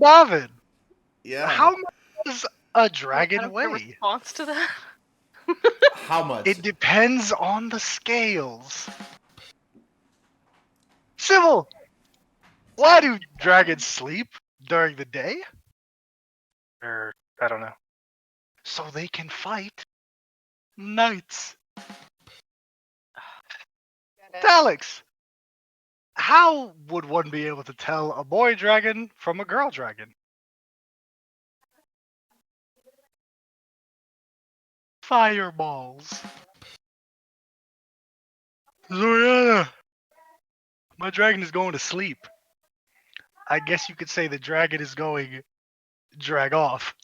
Odavin, Yeah. how much does a I dragon don't get a weigh? response to that. How much? It depends on the scales. Sybil, why do dragons sleep during the day? Or, I don't know. So they can fight nights. Alex, how would one be able to tell a boy dragon from a girl dragon? Fireballs. Zoriana, my dragon is going to sleep. I guess you could say the dragon is going drag off.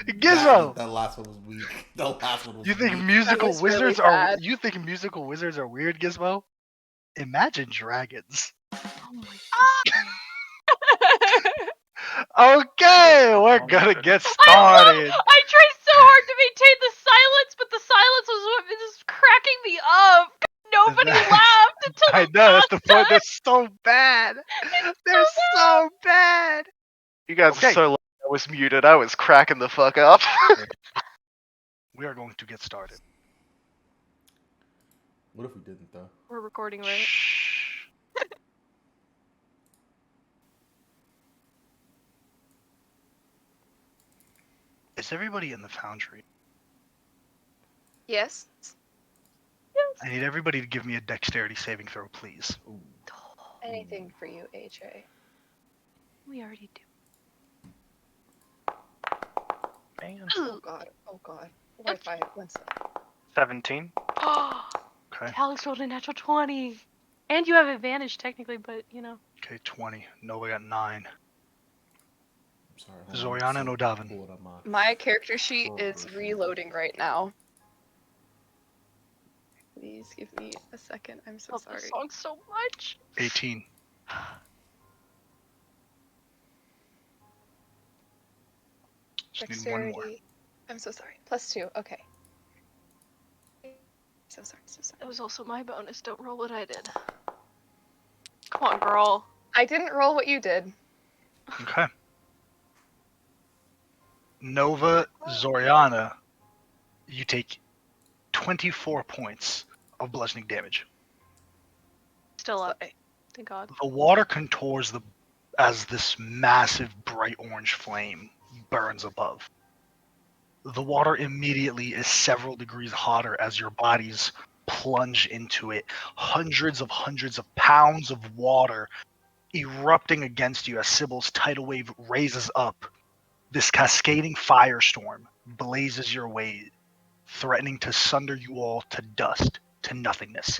Gizmo, That last one was weak. The last one was you think weak. musical was really wizards are? bad. You think musical wizards are weird, Gizmo? Imagine dragons. Oh my Okay, we're gonna get started. I tried so hard to maintain the silence, but the silence was what was cracking me up. Nobody That's- laughed until I the know that's the last point. time. They're so bad. They're so bad. You guys Okay. are so lucky I was muted. I was cracking the fuck up. We are going to get started. What if we didn't though? We're recording, right? Shh. Is everybody in the foundry? Yes. I need everybody to give me a dexterity saving throw, please. Ooh. Anything for you, AJ. We already do. Man. Oh god. Oh god. What if I went 17. Okay. Alex rolled a natural 20. And you have advantage technically, but you know. Okay, 20. Nova got 9. I'm sorry. hold on, Zoriana and so Odavin. pull it up My character sheet Horrible is version. reloading right now. Please give me a second. I'm so Love sorry. this song so much. 18. Just need one more. Dexterity. I'm so sorry. +2. Okay. So sorry. So sorry. That was also my bonus. Don't roll what I did. Come on, girl. I didn't roll what you did. Okay. Nova, Zoriana, you take 24 points of bludgeoning damage. Still up. Slay. Thank God. The water contours as this massive bright orange flame burns above. The water immediately is several degrees hotter as your bodies plunge into it. Hundreds of pounds of water erupting against you as Sybil's tidal wave raises up. This cascading firestorm blazes your way, threatening to sunder you all to dust, to nothingness.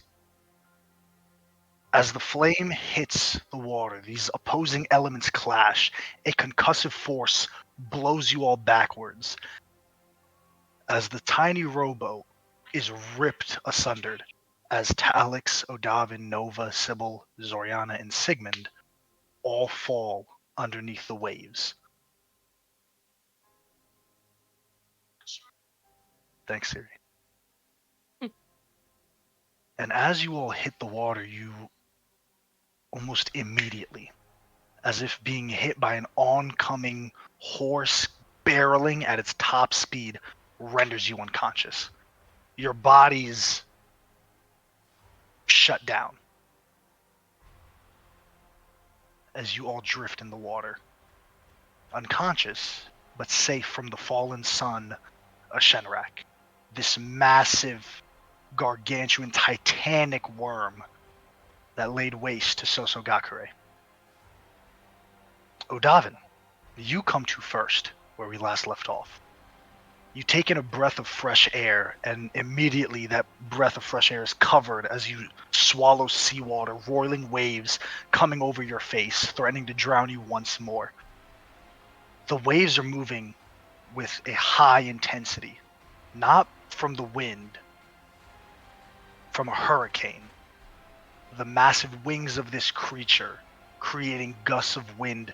As the flame hits the water, these opposing elements clash. A concussive force blows you all backwards. As the tiny rowboat is ripped asunder, as Talix, Odavin, Nova, Sybil, Zoriana, and Sigmund all fall underneath the waves. Thanks, Siri. And as you all hit the water, you almost immediately, as if being hit by an oncoming horse barreling at its top speed, renders you unconscious. Your bodies shut down as you all drift in the water. Unconscious, but safe from the fallen sun of Shenrak. This massive, gargantuan, titanic worm that laid waste to Sosogakure. Odavin, you come to first, where we last left off. You take in a breath of fresh air, and immediately that breath of fresh air is covered as you swallow seawater, roiling waves coming over your face, threatening to drown you once more. The waves are moving with a high intensity, not from the wind, from a hurricane. The massive wings of this creature creating gusts of wind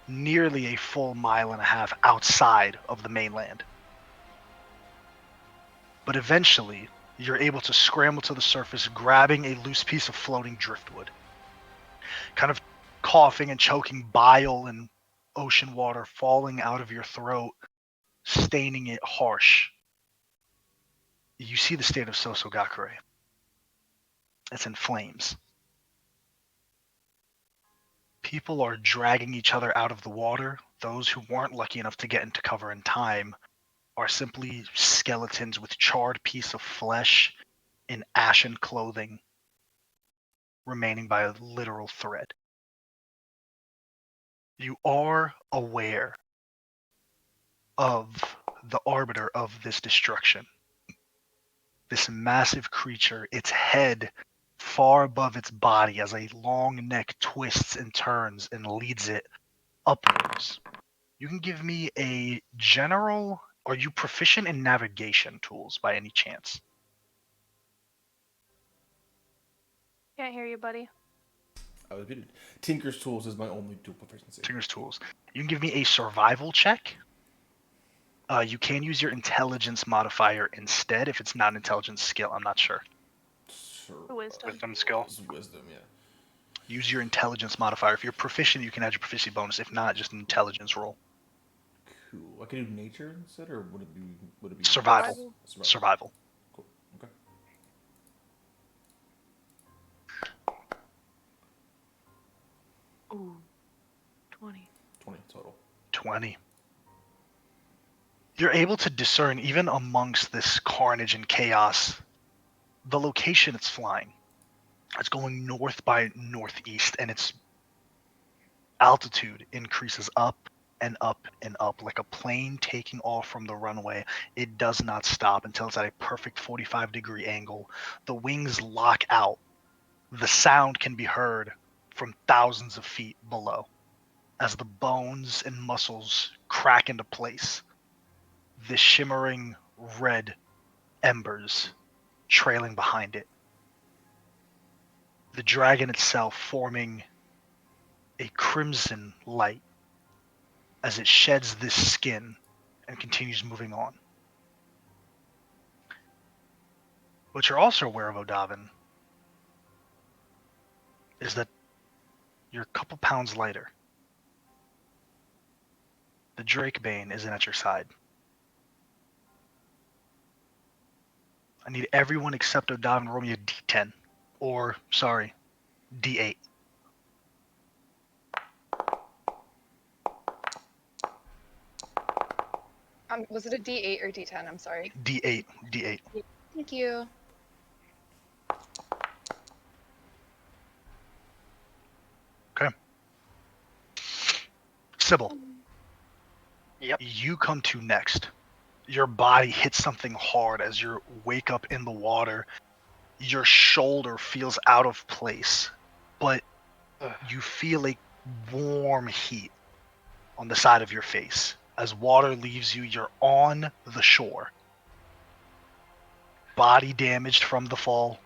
nearly a full mile and a half outside of the mainland. But eventually, you're able to scramble to the surface, grabbing a loose piece of floating driftwood. kind of coughing and choking, bile and ocean water falling out of your throat, staining it harsh. You see the state of Sosogakure. It's in flames. People are dragging each other out of the water. Those who weren't lucky enough to get into cover in time are simply skeletons with charred piece of flesh in ashen clothing, remaining by a literal thread. You are aware of the arbiter of this destruction. This massive creature, its head far above its body as a long neck twists and turns and leads it upwards. You can give me a general. Are you proficient in navigation tools by any chance? Can't hear you, buddy. I was muted. Tinker's Tools is my only tool proficiency. Tinker's tools. You can give me a survival check. You can use your intelligence modifier instead if it's not an intelligence skill. I'm not sure. Wisdom. Wisdom skill. It's wisdom, yeah. Use your intelligence modifier. If you're proficient, you can add your proficiency bonus. If not, just an intelligence roll. Cool. I could do nature instead, or would it be Survival. Survival. Cool. Okay. Ooh, 20. 20 total. 20. You're able to discern, even amongst this carnage and chaos, the location it's flying. It's going north by northeast, and its altitude increases up and up and up like a plane taking off from the runway. It does not stop until it's at a perfect 45-degree angle. The wings lock out. The sound can be heard from thousands of feet below as the bones and muscles crack into place. The shimmering red embers trailing behind it. The dragon itself forming a crimson light as it sheds this skin and continues moving on. What you're also aware of, Odavin, is that you're a couple pounds lighter. The Drakebane isn't at your side. I need everyone except Odavin roll me a d10. Or, sorry, d8. Was it a D8 or D10? I'm sorry. D8. D8. Thank you. Okay. Sybil. Yep. You come to next. Your body hits something hard as you wake up in the water. Your shoulder feels out of place, but you feel a warm heat on the side of your face. As water leaves you, you're on the shore. Body damaged from the fall.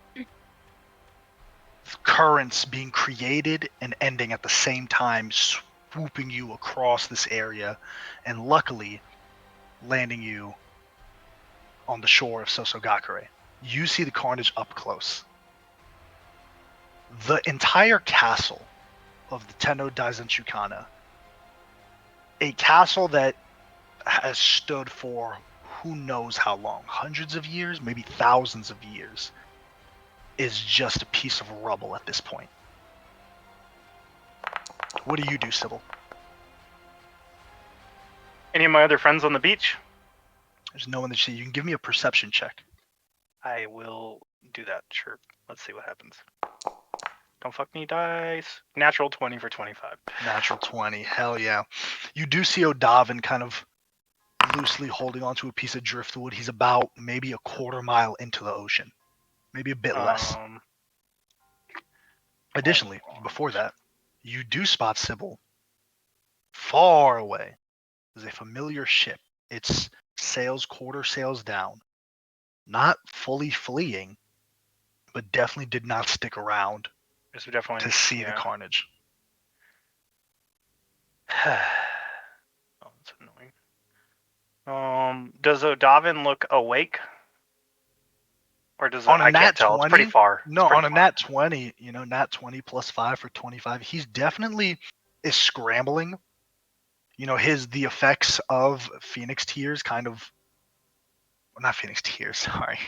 Currents being created and ending at the same time, swooping you across this area, and luckily landing you on the shore of Sosogakure. You see the carnage up close. The entire castle of the Tenno Daizenshukana, a castle that has stood for who knows how long, hundreds of years, maybe thousands of years, is just a piece of rubble at this point. What do you do, Sybil? Any of my other friends on the beach? There's no one that you can give me a perception check. I will do that. Sure. Let's see what happens. Don't fuck me, dice. Natural 20 for 25. Natural 20, hell yeah. You do see Odavin kind of loosely holding onto a piece of driftwood. He's about maybe a quarter mile into the ocean, maybe a bit less. Additionally, before that, you do spot Sybil far away. There's a familiar ship. Its sails, quarter sails down. Not fully fleeing, but definitely did not stick around This would definitely to see the carnage. Oh, that's annoying. Does Odavin look awake? Or does it? On a I nat can't tell. It's pretty 20? far. No, It's pretty on a far. nat 20, nat 20 plus 5 for 25. He's definitely is scrambling. The effects of Phoenix Tears kind of, well, not Phoenix Tears, sorry.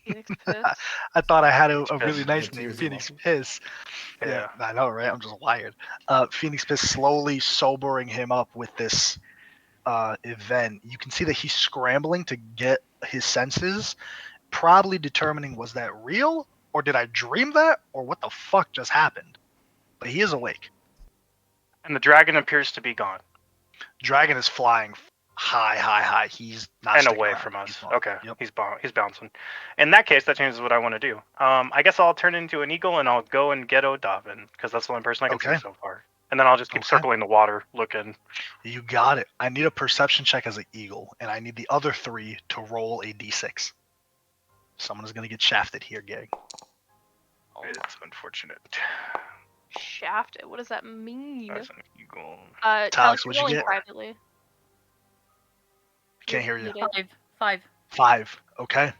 Phoenix Piss. I thought I had a Phoenix really Piss. nice Yeah, name, Tears Phoenix Emotion. Piss. Yeah, I know, right? I'm just wired. Phoenix Piss slowly sobering him up with this event. You can see that he's scrambling to get his senses, probably determining, was that real, or did I dream that, or what the fuck just happened? But he is awake. And the dragon appears to be gone Dragon is flying high, high, high. He's not and sticking away around. from He's us. gone. Okay, Yep. he's bouncing. In that case, that changes what I want to do. I guess I'll turn into an eagle and I'll go and get Odavin because that's the only person I can see Okay. so far. And then I'll just keep Okay. circling the water, looking. You got it. I need a perception check as an eagle, and I need the other 3 to roll a d6. Someone is going to get shafted here, gang. It's unfortunate. Shafted. What does that mean? That's an eagle. Tyler, Alex, you're what'd you rolling get? privately. Can't hear you. Muted. 5. 5. Okay.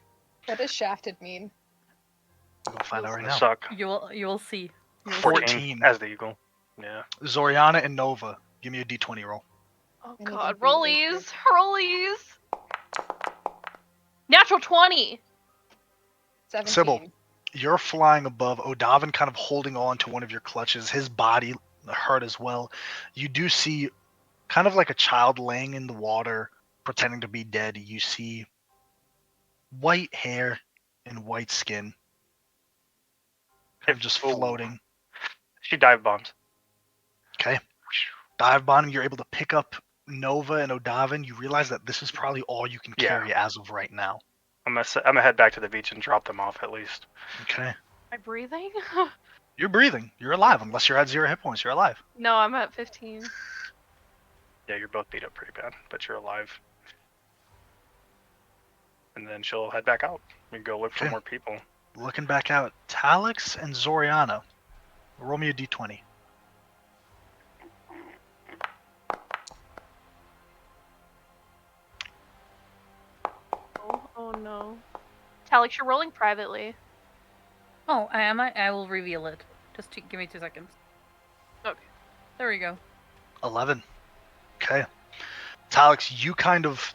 What does shafted mean? We're going to find out right They now. suck. You will see. You will see. 14. as the eagle. Yeah. Zoriana and Nova, give me a d20 roll. Oh I need god, to beat rollies, rollies. Natural 20. 17. Sybil. You're flying above. Odavin kind of holding on to one of your clutches. His body hurt as well. You do see, kind of like a child laying in the water, pretending to be dead. You see white hair and white skin, kind of just Ooh. floating. She dive bombs. Okay. Dive bombing. You're able to pick up Nova and Odavin. You realize that this is probably all you can Yeah. carry as of right now. I'm gonna head back to the beach and drop them off at least. Okay. Am I breathing? You're breathing. You're alive. Unless you're at 0 hit points, you're alive. No, I'm at 15. Yeah, you're both beat up pretty bad, but you're alive. And then she'll head back out. We go look for Okay. more people. Looking back out, Talix and Zoriana. Roll me a d20. Oh no. Talix, you're rolling privately. Oh, am I? I will reveal it. Just give me 2 seconds. Okay. There we go. 11. Okay. Talix, you kind of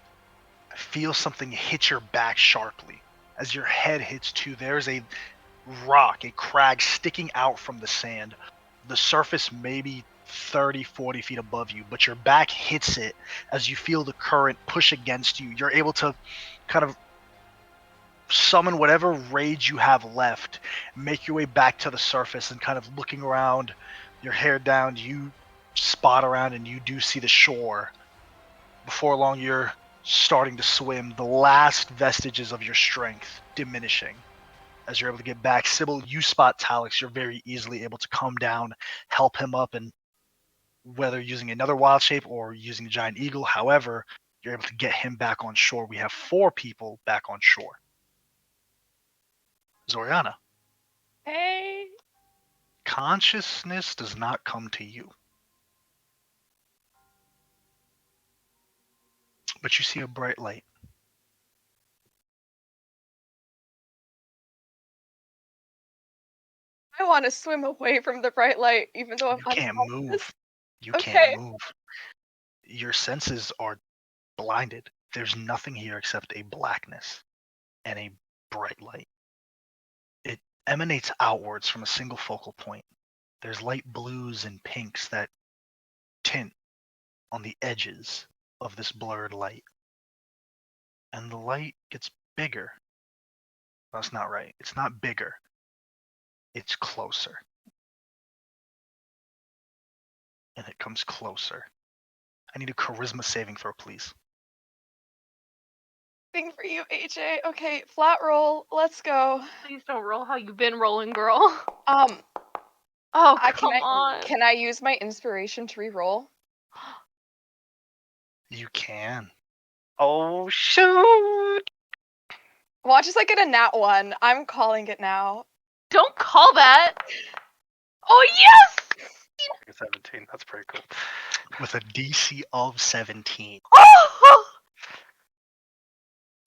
feel something hit your back sharply. As your head hits too, there's a rock, a crag sticking out from the sand. The surface maybe 30, 40 feet above you, but your back hits it as you feel the current push against you. You're able to kind of summon whatever rage you have left, make your way back to the surface, and kind of looking around, your hair down, you spot around and you do see the shore. Before long, you're starting to swim, the last vestiges of your strength diminishing. As you're able to get back, Sybil, you spot Talix. You're very easily able to come down, help him up, and whether using another wild shape or using a giant eagle, however, you're able to get him back on shore. We have 4 people back on shore. Zoriana. Hey. Consciousness does not come to you. But you see a bright light. I want to swim away from the bright light, even though I'm You can't unconscious. move. You Okay. can't move. Your senses are blinded. There's nothing here except a blackness and a bright light. It emanates outwards from a single focal point. There's light blues and pinks that tint on the edges of this blurred light. And the light gets bigger. That's not right. It's not bigger. It's closer. And it comes closer. I need a charisma saving throw, please. Thing for you, AJ. Okay, flat roll. Let's go. Please don't roll how you've been rolling, girl. Oh, Come on. Can I use my inspiration to re-roll? You can. Oh shoot! Watch as I get a nat 1. I'm calling it now. Don't call that. Oh, yes! 17. That's pretty cool. With a DC of 17. Oh!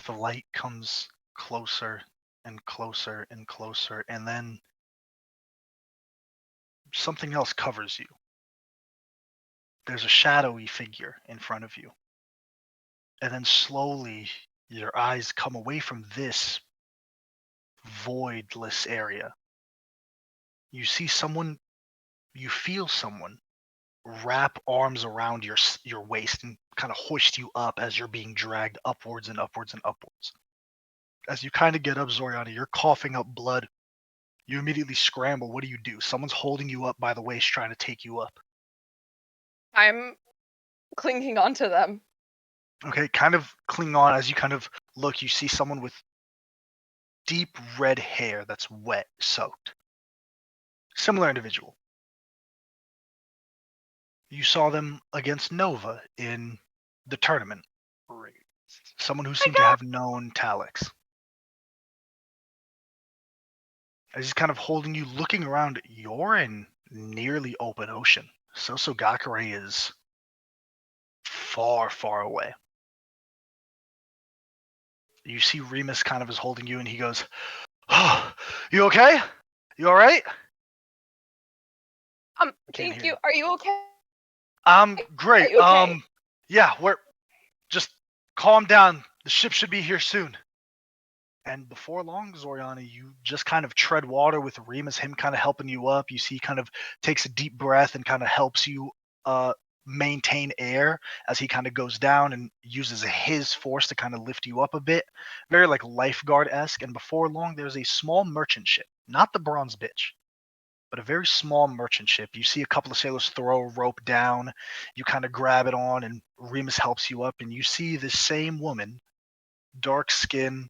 The light comes closer and closer and closer, and then something else covers you. There's a shadowy figure in front of you. And then slowly your eyes come away from this voidless area. You see someone, you feel someone wrap arms around your waist and kind of hoist you up as you're being dragged upwards and upwards and upwards. As you kind of get up, Zoriana, you're coughing up blood. You immediately scramble. What do? Someone's holding you up by the waist trying to take you up. I'm clinging onto them. Okay, kind of cling on. As you kind of look, you see someone with deep red hair that's wet, soaked. Similar individual. You saw them against Nova in the tournament. Great. Someone who seemed to have known Talix. As he's kind of holding you, looking around, you're in nearly open ocean. Sosogakure is far, far away. You see Remus kind of is holding you, and he goes, "Oh, you okay? You all right?" Thank you. Are you okay? Great. Are you okay? Yeah, we're just calm down. The ship should be here soon. And before long, Zoriana, you just kind of tread water with Remus, him kind of helping you up. You see he kind of takes a deep breath and kind of helps you maintain air as he kind of goes down and uses his force to kind of lift you up a bit. Very like lifeguard-esque. And before long, there's a small merchant ship. Not the Bronze Bitch, but a very small merchant ship. You see a couple of sailors throw a rope down. You kind of grab it on, and Remus helps you up. And you see this same woman, dark skin,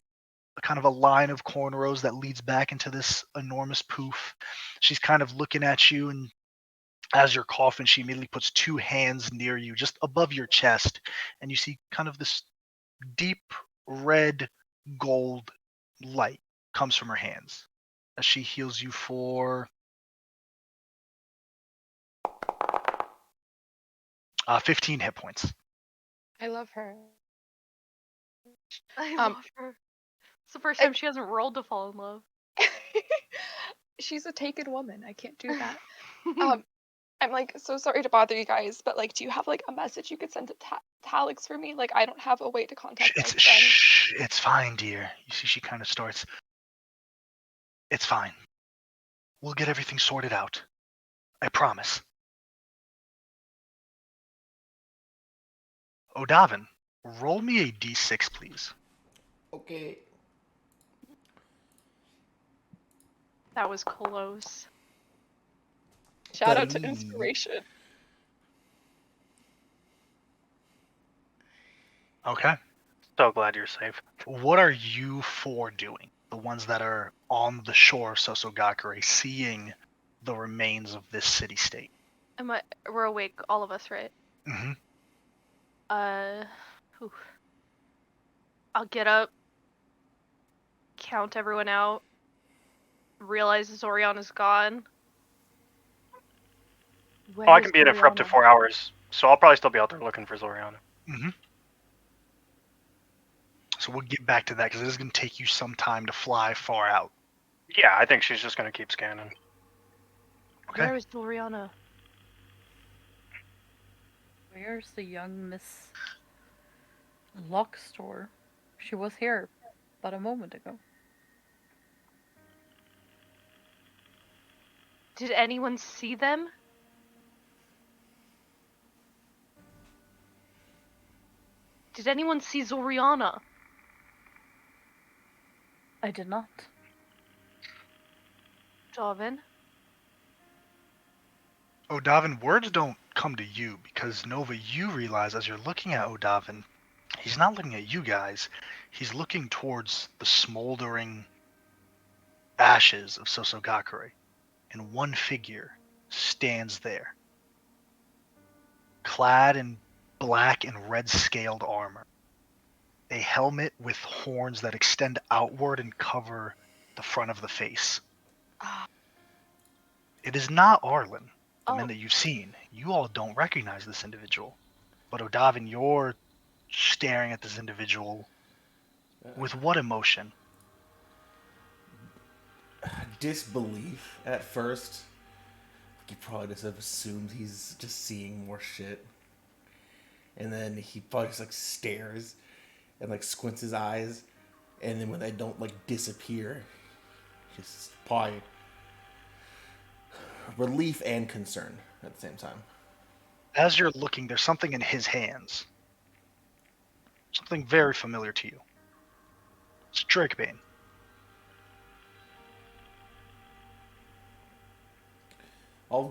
kind of a line of cornrows that leads back into this enormous poof. She's kind of looking at you, and as you're coughing, she immediately puts two hands near you, just above your chest, and you see kind of this deep red gold light comes from her hands as she heals you for 15 hit points. I love her. I love her. It's the first time she hasn't rolled to fall in love. She's a taken woman. I can't do that. I'm like so sorry to bother you guys, but like, do you have like a message you could send to Talix for me? Like, I don't have a way to contact my friend. It's fine, dear. You see, she kind of starts. It's fine. We'll get everything sorted out. I promise. Odavin, roll me a d6, please. Okay. That was close. Shout out to 3. inspiration. Okay. So glad you're safe. What are you four doing? The ones that are on the shore of Sosogakure, seeing the remains of this city-state. We're awake, all of us, right? Mm-hmm. Whew. I'll get up, count everyone out, realize Zoriana's gone. Oh, I can be in it for up to 4 hours, so I'll probably still be out there looking for Zoriana. Mm-hmm. So we'll get back to that because it is going to take you some time to fly far out. Yeah, I think she's just going to keep scanning. Okay. Where is Zoriana? Where's the young Miss Lockstore? She was here but a moment ago. Did anyone see them? Did anyone see Zoriana? I did not. Odavin? Odavin, words don't come to you because, Nova, you realize as you're looking at Odavin, he's not looking at you guys. He's looking towards the smoldering ashes of Sosogakure, and one figure stands there, clad in black and red scaled armor, a helmet with horns that extend outward and cover the front of the face. It is not Arlen, the men that you've seen. You all don't recognize this individual. But Odavin, you're staring at this individual with what emotion? disbelief at first. He probably just have assumed he's just seeing more shit. And then he probably just like stares and like squints his eyes. And then when they don't like disappear, just probably relief and concern at the same time. As you're looking, there's something in his hands. Something very familiar to you. It's Drakebane. I'll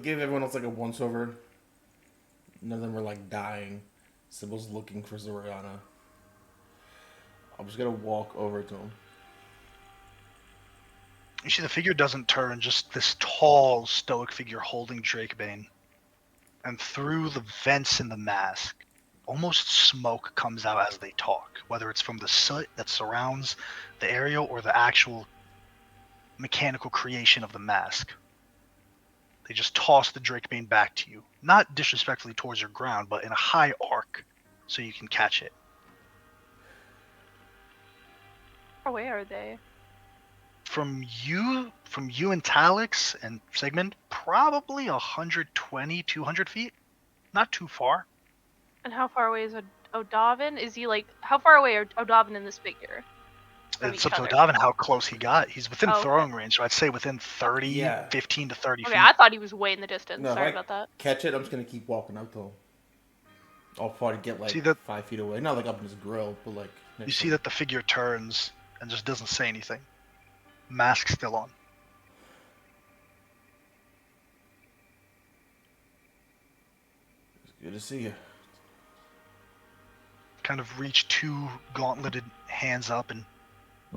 give everyone else like a once over. None of them are like dying. Sybil's looking for Zoriana. I'm just gonna walk over to him. You see the figure doesn't turn, just this tall, stoic figure holding Drakebane. And through the vents in the mask, almost smoke comes out as they talk, whether it's from the soot that surrounds the area or the actual mechanical creation of the mask. They just toss the Drakebane back to you, not disrespectfully towards your ground, but in a high arc, so you can catch it. How far away are they? From you and Talix and Sigmund, probably 120, 200 feet. Not too far. And how far away is Odavin? Is he like, how far away are Odavin and this figure? From It's each up to other? Odavin how close he got. He's within Oh, okay. throwing range, so I'd say within 30, Yeah. 15 to 30 Okay, feet. I thought he was way in the distance. No, Sorry if I about that. catch it, I'm just gonna keep walking up to him. I'll probably get like See that- 5 feet away. Not like up in his grill, but like next You to see him. that the figure turns and just doesn't say anything. Mask still on. It's good to see you. Kind of reach two gauntleted hands up and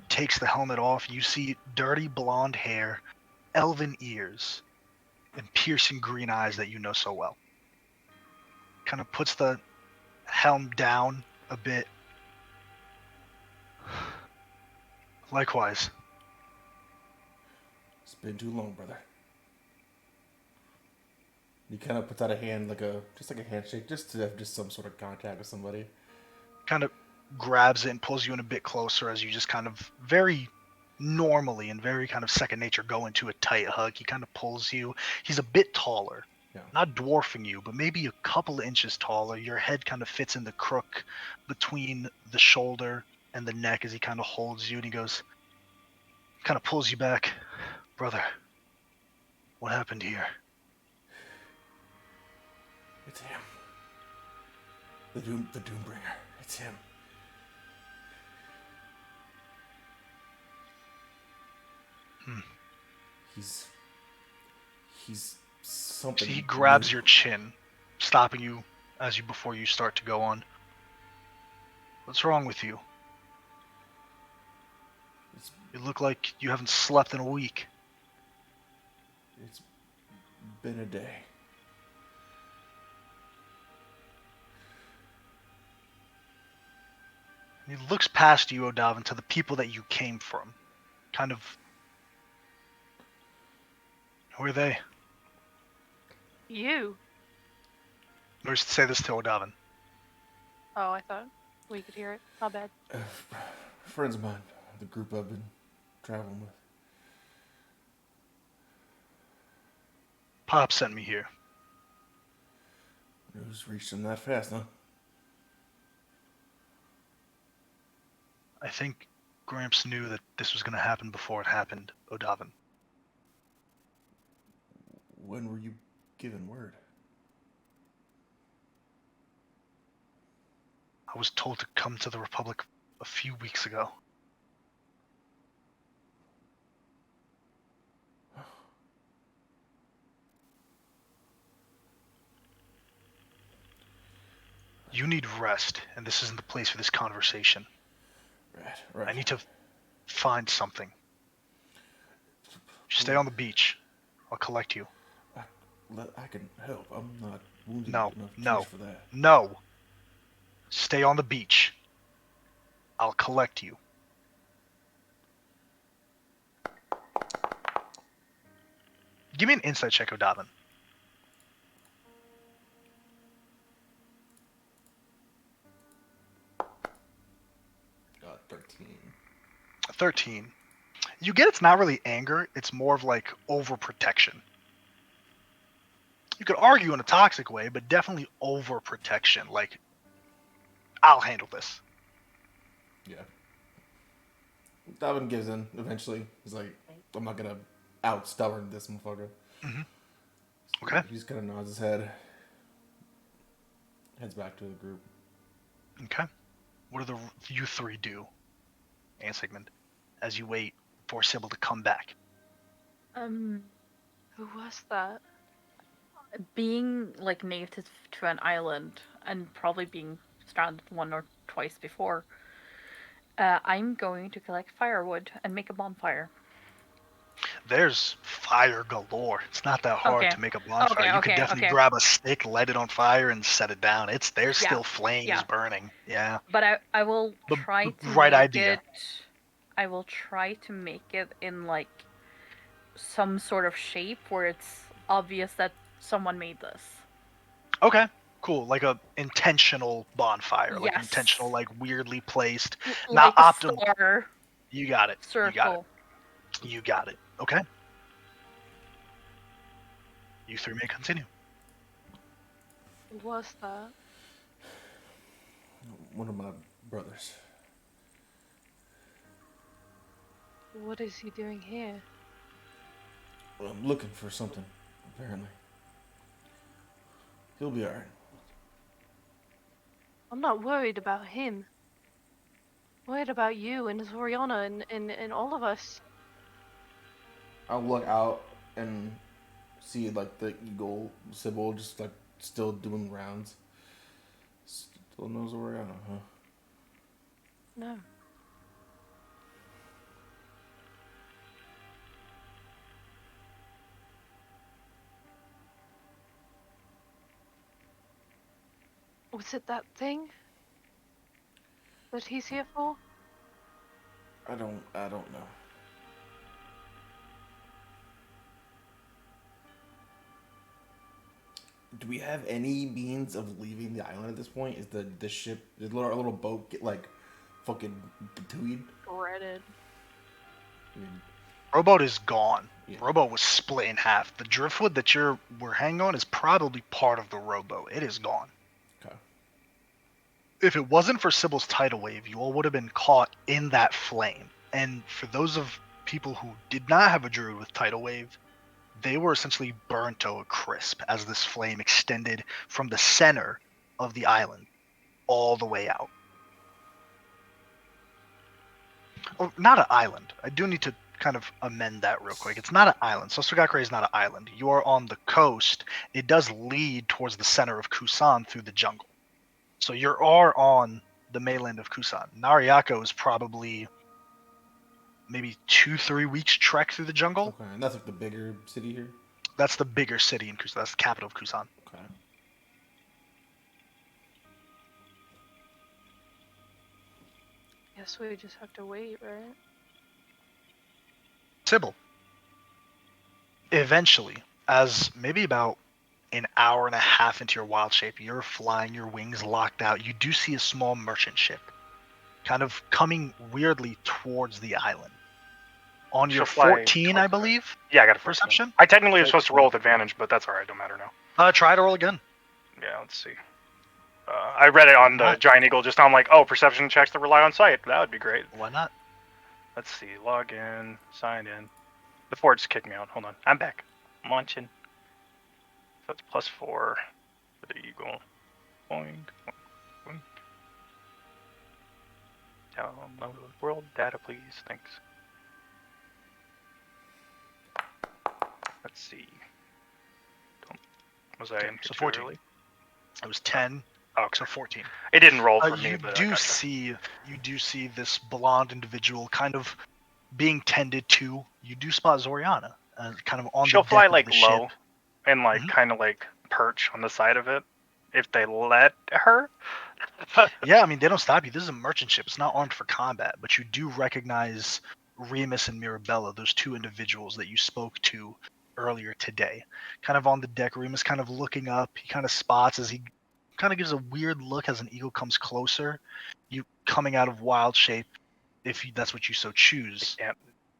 takes the helmet off. You see dirty blonde hair, elven ears, and piercing green eyes that you know so well. Kind of puts the helm down a bit. Likewise. It's been too long, brother. He kind of puts out a hand, like a handshake, just to have just some sort of contact with somebody. Kind of grabs it and pulls you in a bit closer as you just kind of very normally and very kind of second nature go into a tight hug. He kind of pulls you. He's a bit taller. Yeah. Not dwarfing you, but maybe a couple of inches taller. Your head kind of fits in the crook between the shoulder and the neck as he kind of holds you, and he goes, kind of pulls you back. Brother, what happened here? It's him. The Doombringer. It's him. He's something. So he grabs new. your chin, stopping you before you start to go on. What's wrong with you? It's, You look like you haven't slept in a week. it's been a day. And he looks past you, Odavin, to the people that you came from. Kind of. Who are they? You. Or say this to Odavin. Oh, I thought we could hear it. Not bad. Friends of mine, the group I've been traveling with. Pop sent me here. News reached him that fast, huh? I think Gramps knew that this was going to happen before it happened, Odavin. When were you given word? I was told to come to the Republic a few weeks ago. You need rest, and this isn't the place for this conversation. Right. I need to find something. Stay on the beach. I'll collect you. I can help. I'm not wounded No, enough no. for that. No. Stay on the beach. I'll collect you. Give me an insight check, Odavin. 13. 13. You get it's not really anger, it's more of like overprotection. You could argue in a toxic way, but definitely overprotection. Like, I'll handle this. Yeah. Odavin gives in eventually. He's like, I'm not gonna out stubborn this motherfucker. Mm-hmm. Okay. He just kind of nods his head, heads back to the group. Okay. What do you three do, Anne Sigmund, as you wait for Sybil to come back? Who was that? Being like native to an island and probably being stranded one or twice before, I'm going to collect firewood and make a bonfire. There's fire galore. It's not that hard Okay. to make a bonfire. You could definitely grab a stick, light it on fire, and set it down. There's still flames burning. Yeah. But I will try to right make idea. it. I will try to make it in like some sort of shape where it's obvious that someone made this. Okay. Cool. Like a intentional bonfire. Yes. Like intentional, like weirdly placed. Like not optimal. Star. You got it. Circle. You got it. Okay. You three may continue. Who was that? One of my brothers. What is he doing here? Well, I'm looking for something, apparently. He'll be alright. I'm not worried about him. I'm worried about you and Zoriana and all of us. I'll look out and see like the eagle Sybil just like still doing rounds. Still knows where we're at, huh? No. Was it that thing that he's here for? I don't know. Do we have any means of leaving the island at this point? Is the ship, the little boat get like fucking between? Shredded. Rowboat is gone. Yeah. Rowboat was split in half. The driftwood that we're hanging on is probably part of the rowboat. It is gone. Okay. If it wasn't for Sybil's tidal wave, you all would have been caught in that flame. And for those of people who did not have a druid with tidal wave, they were essentially burnt to a crisp as this flame extended from the center of the island all the way out. Oh, not an island. I do need to kind of amend that real quick. It's not an island. Sosogakure is not an island. You are on the coast. It does lead towards the center of Kusan through the jungle. So you are on the mainland of Kusan. Nariako is probably maybe 2-3 weeks trek through the jungle. Okay, and that's like the bigger city here? That's the bigger city in Kusan. That's the capital of Kusan. Okay. Guess we just have to wait, right? Sybil. Eventually, as maybe about an hour and a half into your wild shape, you're flying, your wings locked out. You do see a small merchant ship kind of coming weirdly towards the island. On your 14, I believe? Yeah, I got a perception. I technically was supposed to roll with advantage, but that's alright, don't matter now. Try to roll again. Yeah, let's see. I read it on the Giant Eagle just now. I'm like, oh, perception checks that rely on sight. That would be great. Why not? Let's see. Log in. Sign in. The Ford just kicked me out. Hold on. I'm back. I'm launching. So that's +4 for the Eagle. Boing. Boing. Download world data, please. Thanks. Let's see. Was I in so too 14. early? It was 10. Oh, so 14. It didn't roll for me, you but do see this blonde individual kind of being tended to. You do spot Zoriana, kind of on She'll the deck fly of like the low ship. and like kind of like perch on the side of it if they let her. Yeah, I mean, they don't stop you. This is a merchant ship. It's not armed for combat, but you do recognize Remus and Mirabella, those two individuals that you spoke to earlier today. Kind of on the deck, Remus kind of looking up. He kind of spots as he kind of gives a weird look as an eagle comes closer. You coming out of wild shape, if that's what you so choose.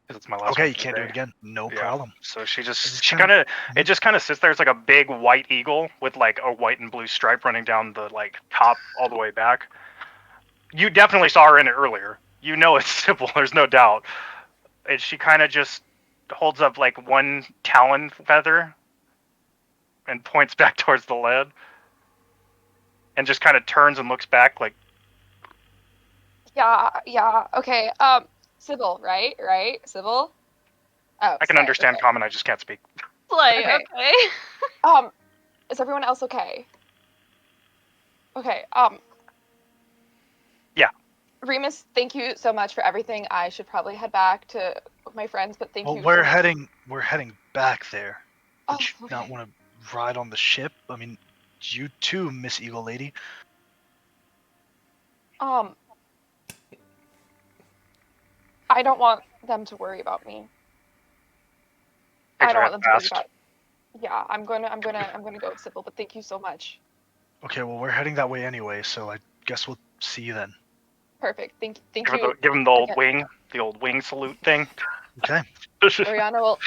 because it's my last Okay, one you for the can't do day. it again. No Yeah. problem. So It's she kinda- kind of, it just kind of sits there. It's like a big white eagle with like a white and blue stripe running down the like top all the way back. You definitely saw her in it earlier. You know it's Sybil, there's no doubt. And she kind of just holds up like one talon feather and points back towards the lead, and just kind of turns and looks back like, Yeah. Okay. Sybil, right? Sybil? Oh, I can Slay. understand Okay. common, I just can't speak. Slay, Okay. okay. Is everyone else okay? Okay. Yeah. Remus, thank you so much for everything. I should probably head back to my friends, but thank Well, you we're so much. heading back there. Oh, Would you not okay. want to ride on the ship? I mean, you too, Miss Eagle Lady. I don't want them to worry about me. Takes I her don't head want them to worry fast. about. Yeah, I'm gonna go with Sybil, but thank you so much. Okay, well, we're heading that way anyway, so I guess we'll see you then. Perfect. Thank you. Give him the old again. wing salute thing. Okay. Oriana will,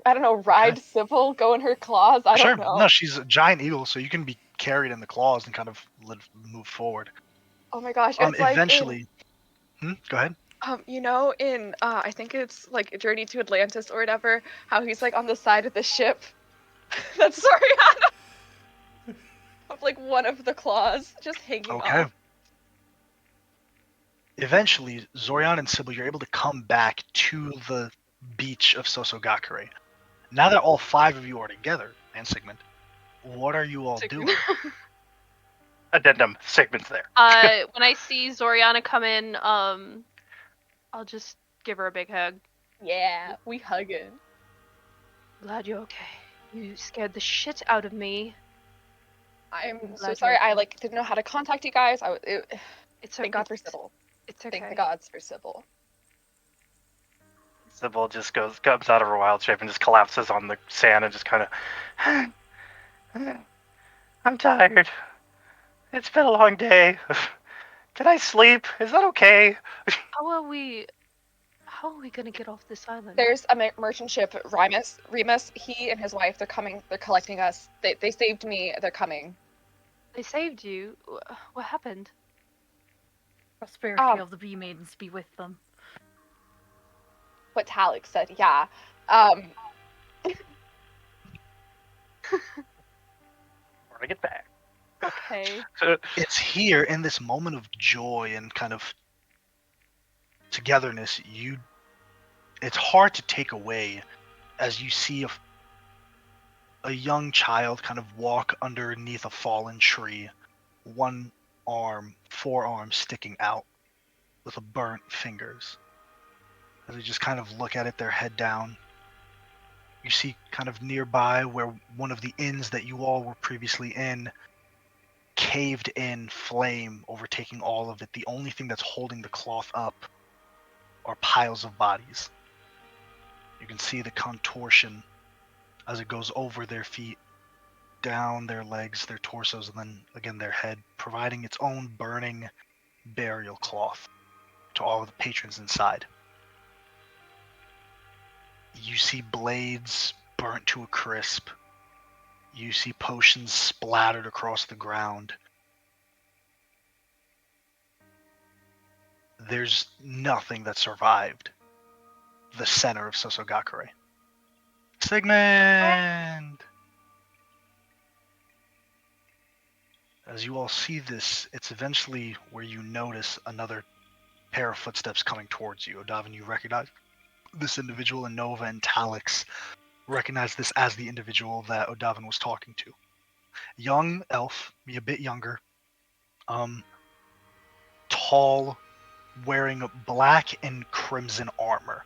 I don't know, ride Sybil, go in her claws. I Sure. don't know. No, she's a giant eagle, so you can be carried in the claws and kind of move forward. Oh my gosh, it's like Eventually. Go ahead. in I think it's like Journey to Atlantis or whatever, how he's like on the side of the ship. That's Oriana. Of like one of the claws just hanging Okay. off. Eventually, Zorian and Sybil, you're able to come back to the beach of Sosogakure. Now that all 5 of you are together, and Sigmund, what are you all doing? Addendum. Sigmund's there. When I see Zoriana come in, I'll just give her a big hug. Yeah, we hugging. Glad you're okay. You scared the shit out of me. I'm so Glad sorry. you're I okay. like didn't know how to contact you guys. It's Thank God for Sybil. It's okay. Thank the gods for Sybil. Sybil just comes out of her wild shape and just collapses on the sand and just kind of. I'm tired. It's been a long day. Can I sleep? Is that okay? How are we gonna get off this island? There's a merchant ship, Remus. He and his wife. They're coming. They're collecting us. They saved me. They're coming. They saved you. What happened? Prosperity of the bee maidens be with them. What Talik said. Yeah. When I get back. Okay. It's here in this moment of joy and kind of togetherness. It's hard to take away as you see a young child kind of walk underneath a fallen tree, one forearm sticking out with a burnt fingers. As they just kind of look at it, their head down. You see kind of nearby where one of the inns that you all were previously in caved in, flame overtaking all of it. The only thing that's holding the cloth up are piles of bodies. You can see the contortion as it goes over their feet, down their legs, their torsos, and then again their head, providing its own burning burial cloth to all of the patrons inside. You see blades burnt to a crisp. You see potions splattered across the ground. There's nothing that survived the center of Sosogakure. Sigmund! As you all see this, it's eventually where you notice another pair of footsteps coming towards you. Odavin, you recognize this individual, and Nova and Talix recognize this as the individual that Odavin was talking to. Young elf, a bit younger, tall, wearing black and crimson armor.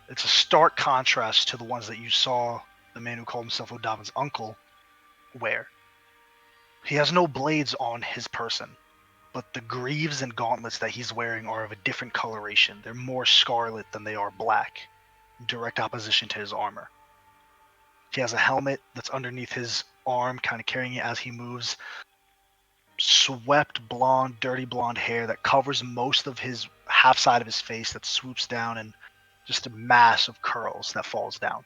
It's a stark contrast to the ones that you saw the man who called himself Odavin's uncle wear. He has no blades on his person, but the greaves and gauntlets that he's wearing are of a different coloration. They're more scarlet than they are black, direct opposition to his armor. He has a helmet that's underneath his arm, kind of carrying it as he moves. Swept blonde, dirty blonde hair that covers most of his half side of his face that swoops down and just a mass of curls that falls down.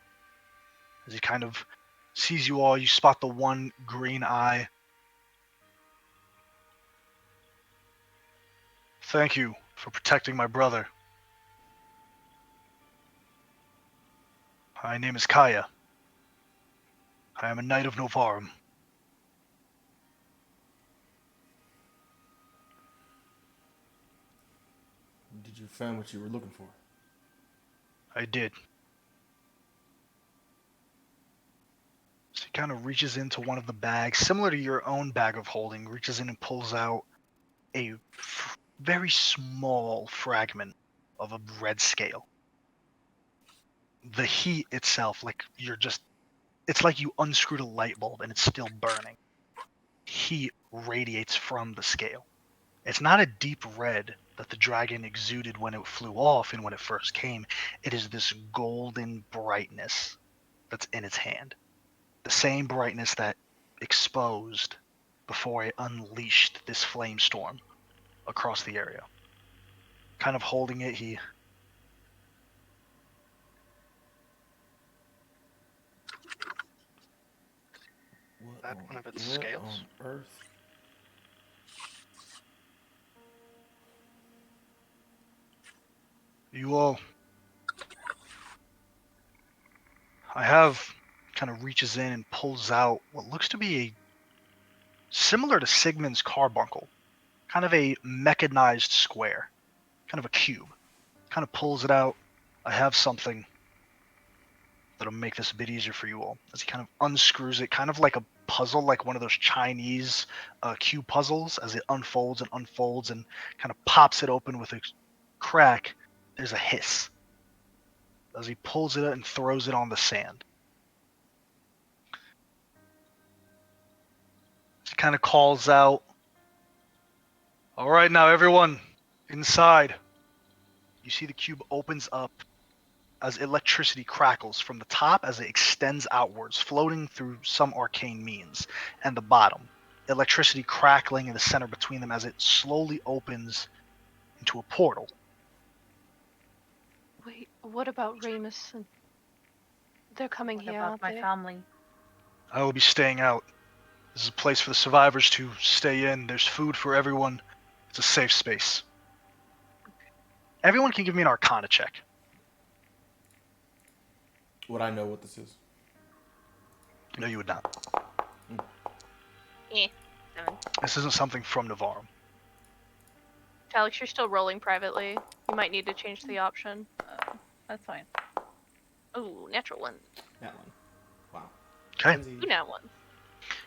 As he kind of sees you all, you spot the one green eye. Thank you for protecting my brother. My name is Kaya. I am a knight of Novarum. Did you find what you were looking for? I did. So he kind of reaches into one of the bags, similar to your own bag of holding, reaches in and pulls out a very small fragment of a red scale. The heat itself, it's like you unscrewed a light bulb and it's still burning. Heat radiates from the scale. It's not a deep red that the dragon exuded when it flew off and when it first came. It is this golden brightness that's in its hand. The same brightness that exposed before it unleashed this flame storm across the area. Kind of holding it, he What That on, one of its what scales? on earth? You all. I have kind of reaches in and pulls out what looks to be a similar to Sigmund's carbuncle, kind of a mechanized square, kind of a cube. Kind of pulls it out. I have something that'll make this a bit easier for you all. As he kind of unscrews it, kind of like a puzzle, like one of those Chinese cube puzzles, as it unfolds and kind of pops it open with a crack. There's a hiss as he pulls it out and throws it on the sand. He kind of calls out, "All right, now everyone, inside." You see the cube opens up as electricity crackles from the top as it extends outwards, floating through some arcane means, and the bottom. Electricity crackling in the center between them as it slowly opens into a portal. Wait, what about Ramus? And they're coming What here, about aren't my they? family? I will be staying out. This is a place for the survivors to stay in. There's food for everyone. It's a safe space. Everyone can give me an Arcana check. Would I know what this is? No, you would not. Eh. 7. This isn't something from Navarre. Alex, you're still rolling privately. You might need to change the option. That's fine. Oh, natural one. That one. Wow. Okay, Lindsay. Ooh, now one.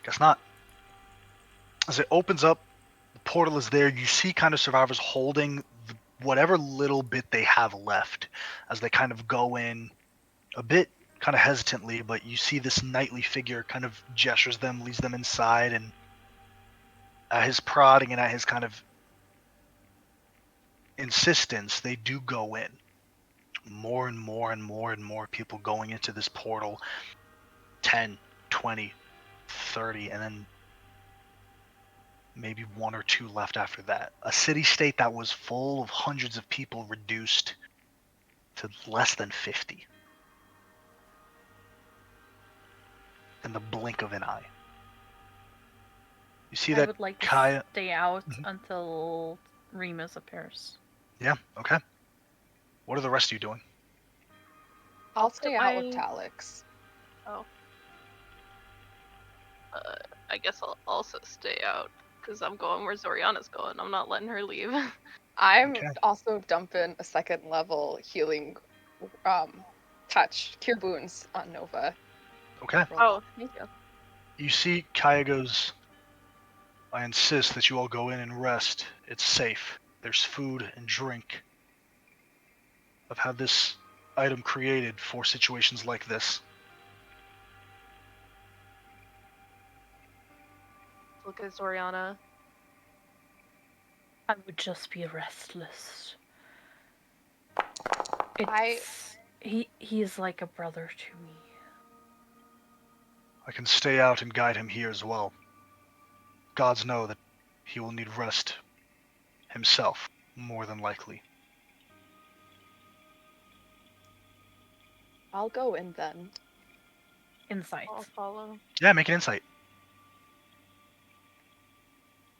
guess not. As it opens up, the portal is there. You see kind of survivors holding whatever little bit they have left as they kind of go in a bit kind of hesitantly, but you see this knightly figure kind of gestures them, leads them inside, and at his prodding and at his kind of insistence, they do go in. More and more and more and more people going into this portal. 10, 20, 30, and then maybe one or two left after that. A city-state that was full of hundreds of people reduced to less than 50 in the blink of an eye. You see I that would like to Kaya... stay out Mhm. until Remus appears. Yeah, okay. What are the rest of you doing? I'll stay out with I- Talix. I guess I'll also stay out because I'm going where Zoriana's going. I'm not letting her leave. I'm Okay. also dumping a second level healing touch, cure wounds on Nova. Okay. Oh, thank you. You see Kaya goes, I insist that you all go in and rest. It's safe. There's food and drink. I've had this item created for situations like this. Look at Zoriana. I would just be restless. I- He is like a brother to me. I can stay out and guide him here as well. Gods know that he will need rest himself, more than likely. I'll go in then. Insight. I'll follow. Yeah, make an insight.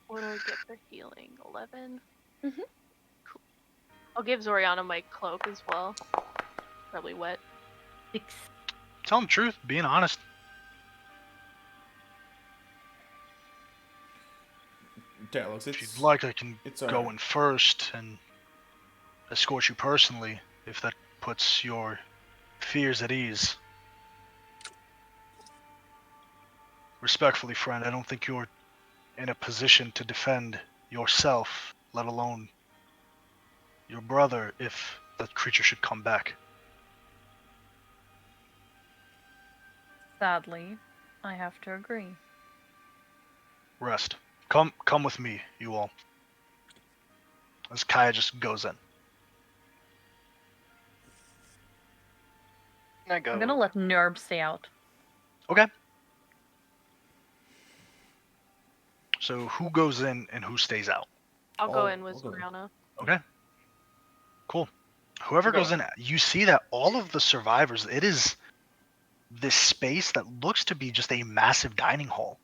What do I get for healing? 11? Mhm. Cool. I'll give Zoriana my cloak as well. Probably wet. 6. Tell him the truth, being honest. Dad looks. If you'd like, I can it's go alright. in first and escort you personally, if that puts your fears at ease. Respectfully, friend, I don't think you're in a position to defend yourself, let alone your brother, if that creature should come back. Sadly, I have to agree. Rest. Come with me, you all. As Kaya just goes in. I go. I'm gonna let Nerb stay out. Okay. So who goes in and who stays out? I'll go in with I'll go in. Zoriana. Okay. Cool. Whoever Go. goes in, you see that all of the survivors, it is this space that looks to be just a massive dining hall.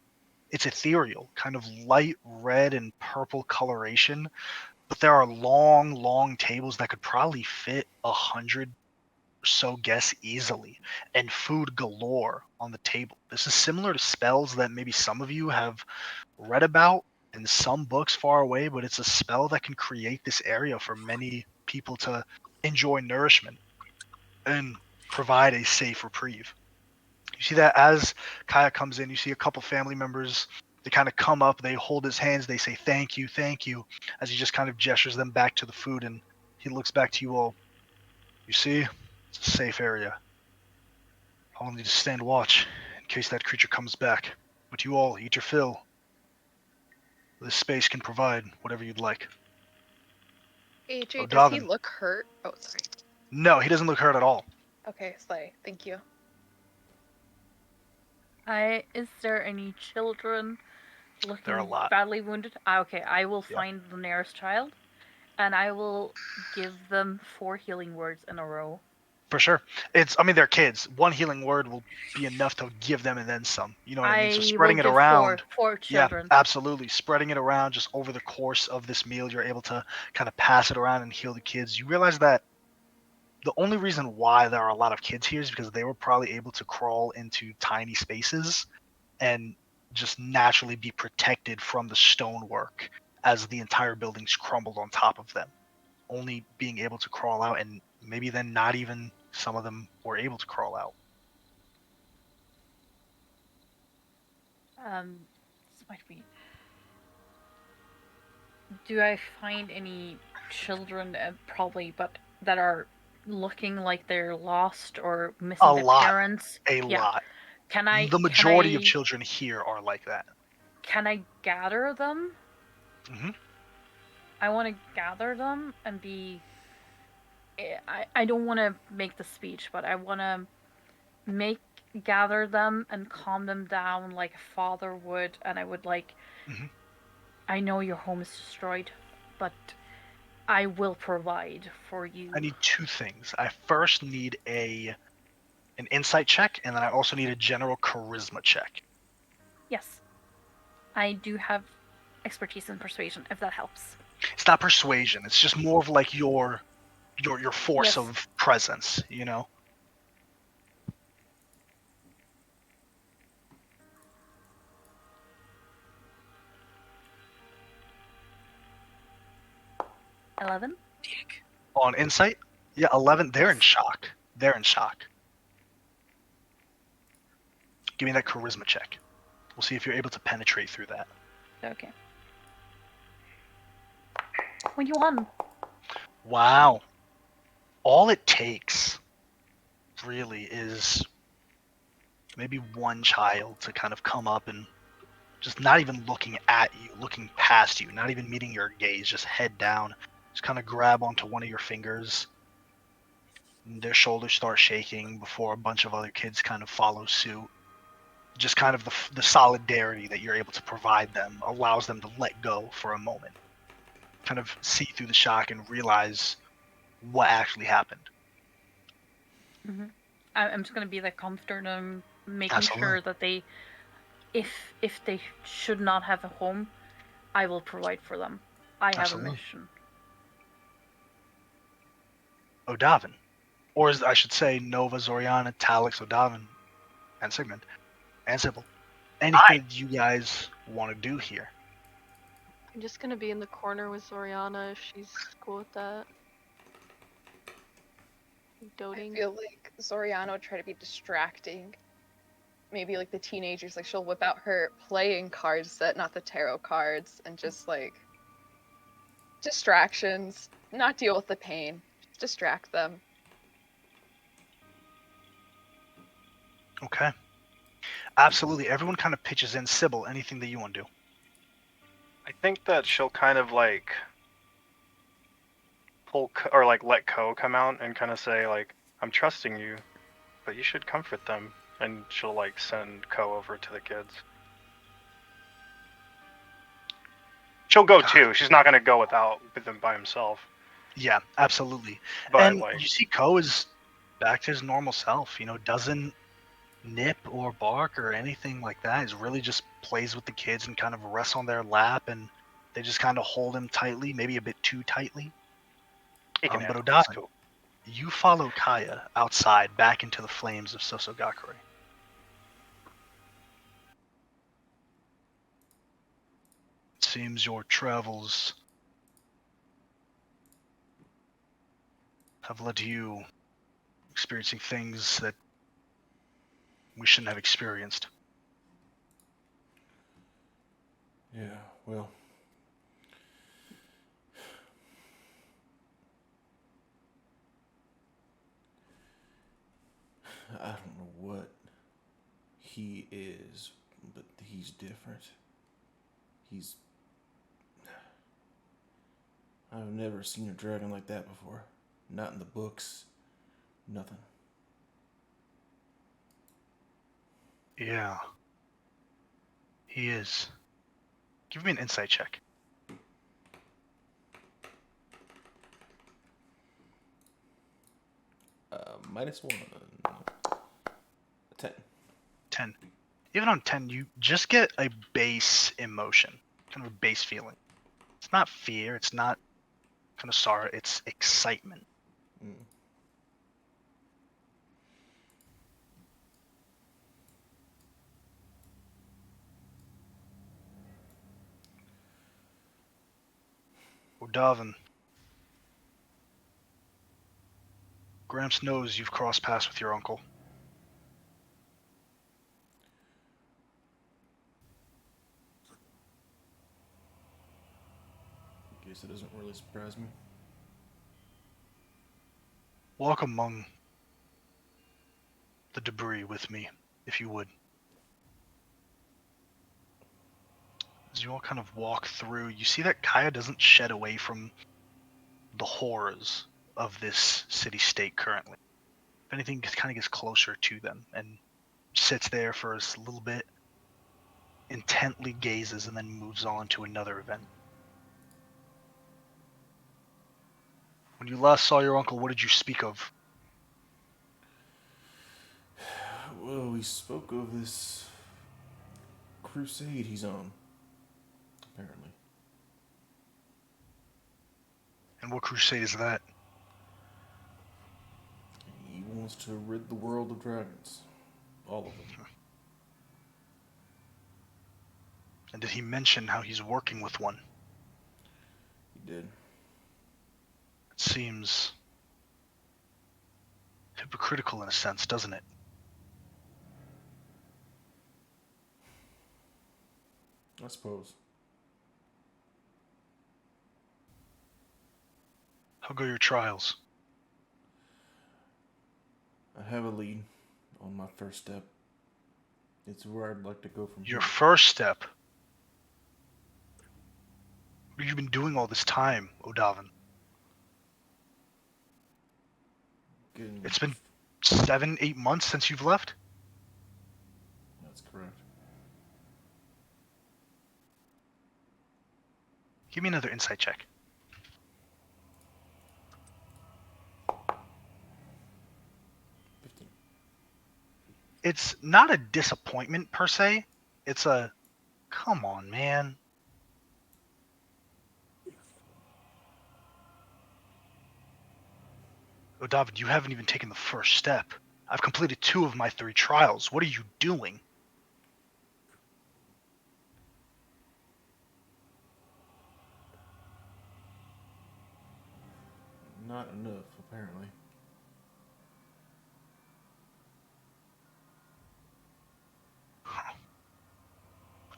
It's ethereal, kind of light red and purple coloration, but there are long, long tables that could probably fit 100 or so guests easily, and food galore on the table. This is similar to spells that maybe some of you have read about in some books far away, but it's a spell that can create this area for many people to enjoy nourishment and provide a safe reprieve. You see that as Kaya comes in, you see a couple family members. They kind of come up, they hold his hands, they say thank you, as he just kind of gestures them back to the food, and he looks back to you all. You see, it's a safe area. I'll need to stand watch in case that creature comes back. But you all eat your fill. This space can provide whatever you'd like. AJ, does he Odavin. look hurt? Oh, sorry. No, he doesn't look hurt at all. Okay, Slay. Thank you. Is there any children looking There are a lot. badly wounded? Okay, I will Yeah. find the nearest child, and I will give them 4 healing words in a row. For sure. They're kids. One healing word will be enough to give them and then some. You know what I mean? So spreading it will give around. four children. Yeah, absolutely. Spreading it around just over the course of this meal, you're able to kind of pass it around and heal the kids. You realize that the only reason why there are a lot of kids here is because they were probably able to crawl into tiny spaces and just naturally be protected from the stonework as the entire building's crumbled on top of them. Only being able to crawl out, and maybe then not even some of them were able to crawl out. This might be. Do I find any children, probably, but that are looking like they're lost or missing A their lot. parents? A lot. Can I? The majority of children here are like that. Can I gather them? Mm-hmm. I want to gather them and be. I don't want to make the speech, but I want to gather them and calm them down like a father would, and I would like. Mm-hmm. I know your home is destroyed, but I will provide for you. I need 2 things. I first need an insight check, and then I also need a general charisma check. Yes. I do have expertise in persuasion, if that helps. It's not persuasion. It's just more of like your force Yes. of presence, you know? $11? On insight? Yeah, 11. They're in Yes. shock. They're in shock. Give me that charisma check. We'll see if you're able to penetrate through that. Okay. 21. Wow. All it takes really is maybe one child to kind of come up and just not even looking at you, looking past you, not even meeting your gaze, just head down, just kind of grab onto one of your fingers. And their shoulders start shaking before a bunch of other kids kind of follow suit. Just kind of the solidarity that you're able to provide them allows them to let go for a moment, kind of see through the shock and realize what actually happened. Mm-hmm. I'm just gonna be like comforting them, making Absolutely. sure that they, if they should not have a home, I will provide for them. I have a Absolutely. mission. Odavin. Or as I should say, Nova, Zoriana, Talix, Odavin, and Sigmund, and Sybil. Anything that you guys want to do here? I'm just gonna be in the corner with Zoriana if she's cool with that. I Doting. feel like Zoriana would try to be distracting. Maybe like the teenagers, like she'll whip out her playing card set, not the tarot cards, and just like distractions, not deal with the pain, just distract them. Okay. Absolutely. Everyone kind of pitches in. Sybil, anything that you want to do? I think that she'll kind of like or like let Ko come out and kind of say like, "I'm trusting you, but you should comfort them," and she'll like send Ko over to the kids. She'll go too. She's not gonna go with him by himself. Yeah, absolutely. But And like, you see Ko is back to his normal self, doesn't nip or bark or anything like that. He's really just plays with the kids and kind of rests on their lap, and they just kind of hold him tightly, maybe a bit too tightly. he can But handle it. He's Odavin, cool. you follow Kaya outside back into the flames of Sosogakure. It seems your travels have led to you experiencing things that we shouldn't have experienced. Yeah, well. I don't know what he is, but he's different. He's. I've never seen a dragon like that before. Not in the books. Nothing. Yeah. He is. Give me an insight check. -1. 10. 10. Even on 10, you just get a base emotion, kind of a base feeling. It's not fear, it's not kind of sorrow, it's excitement. Mm. Odavin. Gramps knows you've crossed paths with your uncle. Guess it doesn't really surprise me. Walk among the debris with me, if you would. As you all kind of walk through, you see that Kaya doesn't shed away from the horrors of this city-state currently. If anything, it kind of gets closer to them and sits there for a little bit, intently gazes, and then moves on to another event. When you last saw your uncle, what did you speak of? Well, we spoke of this crusade he's on, apparently. And what crusade is that? He wants to rid the world of dragons. All of them. And did he mention how he's working with one? He did. It seems hypocritical in a sense, doesn't it? I suppose. How go your trials? I have a lead on my first step. It's where I'd like to go from Your here. first step? What have you been doing all this time, Odavin? Getting... It's been 7, 8 months since you've left? That's correct. Give me another insight check. 15. It's not a disappointment per se. It's a, come on, man. Odavin, you haven't even taken the first step. I've completed 2 of my 3 trials. What are you doing? Not enough, apparently.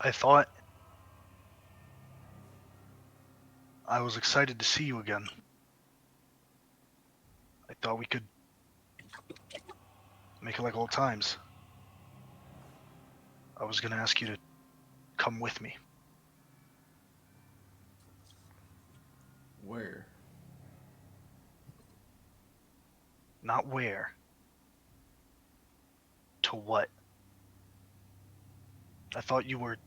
I thought I was excited to see you again. I thought we could make it like old times. I was gonna ask you to come with me. Where? Not where. To what? I thought you were...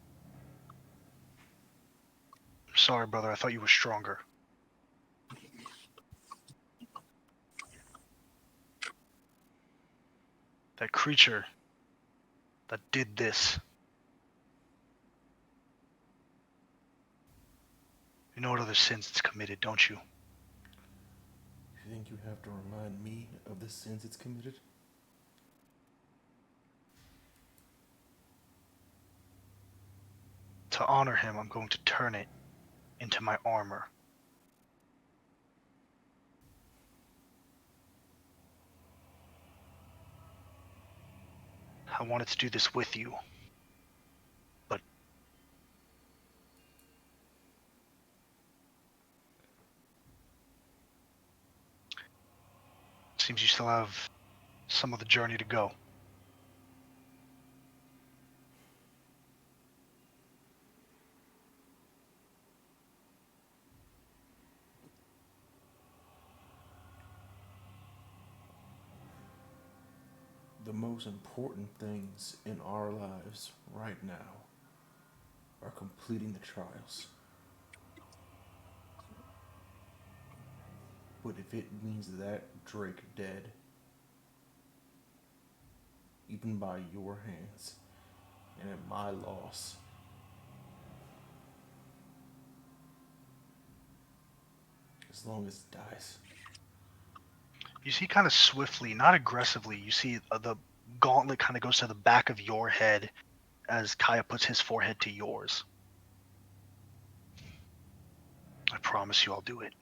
Sorry, brother, I thought you were stronger. That creature that did this. You know what other sins it's committed, don't you? You think you have to remind me of the sins it's committed? To honor him, I'm going to turn it into my armor. I wanted to do this with you, but seems you still have some of the journey to go. The most important things in our lives right now are completing the trials. But if it means that Drake dead, even by your hands, and at my loss, as long as it dies. You see kind of swiftly, not aggressively, you see the gauntlet kind of goes to the back of your head as Kaya puts his forehead to yours. I promise you I'll do it.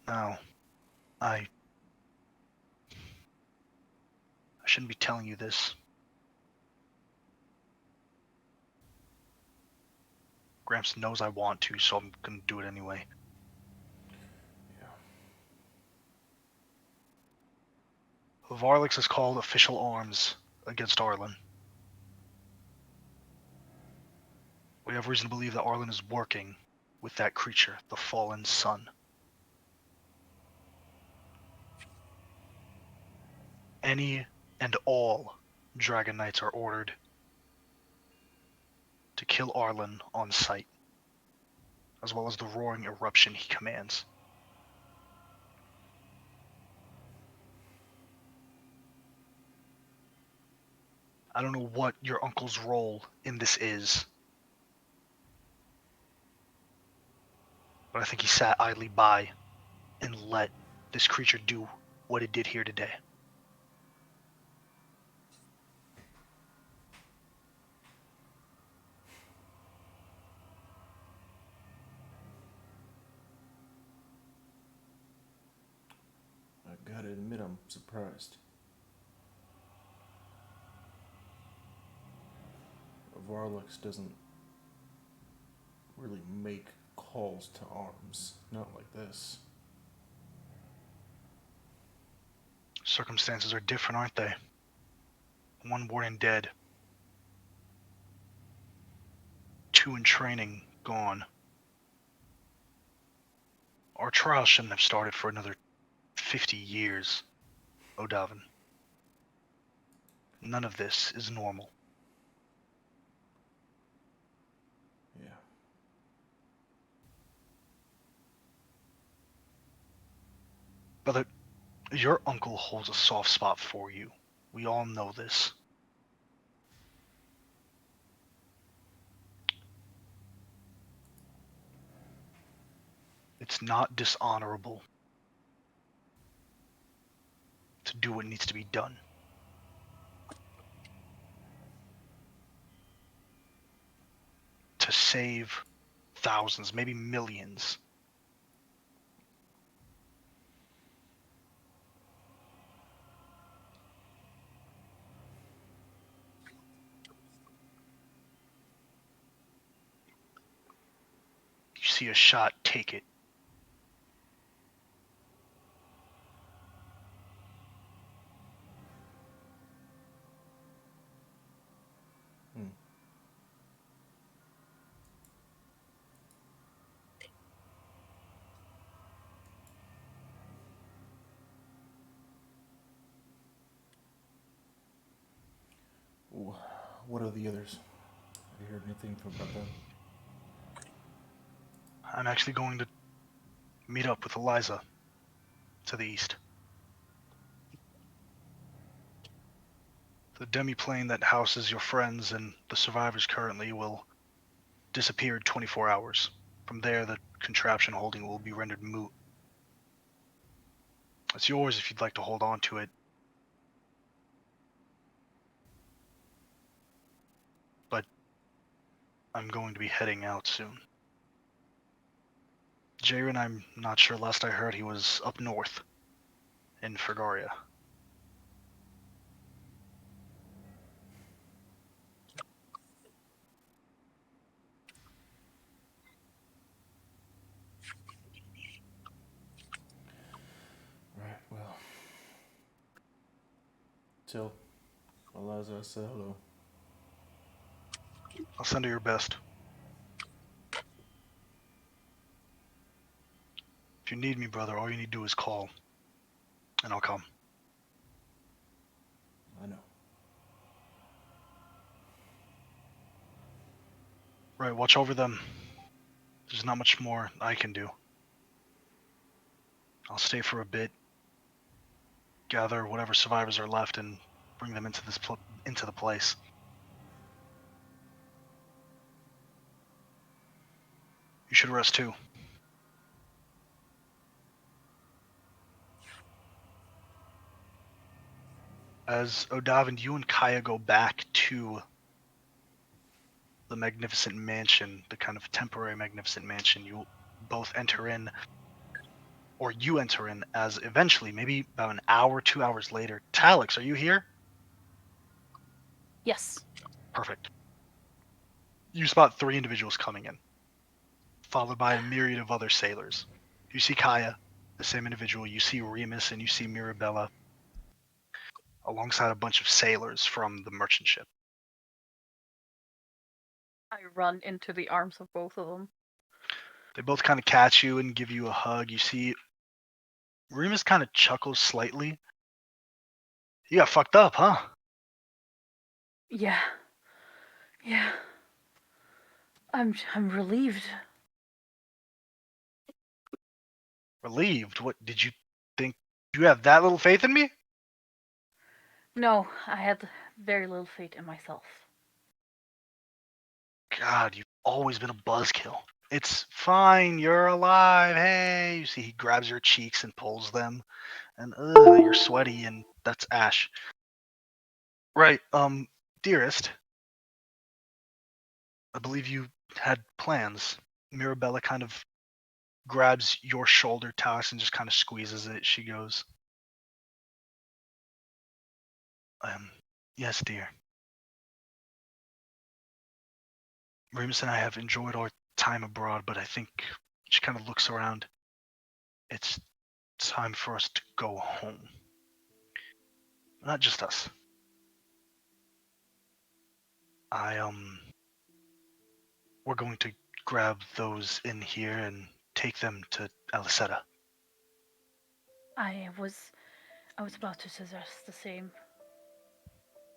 Now, I shouldn't be telling you this. Gramps knows I want to, so I'm gonna do it anyway. Yeah. Varlix has called official arms against Arlen. We have reason to believe that Arlen is working with that creature, the fallen sun. Any and all Dragon Knights are ordered to kill Arlen on sight, as well as the roaring eruption he commands. I don't know what your uncle's role in this is, but I think he sat idly by and let this creature do what it did here today. I gotta admit, I'm surprised. Varlux doesn't really make calls to arms. Not like this. Circumstances are different, aren't they? One born and dead. 2 in training, gone. Our trial shouldn't have started for another 50 years, Odavin. None of this is normal. Yeah. Brother, your uncle holds a soft spot for you. We all know this. It's not dishonorable to do what needs to be done. To save thousands, maybe millions. You see a shot, take it. What are the others? Have you heard anything about them? I'm actually going to meet up with Eliza to the east. The demiplane that houses your friends and the survivors currently will disappear in 24 hours. From there, the contraption holding will be rendered moot. It's yours if you'd like to hold on to it. But I'm going to be heading out soon. Jaren, I'm not sure. Last I heard, he was up north in Fergaria. Right, well. Tell Eliza I said hello. I'll send her your best. If you need me, brother, all you need to do is call, and I'll come. I know. Right, watch over them. There's not much more I can do. I'll stay for a bit, gather whatever survivors are left, and bring them into the place. You should rest too. As Odavin, you and Kaya go back to the magnificent mansion, the kind of temporary magnificent mansion, you both enter in, or you enter in, as eventually, maybe about an hour, 2 hours later, Talix, are you here? Yes. Perfect. You spot 3 individuals coming in, followed by a myriad of other sailors. You see Kaya, the same individual. You see Remus, and you see Mirabella, alongside a bunch of sailors from the merchant ship. I run into the arms of both of them. They both kind of catch you and give you a hug. You see Remus kind of chuckles slightly. You got fucked up, huh? Yeah. Yeah. I'm relieved. Relieved? What, did you think you have that little faith in me? No, I had very little faith in myself. God, you've always been a buzzkill. It's fine, you're alive, hey. You see he grabs your cheeks and pulls them. And you're sweaty, and that's Ash. Right, dearest, I believe you had plans. Mirabella kind of grabs your shoulder, Talix, and just kind of squeezes it. She goes, yes, dear. Remus and I have enjoyed our time abroad, but I think she kind of looks around. It's time for us to go home. Not just us. We're going to grab those in here and take them to Aliceta. I was about to suggest the same.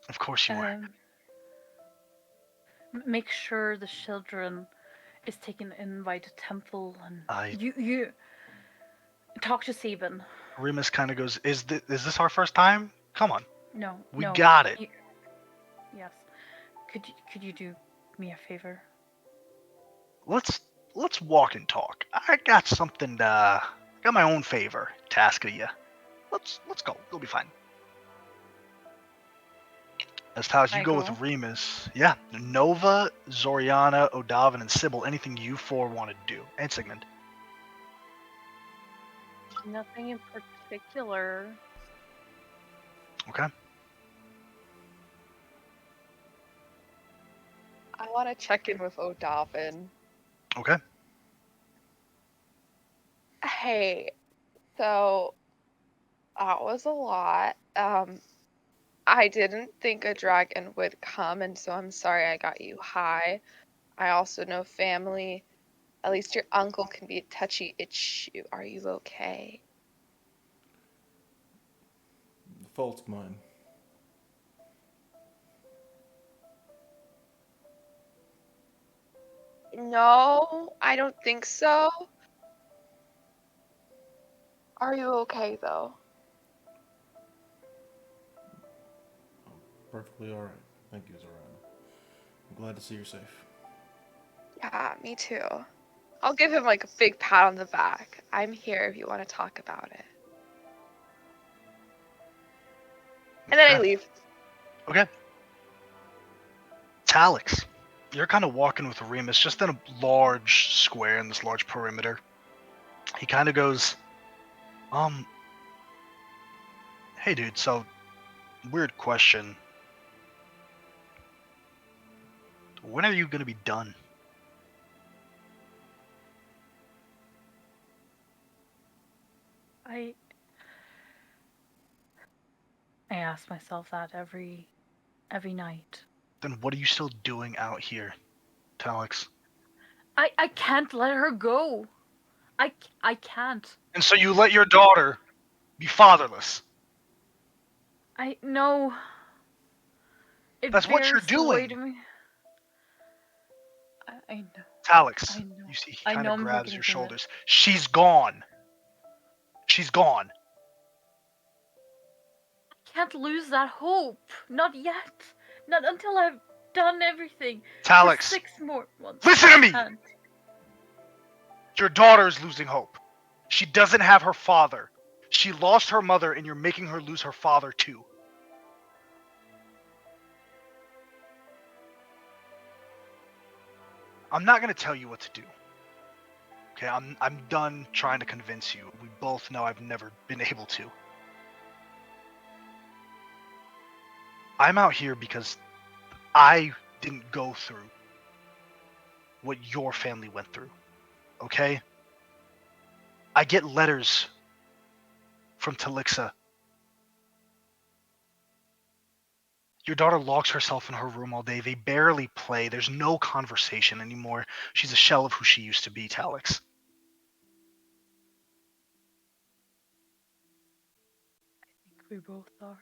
Of course you were. Make sure the children is taken in by the temple, and I you talk to Sabin. Remus kind of goes, is this our first time? Come on, No, we no. got it. Yes. Could you do me a favor? Let's walk and talk. I got something got my own favor to ask of you. Let's go. You'll be fine. As Talis, you I go go. with Remus. Yeah. Nova, Zoriana, Odavin, and Sybil. Anything you four want to do. And Sigmund. Nothing in particular. Okay. I want to check in with Odavin. Okay. Hey, so that was a lot. I didn't think a dragon would come, and so I'm sorry I got you high. I also know family. At least your uncle can be a touchy issue. Are you okay? The fault's mine. No, I don't think so. Are you okay though? I'm perfectly alright. Thank you, Zorana. I'm glad to see you're safe. Yeah, me too. I'll give him like a big pat on the back. I'm here if you want to talk about it. And then I Okay. leave. Okay. Talix, you're kind of walking with Remus just in a large square in this large perimeter. He kind of goes, hey dude, so, weird question. When are you gonna be done? I ask myself that every night. Then what are you still doing out here, Talix? I can't let her go. I can't. And so you let your daughter be fatherless. I know. It That's what you're bears the weight doing. of me. I know. Talix, I know. you see, he I kind know of I'm grabs hurting your from it. shoulders. She's gone. She's gone. I can't lose that hope. Not yet. Not until I've done everything. For Talix, 6 more months. listen to I me! can't. Your daughter is losing hope. She doesn't have her father. She lost her mother, and you're making her lose her father too. I'm not gonna tell you what to do. Okay, I'm done trying to convince you. We both know I've never been able to. I'm out here because I didn't go through what your family went through. Okay? I get letters from Talixa. Your daughter locks herself in her room all day. They barely play. There's no conversation anymore. She's a shell of who she used to be, Talix. I think we both are.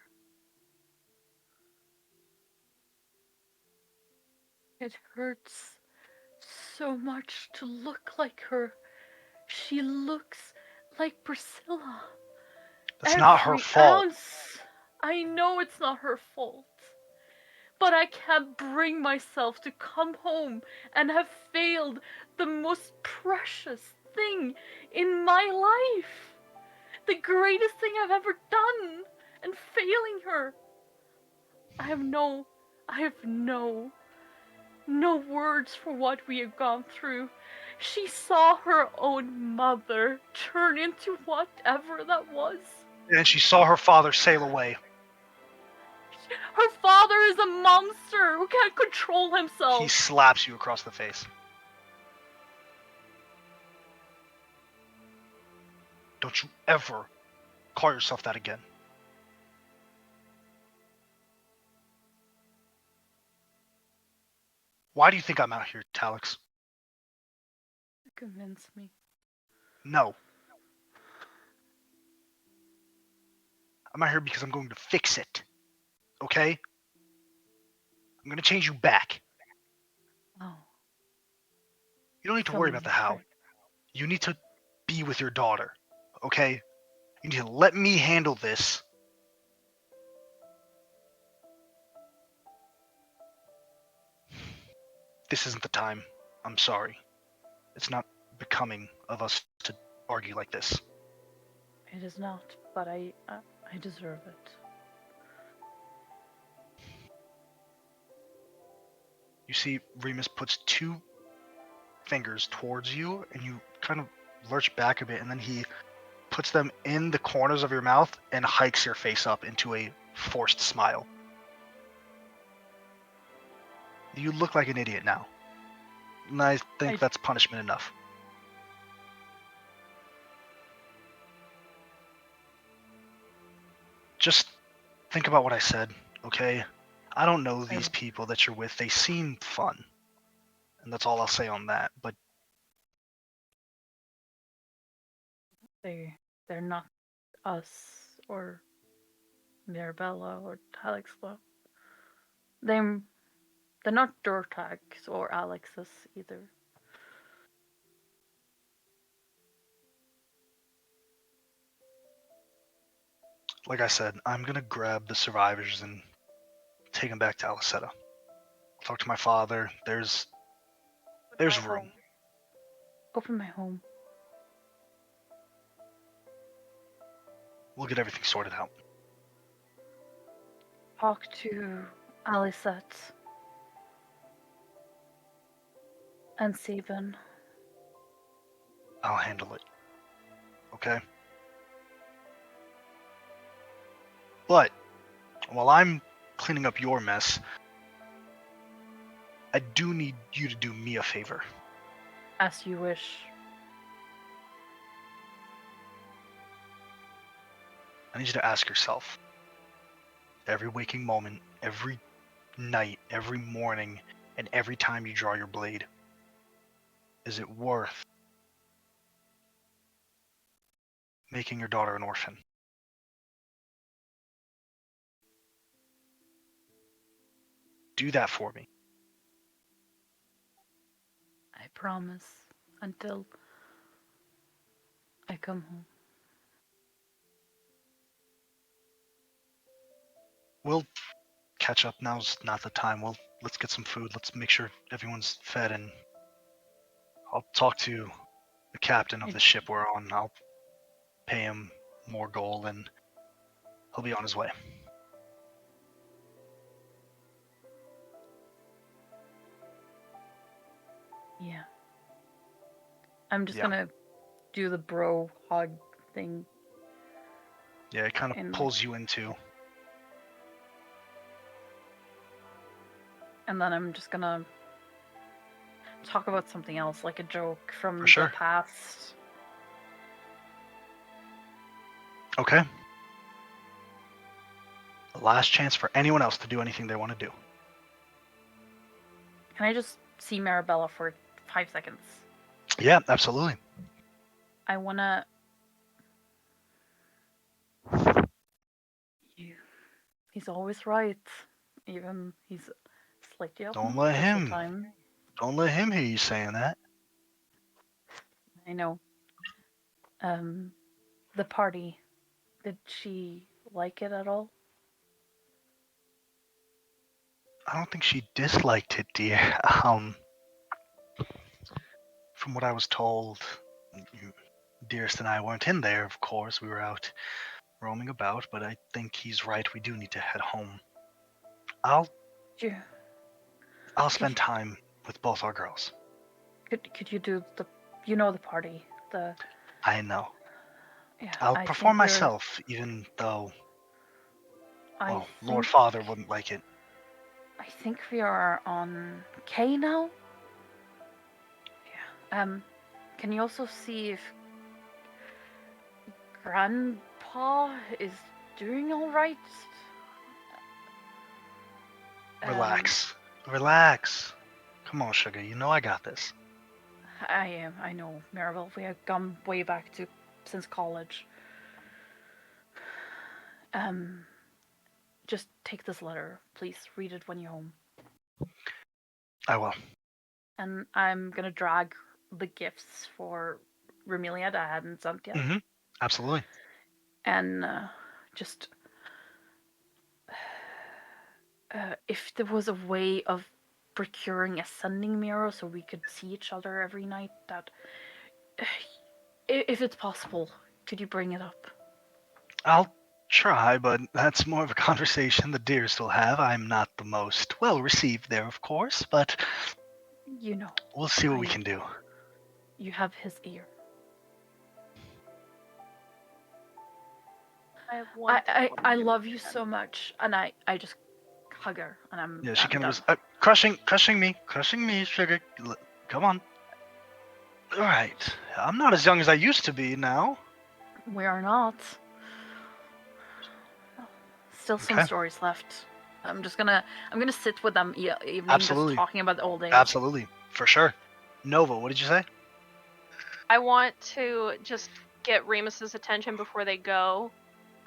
It hurts so much to look like her. She looks like Priscilla. That's not her Every fault. ounce. I know it's not her fault. But I can't bring myself to come home and have failed the most precious thing in my life. The greatest thing I've ever done, and failing her. I have no words for what we have gone through. She saw her own mother turn into whatever that was. And she saw her father sail away. Her father is a monster who can't control himself. He slaps you across the face. Don't you ever call yourself that again. Why do you think I'm out here, Talix? Convince me. No. I'm out here because I'm going to fix it. Okay? I'm going to change you back. Oh. You don't need to So worry about the how. tricks. You need to be with your daughter. Okay? You need to let me handle this. This isn't the time. I'm sorry. It's not becoming of us to argue like this. It is not, but I deserve it. You see, Remus puts 2 fingers towards you, and you kind of lurch back a bit, and then he puts them in the corners of your mouth and hikes your face up into a forced smile. You look like an idiot now. And I think that's punishment enough. Just think about what I said, okay? I don't know these people that you're with. They seem fun. And that's all I'll say on that. But They're not us or Mirabella or Talixla. They're not Dortags or Alexis either. like I said, I'm gonna grab the survivors and take them back to Aliceta. I'll talk to my father. There's room. Open my home. We'll get everything sorted out. Talk to Alicette and Steven. I'll handle it. Okay? But while I'm cleaning up your mess, I do need you to do me a favor. As you wish. I need you to ask yourself, every waking moment, every night, every morning, and every time you draw your blade, is it worth making your daughter an orphan? Do that for me. I promise. Until I come home. We'll catch up. Now's not the time. Let's get some food. Let's make sure everyone's fed, and I'll talk to the captain of the ship we're on. I'll pay him more gold, and he'll be on his way. Yeah. I'm just gonna do the bro hug thing. Yeah, it kind of pulls you into. And then I'm just gonna talk about something else, like a joke from For sure. the past. Okay. The last chance for anyone else to do anything they want to do. Can I just see Marabella for 5 seconds? Yeah, absolutely. I wanna... He's always right. Even he's slightly off Don't most let of him. the time. Don't let him hear you saying that. I know. The party. Did she like it at all? I don't think she disliked it, dear. From what I was told, Dearest and I weren't in there, of course. We were out roaming about, but I think he's right. We do need to head home. I'll spend time with both our girls. Could you do the party? I know. Yeah, I'll perform myself, even though Lord Father wouldn't like it. I think we are on K now. Yeah. Can you also see if Grandpa is doing all right? Relax. Relax. Come on, sugar. You know I got this. I know, Maribel. We have gone way back since college. Just take this letter. Please read it when you're home. I will. And I'm gonna drag the gifts for Remelia that I hadn't sent yet. Mm-hmm. Absolutely. and just if there was a way of procuring a sending mirror so we could see each other every night, that if it's possible, could you bring it up? I'll try, but that's more of a conversation the deer still have. I'm not the most well received there, of course, but You know, we'll see what we can do. you have his ear. I have one. I love you so much, and I just hug her, and I'm Yeah, she I'm kind done. of goes, crushing me, sugar. Come on. All right, I'm not as young as I used to be now. We are not. Still some Okay. stories left. I'm gonna sit with them evening, Absolutely. just talking about the old days. Absolutely, for sure. Nova, what did you say? I want to just get Remus's attention before they go.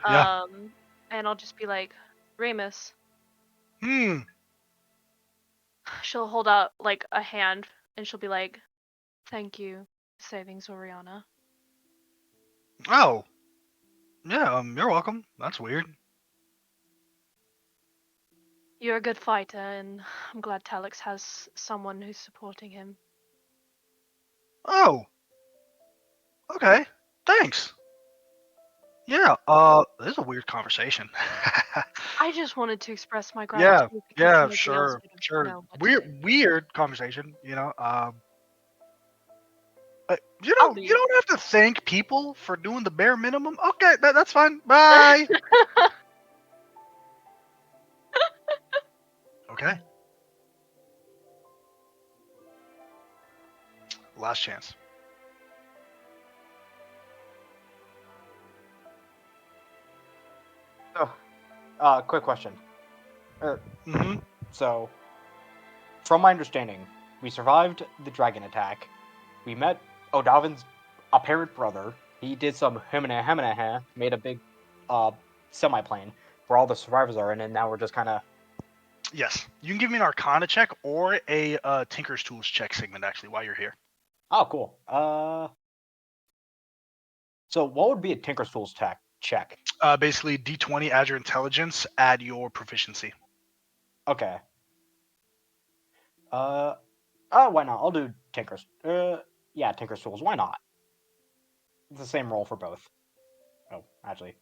Yeah. And I'll just be like, Remus. She'll hold out like a hand and she'll be like, "Thank you for saving Zoriana." Oh. Yeah. You're welcome. That's weird. You're a good fighter, and I'm glad Talix has someone who's supporting him. Oh. Okay. Thanks. Yeah. This is a weird conversation. I just wanted to express my Yeah. gratitude because Yeah. nobody else Sure. would have Sure. known what to do. Weird conversation. You know. I'll You leave. don't have to thank people for doing the bare minimum. Okay. That's fine. Bye. Okay. Last chance. So, quick question. Mm-hmm. So, from my understanding, we survived the dragon attack. We met Odavins' apparent brother. He did some hemina, made a big semi-plane where all the survivors are in, and now we're just kind of... Yes. You can give me an Arcana check or a Tinker's Tools check, Sigmund, actually, while you're here. Oh, cool. So what would be a Tinker's Tools check? Basically, D20, add your intelligence, add your proficiency. Okay. Why not? I'll do Tinker's. Yeah, Tinker's Tools. Why not? It's the same roll for both. Oh, actually,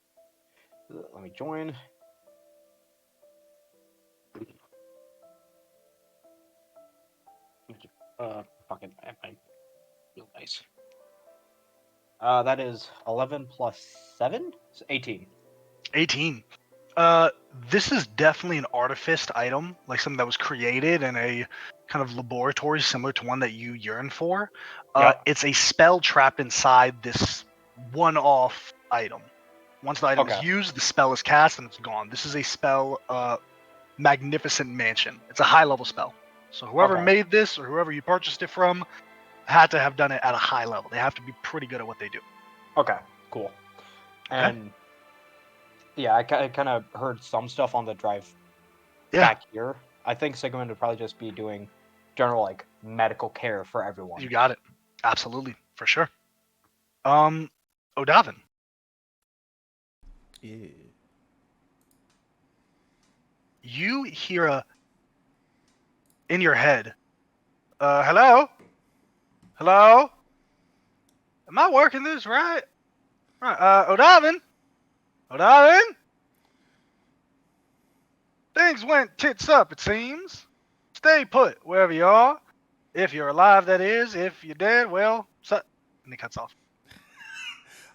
let me join. Fucking real nice. That is 11 plus 7? So 18. 18. This is definitely an artificed item, like something that was created in a kind of laboratory similar to one that you yearn for. Yep. It's a spell trapped inside this one-off item. Once the item is Okay. used, the spell is cast and it's gone. This is a spell, Magnificent Mansion. It's a high-level spell. So whoever Okay. made this or whoever you purchased it from had to have done it at a high level. They have to be pretty good at what they do. Okay, cool. And yeah, I kind of heard some stuff on the drive back here. I think Sigmund would probably just be doing general like medical care for everyone. You got it. Absolutely, for sure. Odavin. Yeah. You hear in your head, hello? Hello? Am I working this right? Right, Odavin? Odavin? Things went tits up, it seems. Stay put, wherever you are. If you're alive, that is. If you're dead, well, and he cuts off.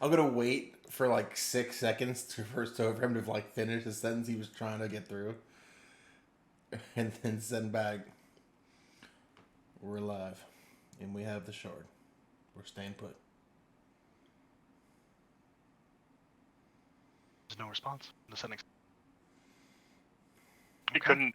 I'm gonna wait for like 6 seconds for him to like finish the sentence he was trying to get through, and then send back. We're alive, and we have the shard. We're staying put. There's no response. The sentence. He couldn't.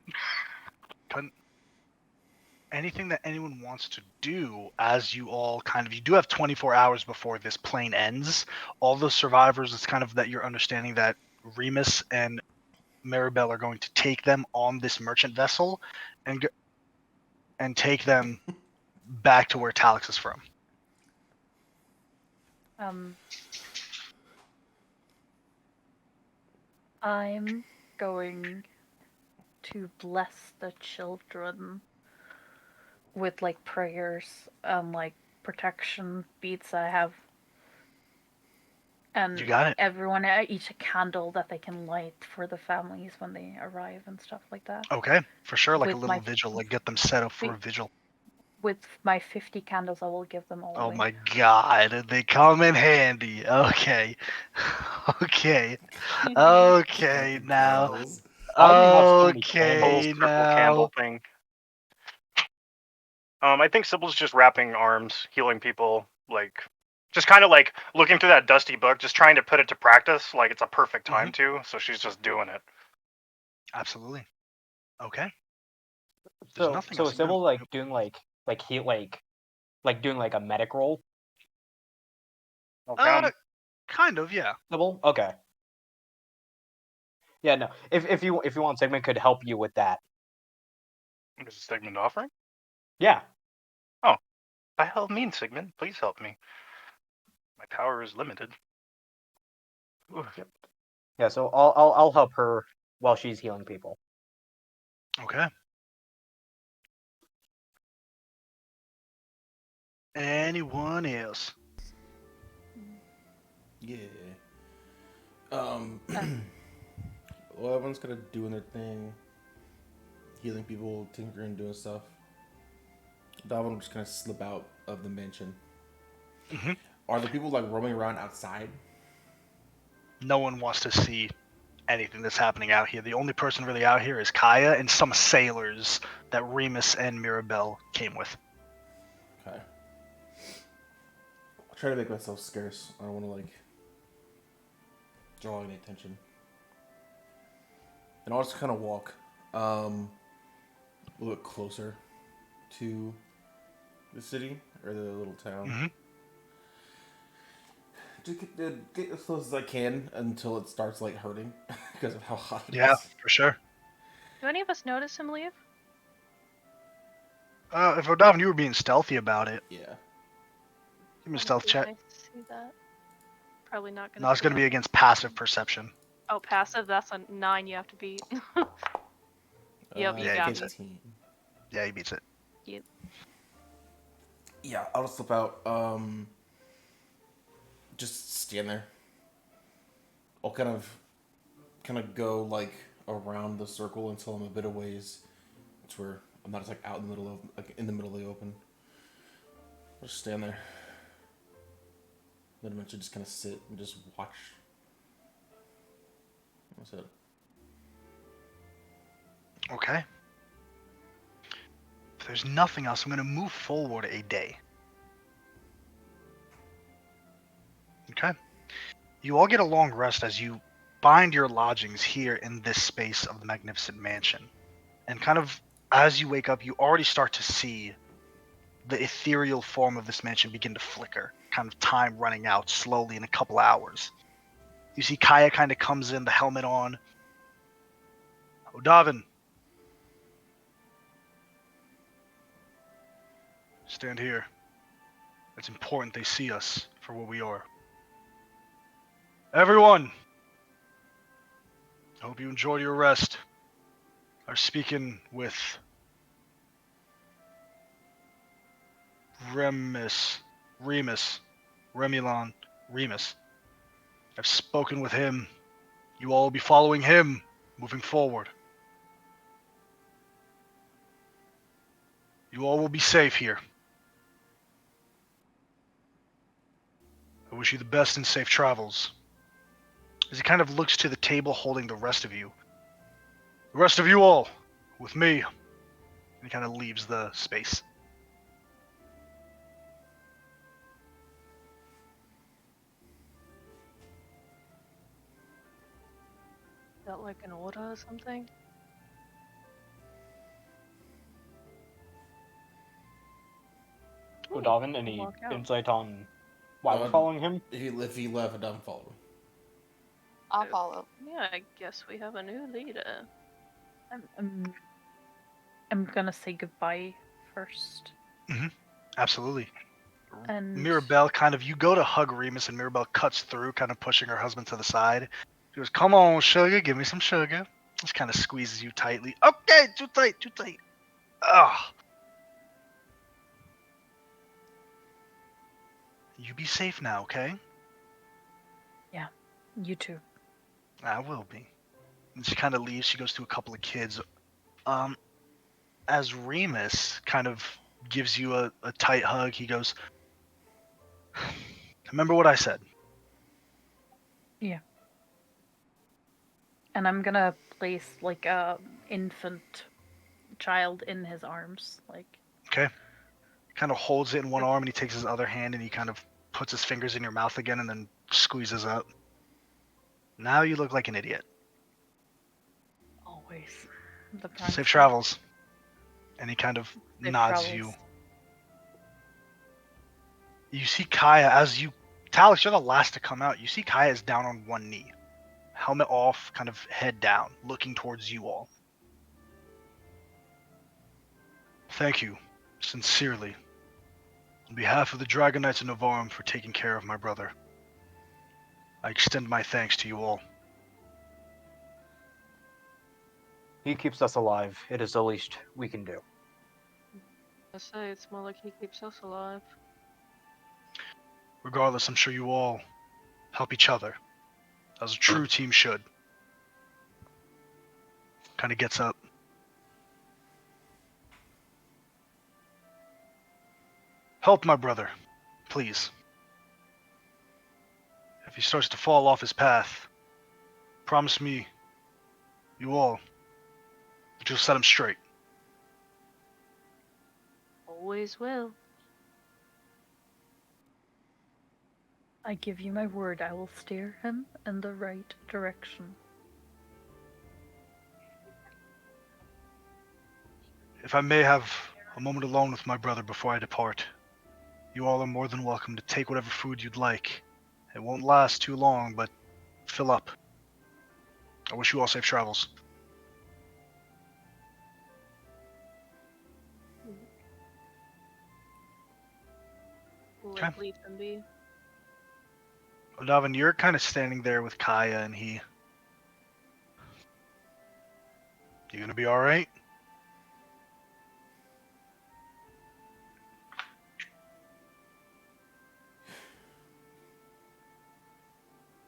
Anything that anyone wants to do as you all you do have 24 hours before this plane ends. All the survivors, it's kind of that you're understanding that Remus and Maribel are going to take them on this merchant vessel and take them back to where Talix is from. I'm going to bless the children with like prayers and like protection beads I have. And You got it. everyone each a candle that they can light for the families when they arrive and stuff like that. Okay, for sure. Like a With little my vigil, like get them set up for a fi- vigil. with my 50 candles, I will give them all Oh away. my god, they come in handy. Okay. Okay. Okay, Fucking now. candles. Why do you have so many Whole candles? Okay, triple now. candle thing. I think Sybil's just wrapping arms, healing people, like just kind of like looking through that dusty book, just trying to put it to practice, like it's a perfect time to. So she's just doing it. Absolutely. Okay. There's So nothing so else. is Sybil like doing like he like doing like a medic roll? Okay. Kind of, yeah. Sybil? Okay. Yeah, no. If you want, Sigmund could help you with that. Is a Sigmund offering? Yeah. By hell means, Sigmund, please help me. My power is limited. Ooh. Yeah. So I'll help her while she's healing people. Okay. Anyone else? Yeah. Well, everyone's kind of doing their thing, healing people, tinkering, doing stuff. Davin will just kind of slip out of the mansion. Mhm. Are the people like roaming around outside? No one wants to see anything that's happening out here. The only person really out here is Kaya and some sailors that Remus and Mirabelle came with. Okay. I'll try to make myself scarce. I don't want to like draw any attention. And I'll just kind of walk a little bit closer to the city or the little town. Mm-hmm. Just get as close as I can until it starts like hurting because of how hot it Yeah, is. for sure. Do any of us notice him leave? If Odavin, you were being stealthy about it, Yeah. give me a stealth check. I see that. Probably not gonna. No, it's going to be against passive perception. Oh, passive. That's a 9. You have to beat. Yep, you Yeah, got he me. beats it. Yeah, he beats it. Yeah, I'll just slip out. Just stand there. I'll kind of go like around the circle until I'm a bit of ways. It's where I'm not just like out in the middle of the open. I'll just stand there. Then eventually just kind of sit and just watch. That's it. Okay. If there's nothing else, I'm going to move forward a day. Okay. You all get a long rest as you find your lodgings here in this space of the magnificent mansion. And kind of as you wake up, you already start to see the ethereal form of this mansion begin to flicker, kind of time running out slowly in a couple hours. You see Kaya kind of comes in, the helmet on. Odavin. Stand here. It's important they see us for what we are. Everyone! I hope you enjoyed your rest. I'm speaking with Remus. I've spoken with him. You all will be following him moving forward. You all will be safe here. I wish you the best and safe travels. As he kind of looks to the table holding the rest of you. The rest of you all, with me. And he kind of leaves the space. Is that like an order or something? Odavin, any Walk out. insight on why we're following him? If he left, I don't follow him. I'll follow. Yeah, I guess we have a new leader. I'm gonna say goodbye first. Absolutely. And Mirabelle you go to hug Remus and Mirabelle cuts through, kind of pushing her husband to the side. She He goes, come on, sugar, give me some sugar. Just kind of squeezes you tightly. Okay, too tight. Ugh. You be safe now, okay? You too. I will be. And she kind of leaves. She goes to a couple of kids. As Remus kind of gives you a tight hug, he goes, remember what I said? Yeah. And I'm gonna place like a infant child in his arms, like. Okay. Kind of holds it in one arm and he takes his other hand and he kind of puts his fingers in your mouth again and then squeezes out. Now you look like an idiot. Always. The Safe travels. And he kind of nods travels. you. You see Kaya as you... Talix, you're the last to come out. You see Kaya is down on one knee. Helmet off, kind of head down, looking towards you all. Thank you, sincerely, on behalf of the Dragon Knights of Navarre for taking care of my brother. I extend my thanks to you all. He keeps us alive. It is the least we can do. I say it's more like he keeps us alive. Regardless, I'm sure you all help each other, as a true team should. Kind of gets up. Help my brother, please. If he starts to fall off his path, promise me, you all, that you'll set him straight. Always will. I give you my word, I will steer him in the right direction. If I may have a moment alone with my brother before I depart, you all are more than welcome to take whatever food you'd like. It won't last too long, but fill up. I wish you all safe travels. We'll Okay. leave them be. Odavin, you're kind of standing there with Kaya, and he... You gonna be alright?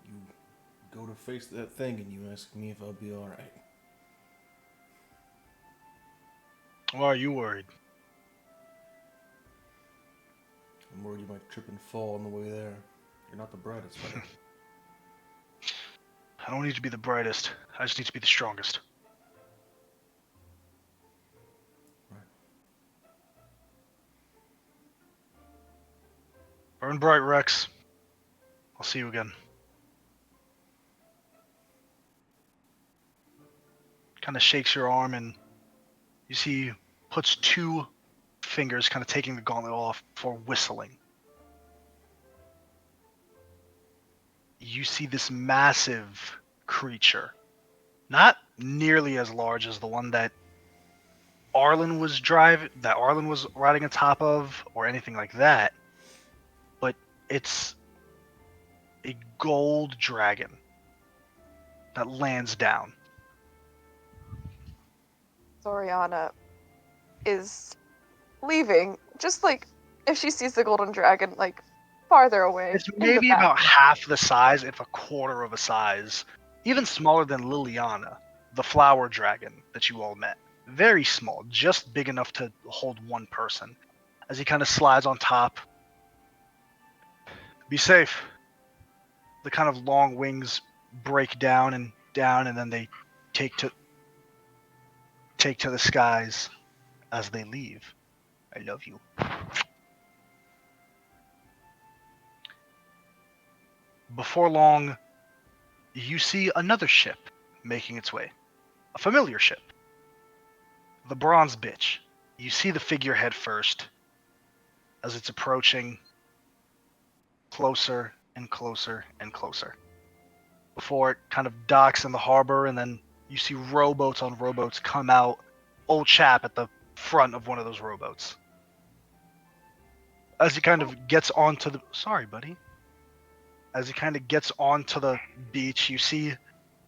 You go to face that thing and you ask me if I'll be alright. Why are you worried? I'm worried you might trip and fall on the way there. You're not the brightest, buddy. I don't need to be the brightest. I just need to be the strongest. Right. Burn bright, Rex. I'll see you again. Kind of shakes your arm, and you see he puts two fingers, kind of taking the gauntlet off for whistling. You see this massive creature, not nearly as large as the one that Arlen was riding on top of, or anything like that, but it's a gold dragon that lands down. Zoriana is leaving, just like if she sees the golden dragon, like farther away. It's in the maybe about back. half the size, if a quarter of a size, even smaller than Liliana, the flower dragon that you all met. Very small, just big enough to hold one person. As he kind of slides on top. Be safe. The kind of long wings break down, and then they take to the skies as they leave. I love you. Before long, you see another ship making its way. A familiar ship. The Bronze Bitch. You see the figurehead first as it's approaching closer and closer and closer. Before it kind of docks in the harbor, and then you see rowboats on rowboats come out. Ol Chap at the front of one of those rowboats. As he kind of gets onto the... Sorry, buddy. As he kind of gets onto the beach, you see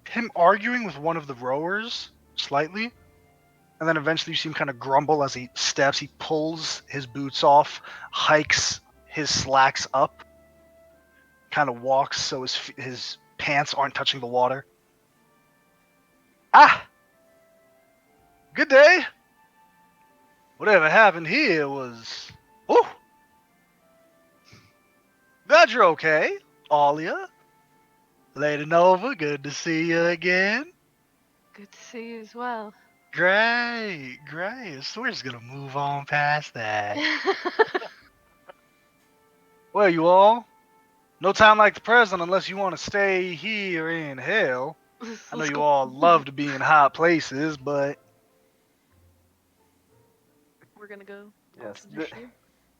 him arguing with one of the rowers slightly, and then eventually you see him kind of grumble as he steps. He pulls his boots off, hikes his slacks up, kind of walks so his pants aren't touching the water. Ah! Good day! Whatever happened here was... Oh! Glad you're okay, Alia. Lady Nova, good to see you again. Good to see you as well. Great, great. So we're just gonna move on past that. Well, you all, no time like the present unless you want to stay here in hell. I know Let's you go. all love to be in hot places, but We're gonna go. Yes, To the ship.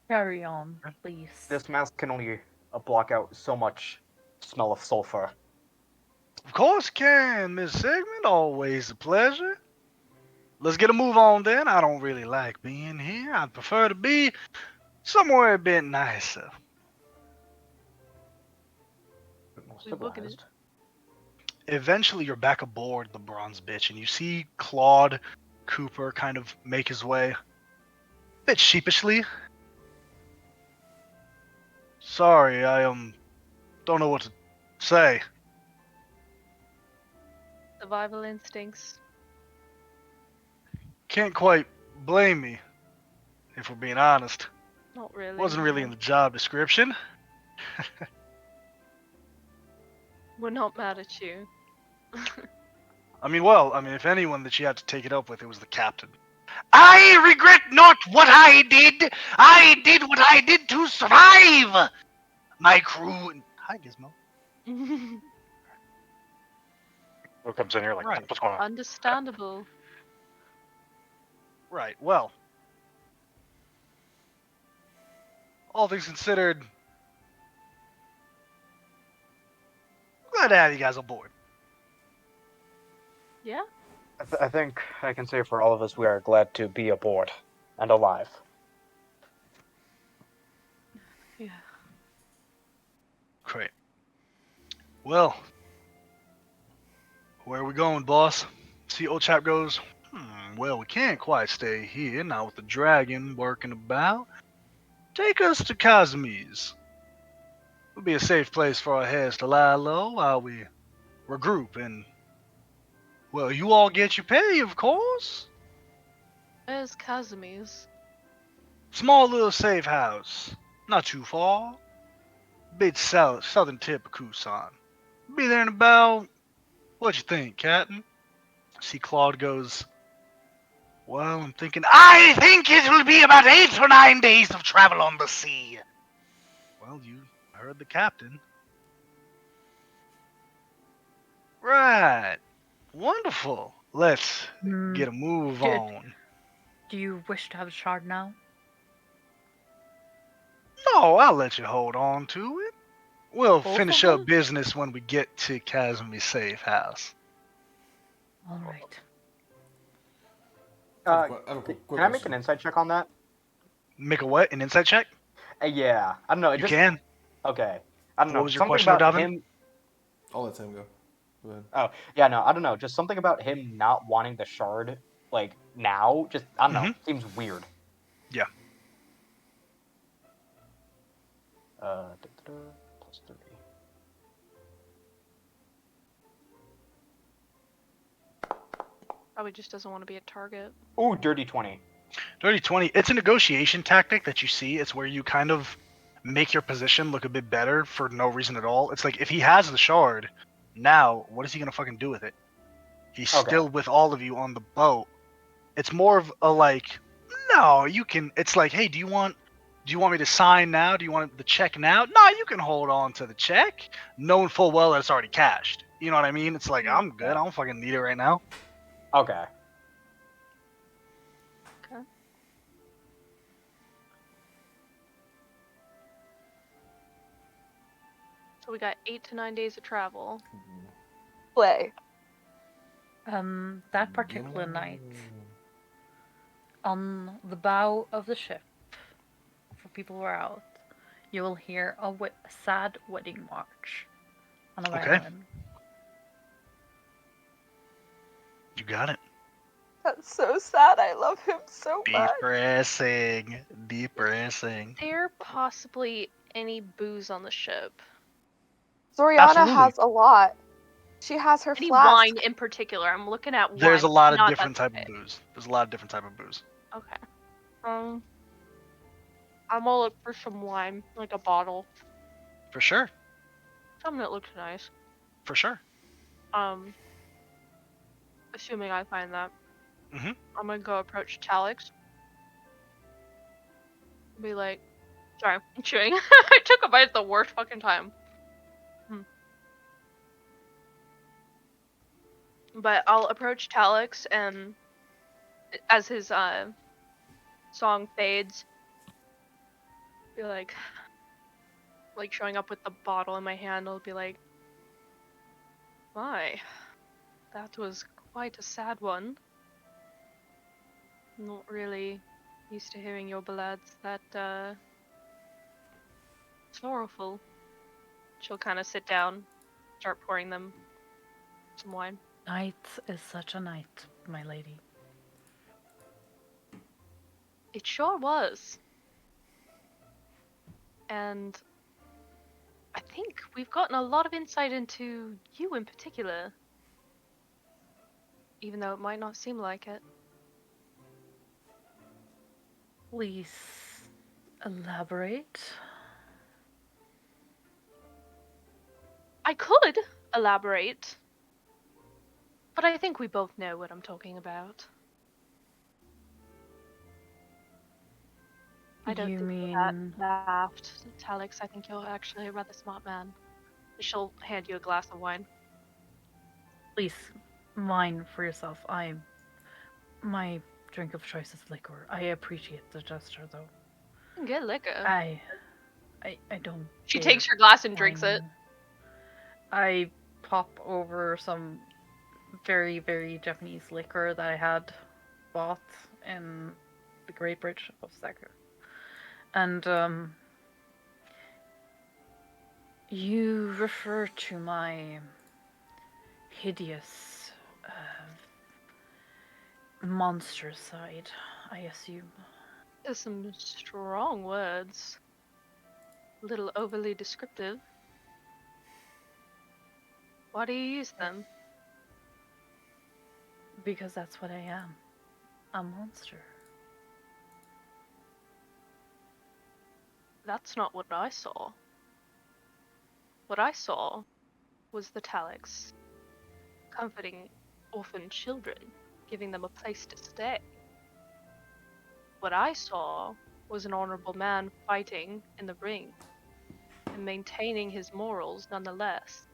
Carry on, please. this mask can only block out so much smell of sulfur. of course can, Miss Sigmund. Always a pleasure. Let's get a move on then. I don't really like being here. I'd prefer to be somewhere a bit nicer. More We book it. civilized. Eventually, you're back aboard the Bronze Bitch, and you see Claude Cooper kind of make his way, a bit sheepishly. Sorry, I don't know what to say. Survival instincts. Can't quite blame me, if we're being honest. Not really. Wasn't really in the job description. We're not mad at you. I mean, if anyone that you had to take it up with, it was the captain. I regret not what I did. I did what I did to survive. My crew. Hi, Gizmo. Who comes in here like, Right. what's going on? Understandable. Right. Well, all things considered, glad to have you guys on board. Yeah. I think I can say for all of us, we are glad to be aboard and alive. Yeah. Great. Well, where are we going, boss? See, Ol Chap goes, well, we can't quite stay here, not with the dragon working about. Take us to Cosme's. It'll be a safe place for our heads to lie low while we regroup and, well, you all get your pay, of course. Where's Casimir's? Small little safe house, not too far. Bit southern tip of Kusan. Be there in about, what you think, Captain? See, Claude goes, well, I'm thinking, I think it will be about 8 or 9 days of travel on the sea. Well, you heard the captain. Right. Wonderful. Let's get a move Good. on. Do you wish to have a shard now? No, I'll let you hold on to it. We'll Both finish of up them? business when we get to Kazmi's safe house. All right. I have a quick Can I make question. an insight check on that? Make a what? An insight check? Yeah, I don't know. You can. Okay, I don't know. What was your Something question, about Odavin? him. I'll let Sam go. Go ahead. Oh, yeah, no, I don't know. Just something about him not wanting the shard, like now. Just I don't know. Seems weird. Yeah. +3. Probably just doesn't want to be a target. Ooh, dirty 20. Dirty 20. It's a negotiation tactic that you see. It's where you kind of make your position look a bit better for no reason at all. It's like, if he has the shard, now, what is he going to fucking do with it? He's Okay. still with all of you on the boat. It's more of a like, no, you can, it's like, hey, do you want me to sign now? Do you want the check now? No, you can hold on to the check, knowing full well that it's already cashed. You know what I mean? It's like, I'm good. I don't fucking need it right now. Okay. So we got 8 to 9 days of travel. Play. That particular night, on the bow of the ship, for people who are out, you will hear a sad wedding march on a Okay. violin. You got it. That's so sad. I love him so much. Depressing. Depressing. There possibly any booze on the ship? Zoriana Absolutely. has a lot. She has her Any flask. wine in particular? I'm looking at wine. There's a lot of Not different that's type of booze. There's a lot of different type of booze. okay. I'm gonna look for some wine, like a bottle. For sure. Something that looks nice. For sure. Assuming I find that. Mhm. I'm gonna go approach Talix. Be like, sorry, I'm chewing. I took a bite at the worst fucking time. But I'll approach Talix, and as his song fades, be like showing up with the bottle in my hand, I'll be like, my, that was quite a sad one. Not really used to hearing your ballads that sorrowful. She'll kind of sit down, start pouring them some wine. Night is such a night, my lady. It sure was. And I think we've gotten a lot of insight into you in particular. Even though it might not seem like it. Please elaborate. I could elaborate, but I think we both know what I'm talking about. I don't You think mean that laughed, Talix. I think you're actually a rather smart man. She'll hand you a glass of wine. please wine for yourself. My drink of choice is liquor. I appreciate the gesture though. Good liquor. I don't. She dare takes her glass and drinks it. wine. I pop over some very, very Japanese liquor that I had bought in the Great Bridge of Osaka. And you refer to my hideous monster side, I assume. There's some strong words. A little overly descriptive. Why do you use them? Because that's what I am. A monster. That's not what I saw. What I saw was the Talix comforting orphan children, giving them a place to stay. What I saw was an honorable man fighting in the ring and maintaining his morals nonetheless.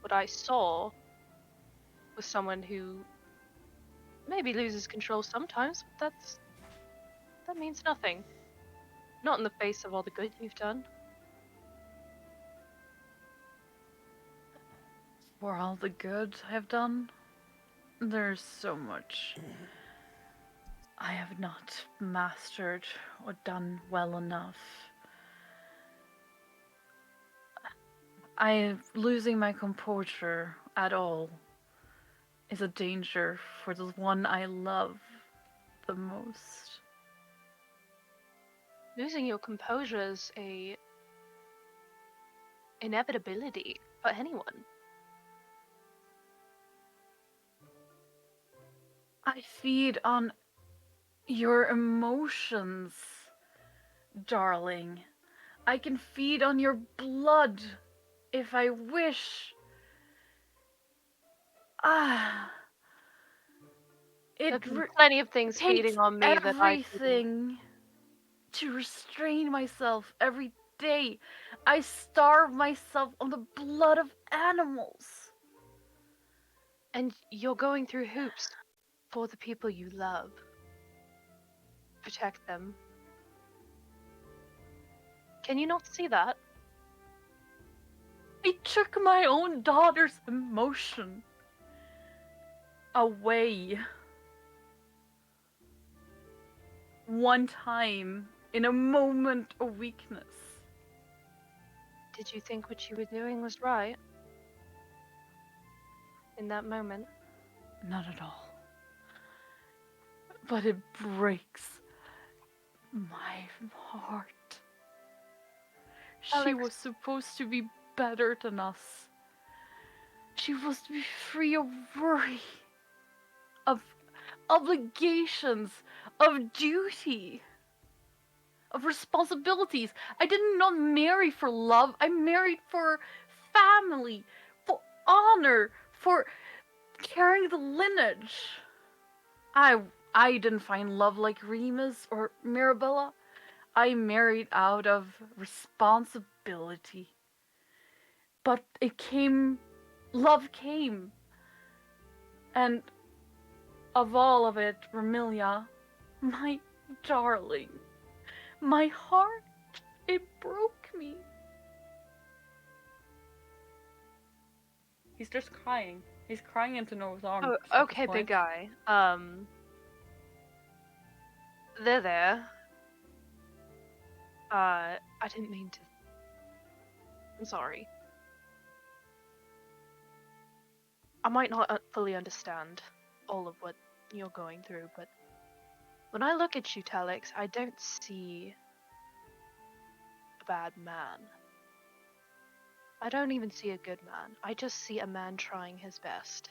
What I saw was someone who maybe loses control sometimes, but that means nothing. Not in the face of all the good you've done. For all the good I've done, there's so much I have not mastered or done well enough. Losing my composure at all is a danger for the one I love the most. Losing your composure is a inevitability for anyone. I feed on your emotions, darling. I can feed on your blood if I wish. There've been plenty of things takes feeding on me that I everything to restrain myself every day. I starve myself on the blood of animals. And you're going through hoops for the people you love. Protect them. Can you not see that? I took my own daughter's emotion away. One time, in a moment of weakness. Did you think what you were doing was right? in that moment? Not at all. But it breaks my heart. She Alex. was supposed to be better than us. She was to be free of worry, of obligations, of duty, of responsibilities. I did not marry for love. I married for family, for honor, for carrying the lineage. I didn't find love like Remus or Mirabella. I married out of responsibility. But love came. And of all of it, Ramilia, my darling, my heart, it broke me. He's just crying. He's crying into Noah's arms. Oh, okay, big guy. There. I didn't mean to. I'm sorry. I might not fully understand all of what you're going through, but when I look at you, Talix, I don't see a bad man. I don't even see a good man. I just see a man trying his best.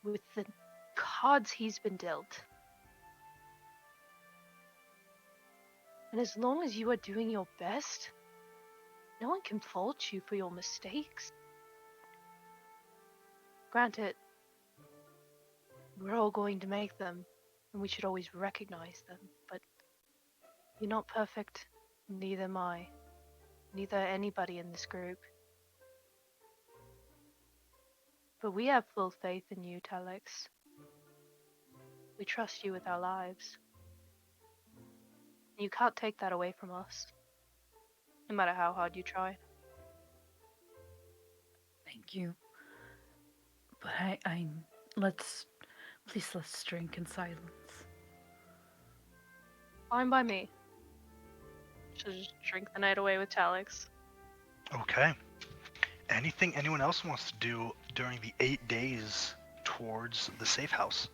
With the cards he's been dealt. And as long as you are doing your best, no one can fault you for your mistakes. Granted, we're all going to make them, and we should always recognize them, but you're not perfect, neither am I. Neither anybody in this group. But we have full faith in you, Talix. We trust you with our lives. You can't take that away from us, no matter how hard you try. Thank you. But let's drink in silence. Fine by me. She'll just drink the night away with Talix. Okay. Anything anyone else wants to do during the 8 days towards the safe house?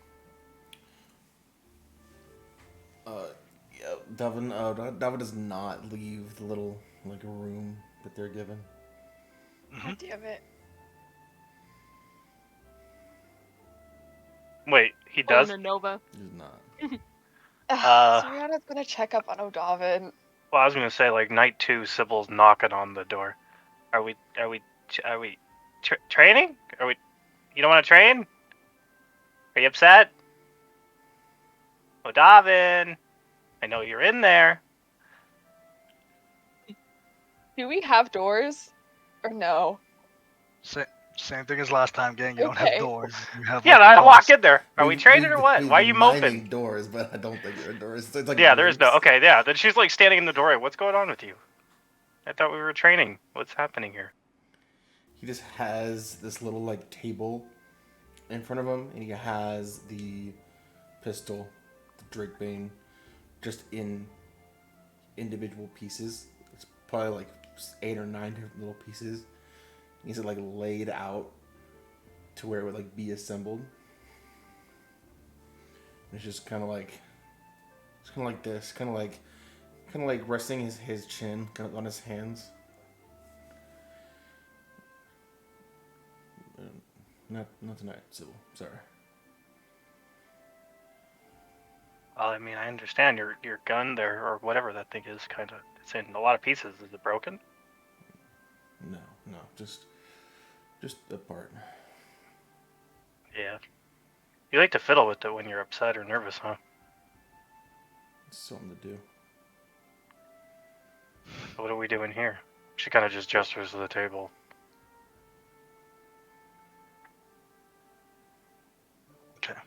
Yeah, Davin does not leave the little room that they're given. Mm-hmm. God damn it. Wait, he does? Oh, Nova. He's not. Soriana's gonna check up on Odavin. Well, I was gonna say like night 2, Sybil's knocking on the door. Are we training? Are we? You don't want to train? Are you upset? Odavin, I know you're in there. Do we have doors? Or no? Same thing as last time, gang. You don't have Okay. doors. You have Yeah, like I walk posts. in there. Are we training or what? Why are you lining moping? doors, but I don't think there are doors. It's like Yeah, there is no. groups. Okay, yeah. Then she's like standing in the doorway. What's going on with you? I thought we were training. What's happening here? He just has this little table in front of him, and he has the pistol, the Drake Bane, just in individual pieces. It's probably like 8 or 9 different little pieces. He's laid out to where it would be assembled. And it's just kind of like this, kind of like resting his chin kind of on his hands. Not tonight, Sybil. Sorry. Well, I mean, I understand your gun there or whatever that thing is. Kind of, it's in a lot of pieces. Is it broken? No, just a part. Yeah. You like to fiddle with it when you're upset or nervous, huh? It's something to do. What are we doing here? She kind of just gestures to the table. Okay.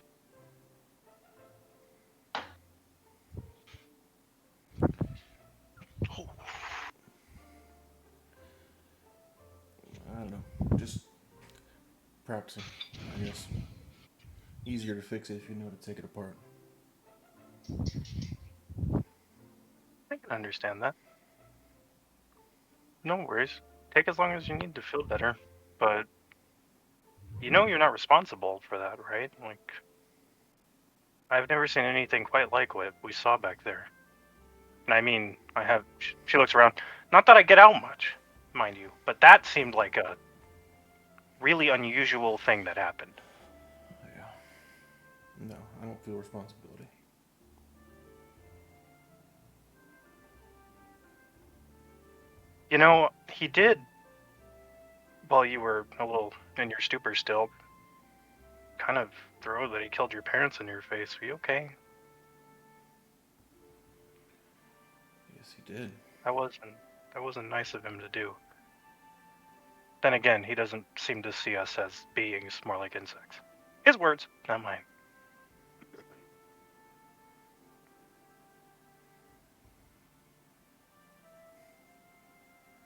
Oh. I don't know. Just practicing, I guess. Easier to fix it if you know to take it apart. I can understand that. No worries. Take as long as you need to feel better. But You know you're not responsible for that, right? Like, I've never seen anything quite like what we saw back there. And I mean, I have. She looks around. Not that I get out much, mind you, but that seemed like a really unusual thing that happened. Yeah. No, I don't feel responsibility. You know, he did, while you were a little in your stupor still, kind of throw that he killed your parents in your face. Are you okay? Yes, he did. That wasn't nice of him to do. Then again, he doesn't seem to see us as beings, more like insects. His words, not mine.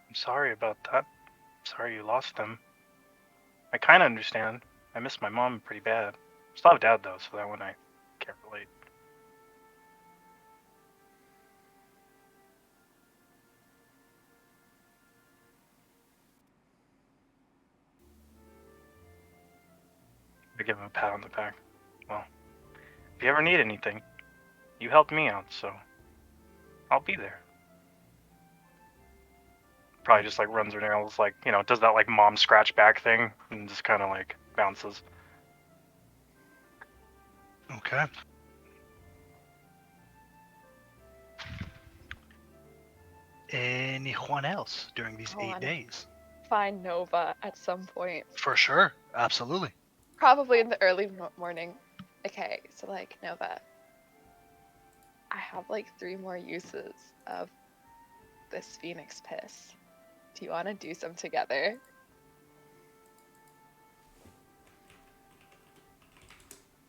I'm sorry about that. Sorry you lost them. I kind of understand. I miss my mom pretty bad. Still have dad though, so that one I can't relate. I give him a pat on the back. Well, if you ever need anything, you helped me out, so I'll be there. Probably just like runs her nails, like, does that like mom scratch back thing and just kind of like bounces. Okay. Anyone else during these Oh, 8 I know. days? Find Nova at some point. For sure. Absolutely. Probably in the early morning. Okay, so like Nova, I have like 3 more uses of this Phoenix piss. Do you want to do some together?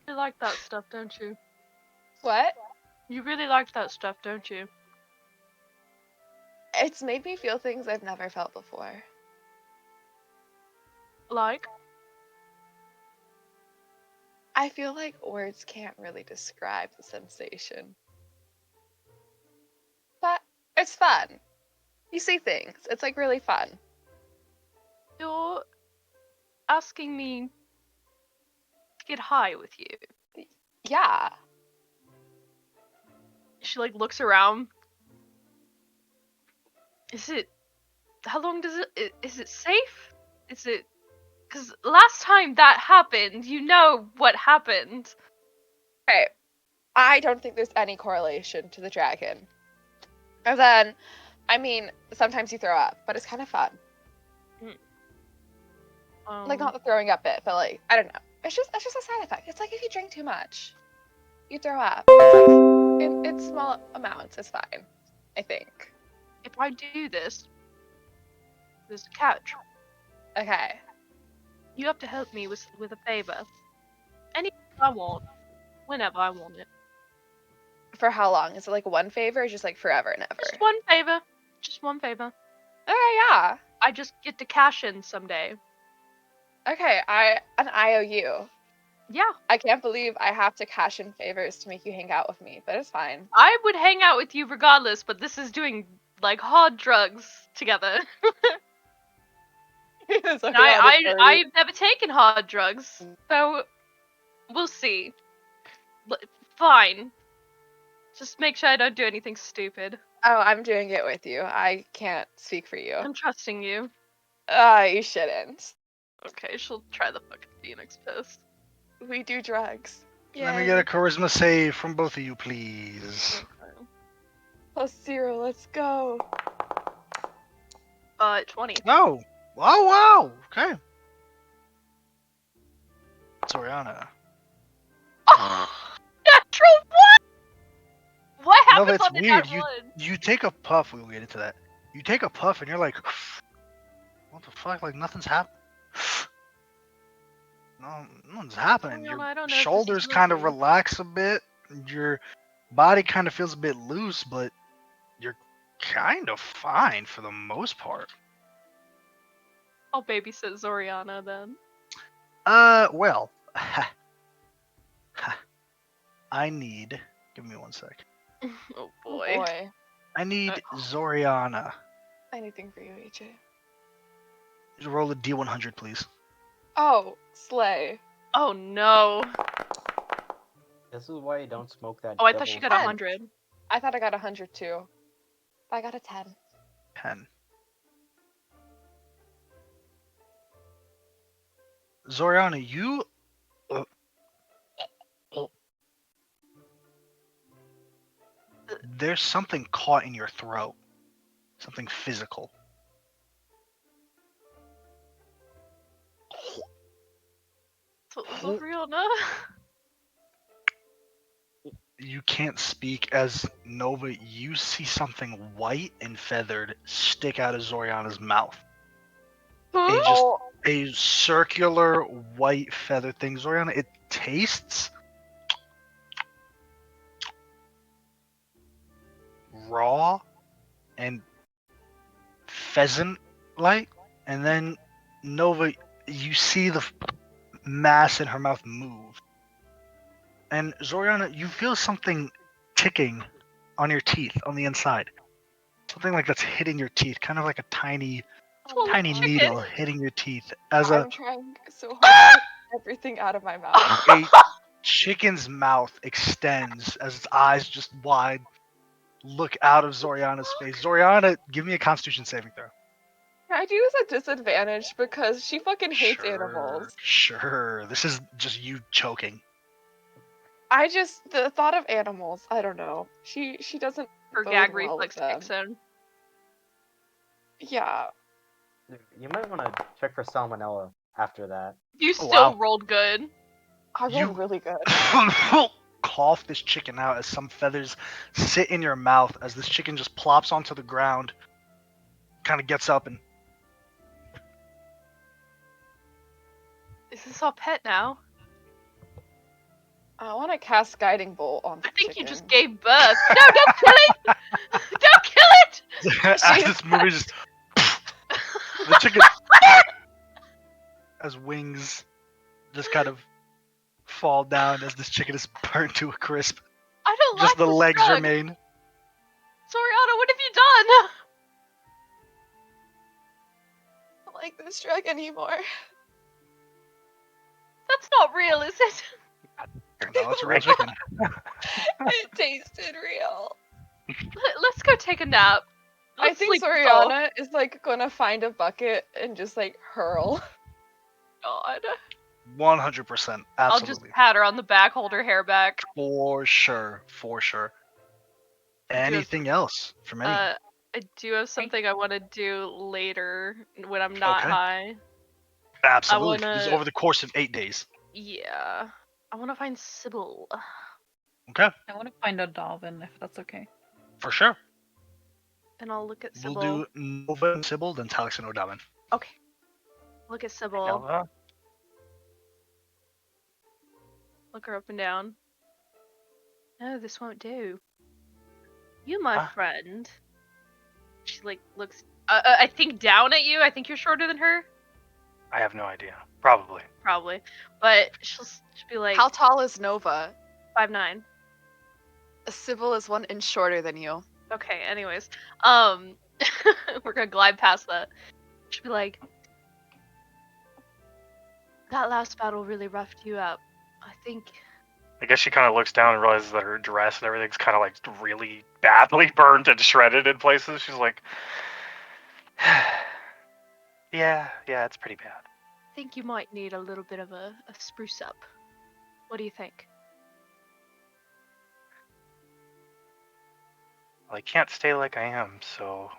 You like that stuff, don't you? What? You really like that stuff, don't you? It's made me feel things I've never felt before. Like? I feel like words can't really describe the sensation. But it's fun. You see things. It's like really fun. You're asking me to get high with you. Yeah. She like looks around. How long does is it safe? Is it, because last time that happened, you know what happened. Okay. I don't think there's any correlation to the dragon. And then, I mean, sometimes you throw up, but it's kind of fun. Like not the throwing up bit, but like I don't know. It's just a side effect. It's like if you drink too much, you throw up. It's like it's small amounts. It's fine, I think. If I do this, there's a catch. Okay. You have to help me with a favor. Anything I want, whenever I want it. For how long? Is it like one favor or just like forever and ever? Just one favor. Just one favor. Okay, yeah. I just get to cash in someday. Okay, an IOU. Yeah. I can't believe I have to cash in favors to make you hang out with me, but it's fine. I would hang out with you regardless, but this is doing like hard drugs together. It's And okay, I've never taken hard drugs, so we'll see. Fine. Just make sure I don't do anything stupid. Oh, I'm doing it with you. I can't speak for you. I'm trusting you. You shouldn't. Okay, she'll try the fucking Phoenix piss. We do drugs. Let me get a charisma save from both of you, please. Okay. +0, let's go. 20. Oh! Oh, wow! Okay. Soriana. Natural one! What You know, happens it's on the weird. nat one? You take a puff, we'll get into that. You take a puff and you're like, what the fuck? Like, nothing's happening. No, nothing's happening. Well, I Your don't know if this is shoulders kind of moving. relax a bit. Your body kind of feels a bit loose, but you're kind of fine for the most part. I'll babysit Zoriana then. Well, I need. Give me 1 sec. Oh Oh boy. boy. I need Zoriana. Anything for you, AJ. Roll a D100, please. Oh, slay. Oh no. This is why you don't smoke that. Oh, I thought she got devil's 100. I thought I got 100 too. I got a 10. 10. Zoriana, you. There's something caught in your throat. Something physical. What was real, no? You can't speak as Nova. You see something white and feathered stick out of Zoriana's mouth. Oh, A circular white feather thing. Zoriana, it tastes raw and pheasant-like, and then Nova, you see the mass in her mouth move, and Zoriana, you feel something ticking on your teeth on the inside. Something like that's hitting your teeth, kind of like a tiny oh my tiny God. needle hitting your teeth as I'm trying so hard to get everything out of my mouth. a chicken's mouth extends as its eyes just wide look out of Zoriana's face. Zoriana, give me a Constitution saving throw. Can I do this at disadvantage because she fucking hates animals. Sure. This is just you choking. The thought of animals, I don't know. She doesn't Her bode gag well with reflex them. kicks in. Yeah. You might want to check for salmonella after that. You Oh, still wow. rolled good. I rolled You- really good. Cough this chicken out as some feathers sit in your mouth as this chicken just plops onto the ground, kind of gets up and Is this our pet now? I want to cast Guiding Bolt on the I think chicken. you just gave birth. No, don't kill it! Don't kill it! as this movie just the chicken as wings just kind of fall down as this chicken is burnt to a crisp. I don't Just like the this legs drug. remain. Soriana, what have you done? I don't like this drug anymore. That's not real, is it? No, it's a real chicken. It tasted real. Let's go take a nap. I Let's think sleep this off. Soriana is like gonna find a bucket and just like hurl. God. 100%. I'll just Absolutely. pat her on the back, hold her hair back. For sure. Anything else from anyone? I do have something I want to do later when I'm not Okay. high. Absolutely. wanna- This is over the course of 8 days. Yeah. I want to find Sybil. Okay. I want to find Odavin, if that's okay. For sure. And I'll look at Sybil. We'll do Nova and Sybil, then Talix and Odavin. Okay. Look at Sybil. Nova? Look her up and down. No, this won't do. You, my Huh? friend. She like looks. I think down at you. I think you're shorter than her. I have no idea. Probably. Probably, but she'll be like How tall is Nova? 5'9". Sybil is 1 inch shorter than you. Okay. Anyways, we're gonna glide past that. She'll be like, that last battle really roughed you up. I think. I guess she kind of looks down and realizes that her dress and everything's kind of like really badly burned and shredded in places. She's like, yeah, it's pretty bad. I think you might need a little bit of a spruce up. What do you think? Well, I can't stay like I am, so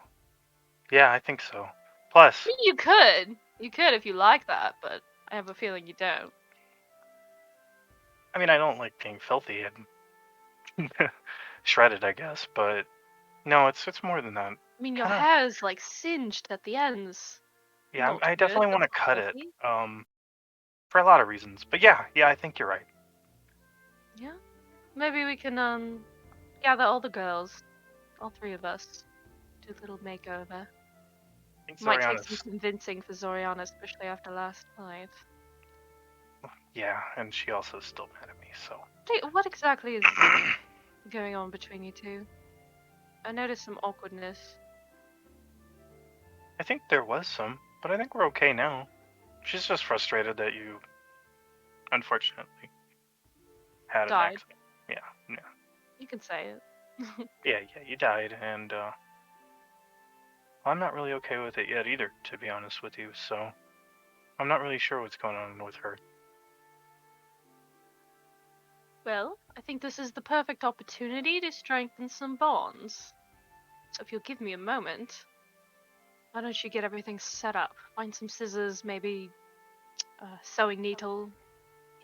yeah, I think so. Plus, I mean, you could. You could if you like that, but I have a feeling you don't. I mean, I don't like being filthy and shredded, I guess, but no, it's more than that. I mean, your Kinda- hair's like singed at the ends. Yeah, Not I good, definitely but want to not cut it. healthy. For a lot of reasons. But yeah, I think you're right. Yeah. Maybe we can gather all the girls, all 3 of us, do a little makeover. I think Might take Zoriana's- some convincing for Zoriana, especially after last night. Yeah, and she also is still mad at me, so. What exactly is going on between you two? I noticed some awkwardness. I think there was some, but I think we're okay now. She's just frustrated that you, unfortunately, had an Died. accident. Yeah. You can say it. Yeah, you died, and I'm not really okay with it yet either, to be honest with you, so I'm not really sure what's going on with her. Well, I think this is the perfect opportunity to strengthen some bonds. So if you'll give me a moment, why don't you get everything set up? Find some scissors, maybe a sewing needle.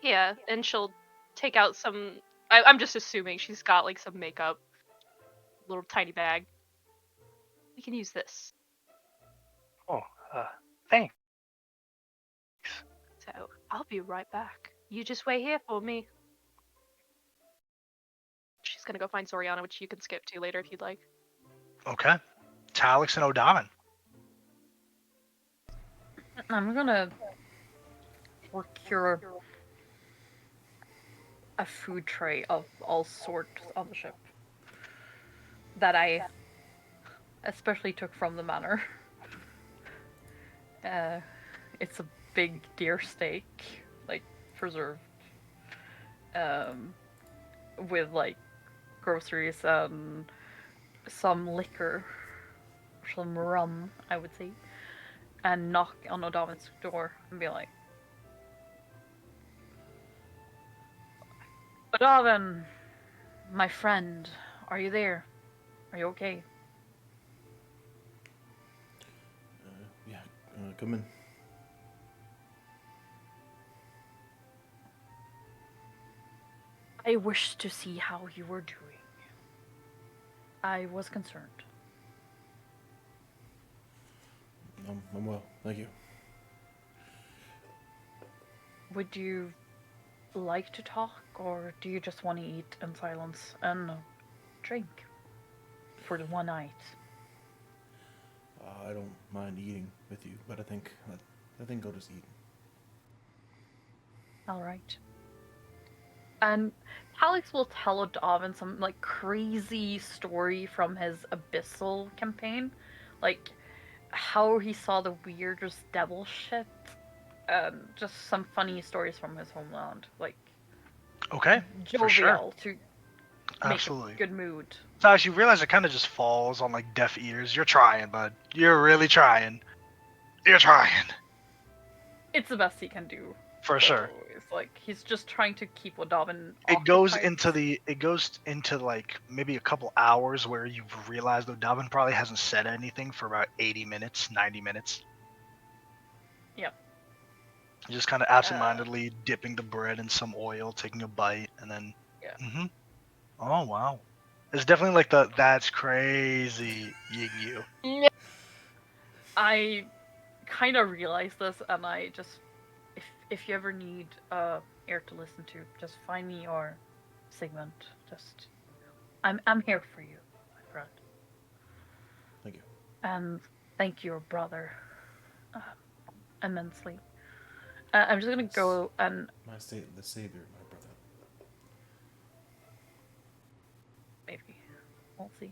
Here, and she'll take out some. I'm just assuming she's got like some makeup, little tiny bag. We can use this. Oh, thanks. So I'll be right back. You just wait here for me. She's gonna go find Soriana, which you can skip to later if you'd like. Okay. Talix and Odavin. I'm gonna procure a food tray of all sorts on the ship that I especially took from the manor. It's a big deer steak, like preserved, with like groceries and some liquor, some rum, I would say, and knock on Odavin's door and be like, Odavin, my friend, are you there? Are you okay? Yeah, come in. I wished to see how you were doing. I was concerned. I'm well, thank you. Would you like to talk, or do you just want to eat in silence and drink for the one night? I don't mind eating with you, but I think I'll just eat. All right. And Alex will tell Odavin some like crazy story from his Abyssal campaign, like how he saw the weirdest devil shit, and just some funny stories from his homeland, like Okay. For sure. jovial to make Absolutely. a good mood. So you realize it kind of just falls on like deaf ears. You're trying, bud. You're really trying. You're trying. It's the best he can do. For sure. It's like he's just trying to keep Odavin It goes occupied. into like maybe a couple hours where you've realized Odavin probably hasn't said anything for about 80 minutes, 90 minutes. Yep. Just kind of absentmindedly dipping the bread in some oil, taking a bite, and then. Yeah. Mm-hmm. Oh wow. It's definitely like that's crazy you. I kind of realized this, and I just, if you ever need air to listen to, just find me or Sigmund. Just, I'm here for you, my friend. Thank you. And thank your brother immensely. I'm just gonna go and The savior, my brother. maybe we'll see.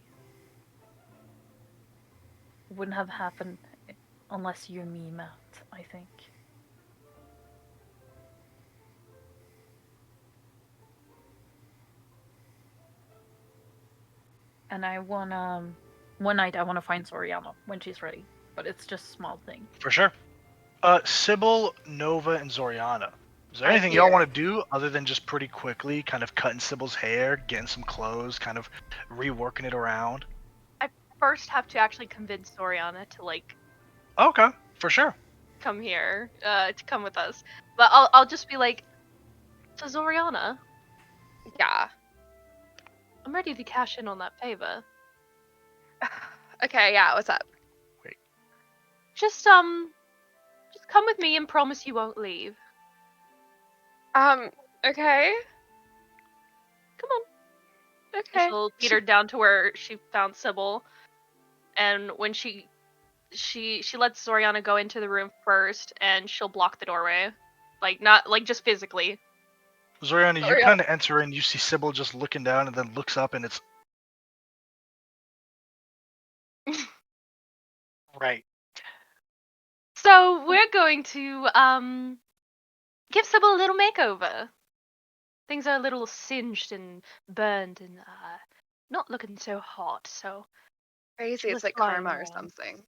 Wouldn't have happened unless you and me met, I think. And I wanna one night I wanna find Soriano when she's ready. But it's just a small thing. For sure. Sybil, Nova, and Zoriana. Is there I'm anything y'all here. want to do other than just pretty quickly kind of cutting Sybil's hair, getting some clothes, kind of reworking it around? I first have to actually convince Soriana to like Okay, for sure. come here, to come with us. But I'll just be like, so Zoriana, Yeah. I'm ready to cash in on that favor. Okay, yeah, what's up? Just come with me and promise you won't leave. Okay. Come on. Okay. She'll lead her down to where she found Sybil, and when she lets Zoriana go into the room first, and she'll block the doorway, like not like just physically. Zoriana, you Zoriana. kind of enter and you see Sybil just looking down and then looks up and it's. Right. So we're going to give Sybil a little makeover. Things are a little singed and burned and not looking so hot. So Crazy. It's was like flying karma or around. something.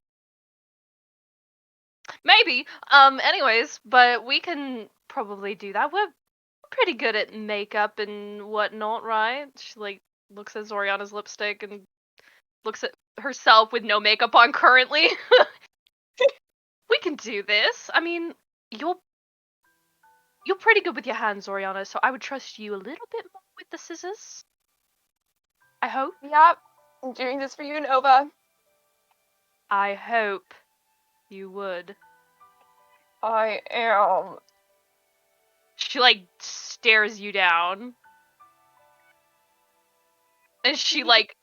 Maybe. Anyways, but we can probably do that. We're pretty good at makeup and whatnot, right? She like looks at Zoriana's lipstick and looks at herself with no makeup on currently. We can do this. I mean, you're pretty good with your hands, Zoriana, so I would trust you a little bit more with the scissors. I hope. Yep, I'm doing this for you, Nova. I hope you would. I am. She like stares you down. And she like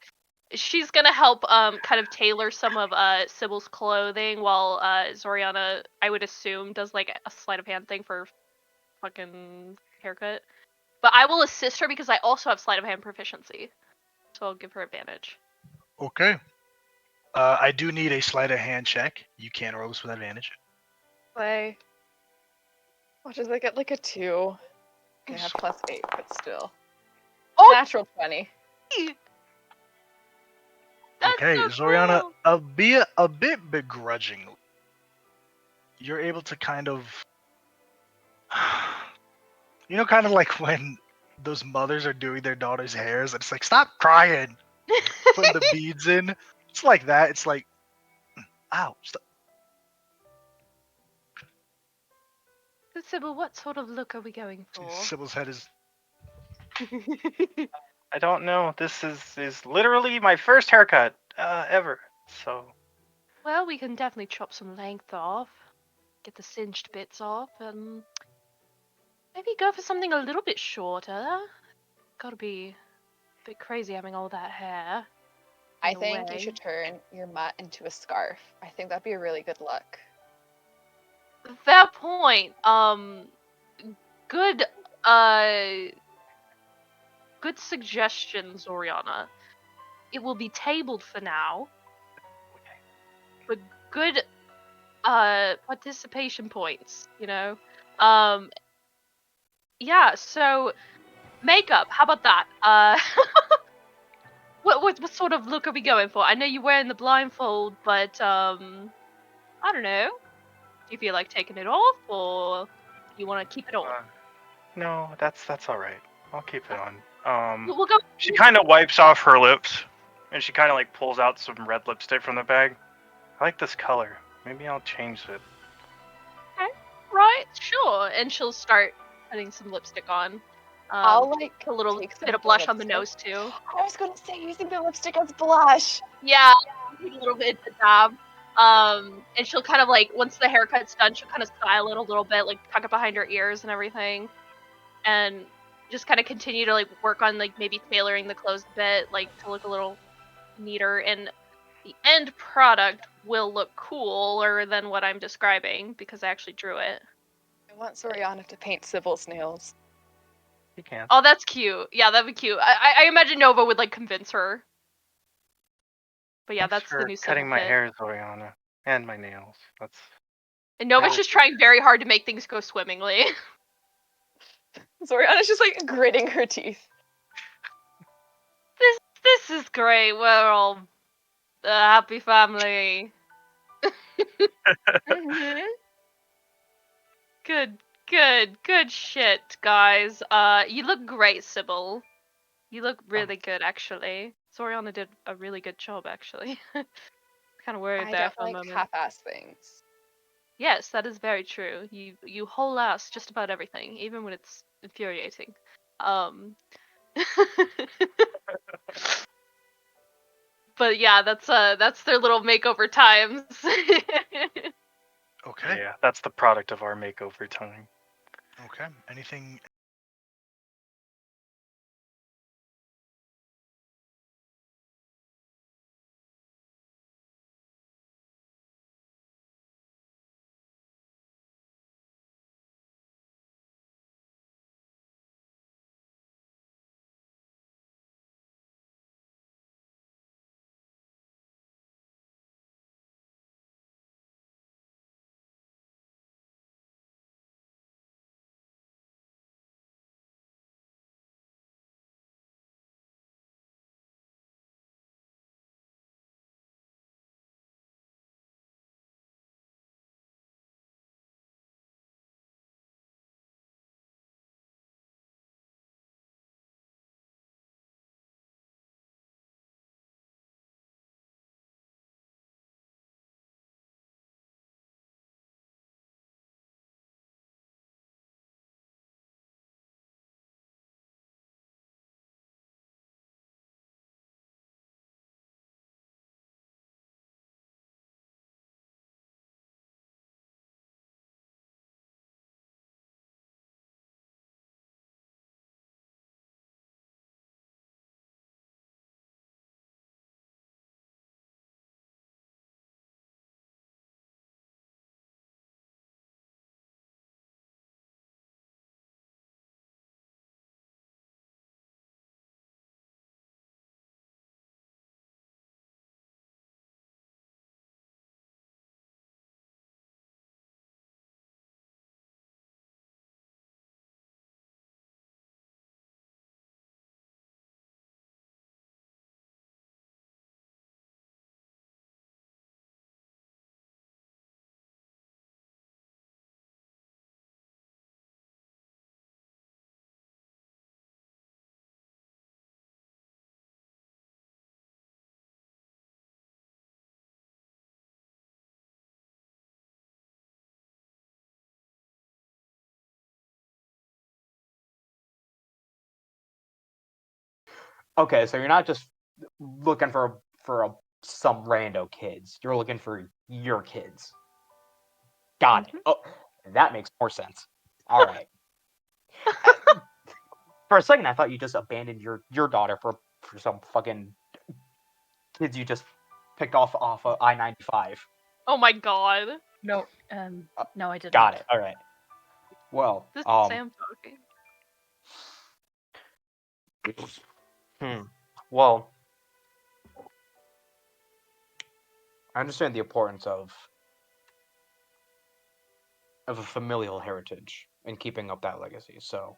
she's gonna help kind of tailor some of Sybil's clothing while Zoriana, I would assume, does like a sleight of hand thing for fucking haircut. But I will assist her because I also have sleight of hand proficiency. So I'll give her advantage. Okay. I do need a sleight of hand check. You can roll this with advantage. Play. What does I get? Like a 2. Okay, I have +8, but still. Oh! Natural 20. That's Okay, so Zoriana, cool. a bit begrudgingly, you're able to kind of, kind of like when those mothers are doing their daughter's hairs, and it's like, stop crying, putting the beads in. It's like that. It's like, ow. Stop. Sybil, what sort of look are we going for? Sybil's head is. I don't know. This is literally my first haircut ever. So Well, we can definitely chop some length off, get the singed bits off, and maybe go for something a little bit shorter. Gotta be a bit crazy having all that hair. I in a think you way. should turn your mutt into a scarf. I think that'd be a really good look. Fair point. Good good suggestions, Oriana. It will be tabled for now, but good participation points, you know. Yeah, so makeup, how about that? What sort of look are we going for? I know you're wearing the blindfold, but I don't know. Do you feel like taking it off, or you want to keep it on? no, that's all right. I'll keep it on. We'll go. She kind of wipes off her lips, and she kind of like pulls out some red lipstick from the bag. I like this color. Maybe I'll change it. Okay, right, sure. And she'll start putting some lipstick on. I'll like a little take some bit of the blush on the lipstick. nose too. I was gonna say using the lipstick as blush. Yeah, take a little bit to dab. And she'll kind of like once the haircut's done, she'll kind of style it a little bit, like tuck it behind her ears and everything, and just kind of continue to like work on like maybe tailoring the clothes a bit, like to look a little neater. And the end product will look cooler than what I'm describing because I actually drew it. I want Soriana to paint Sybil's nails. You can. Oh, that's cute. Yeah, that'd be cute. I imagine Nova would like convince her. But yeah, Thanks that's for the new cutting Sybil my kit. hair, Zoriana, and my nails. That's And Nova's That just was- trying very hard to make things go swimmingly. Soriana's just like gritting her teeth. This is great. We're all a happy family. Mm-hmm. Good shit, guys. You look great, Sybil. You look really good, actually. Zoriana did a really good job, actually. Kind of worried I there don't for a like moment. half-ass things. Yes, that is very true. You whole ass just about everything, even when it's infuriating. But yeah, that's their little makeover times. Okay. Yeah, that's the product of our makeover time. Okay. Anything Okay, so you're not just looking for some rando kids. You're looking for your kids. Got it. Mhm. Oh, that makes more sense. All right. For a second, I thought you just abandoned your daughter for some fucking kids you just picked off of I-95. Oh my god. No, no, I did Got not. it. All right. Well, This is Sam talking. Well, I understand the importance of a familial heritage and keeping up that legacy. So,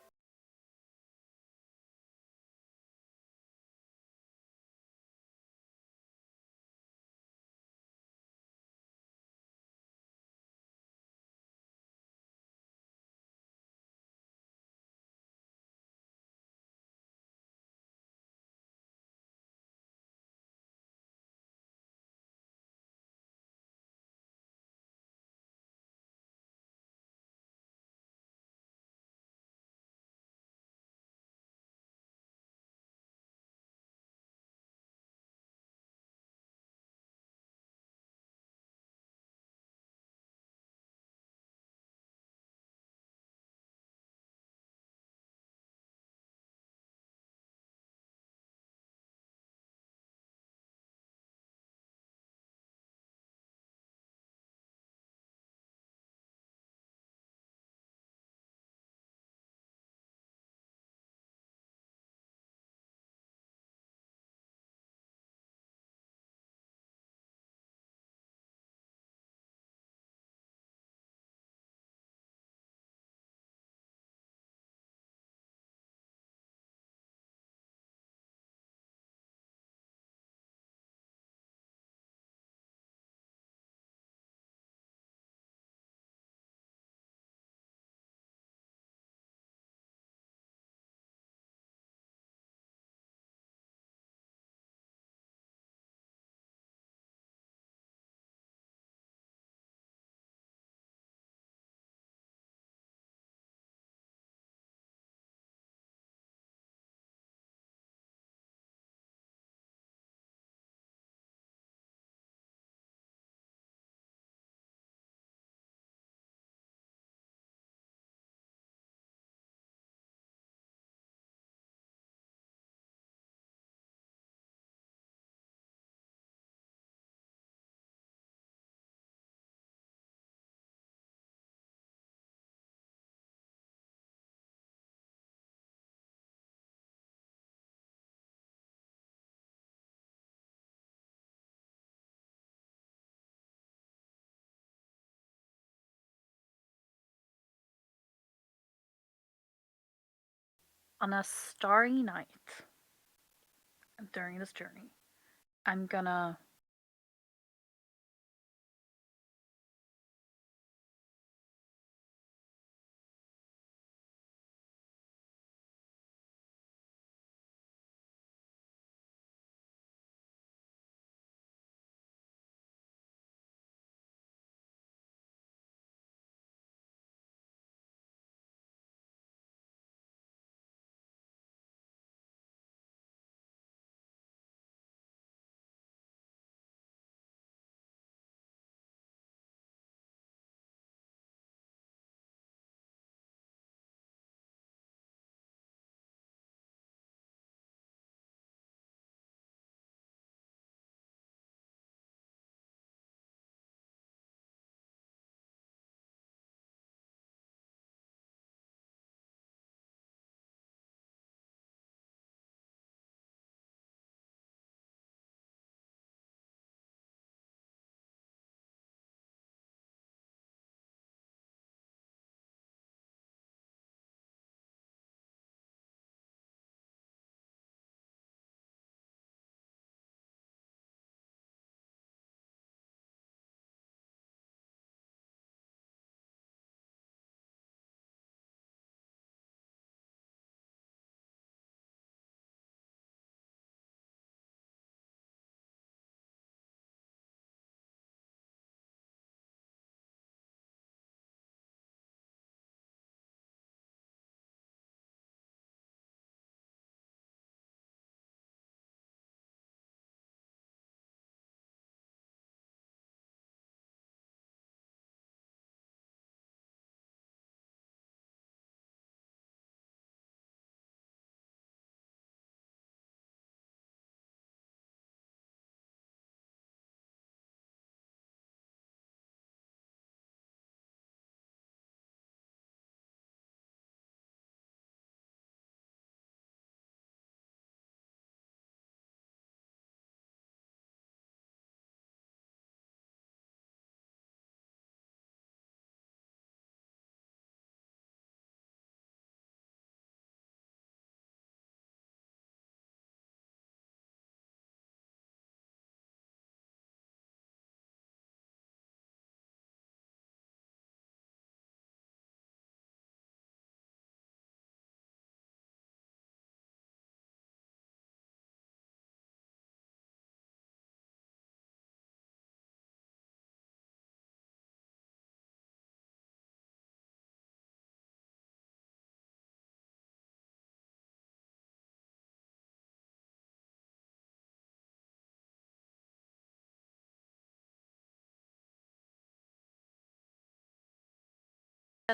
On a starry night during this journey, I'm gonna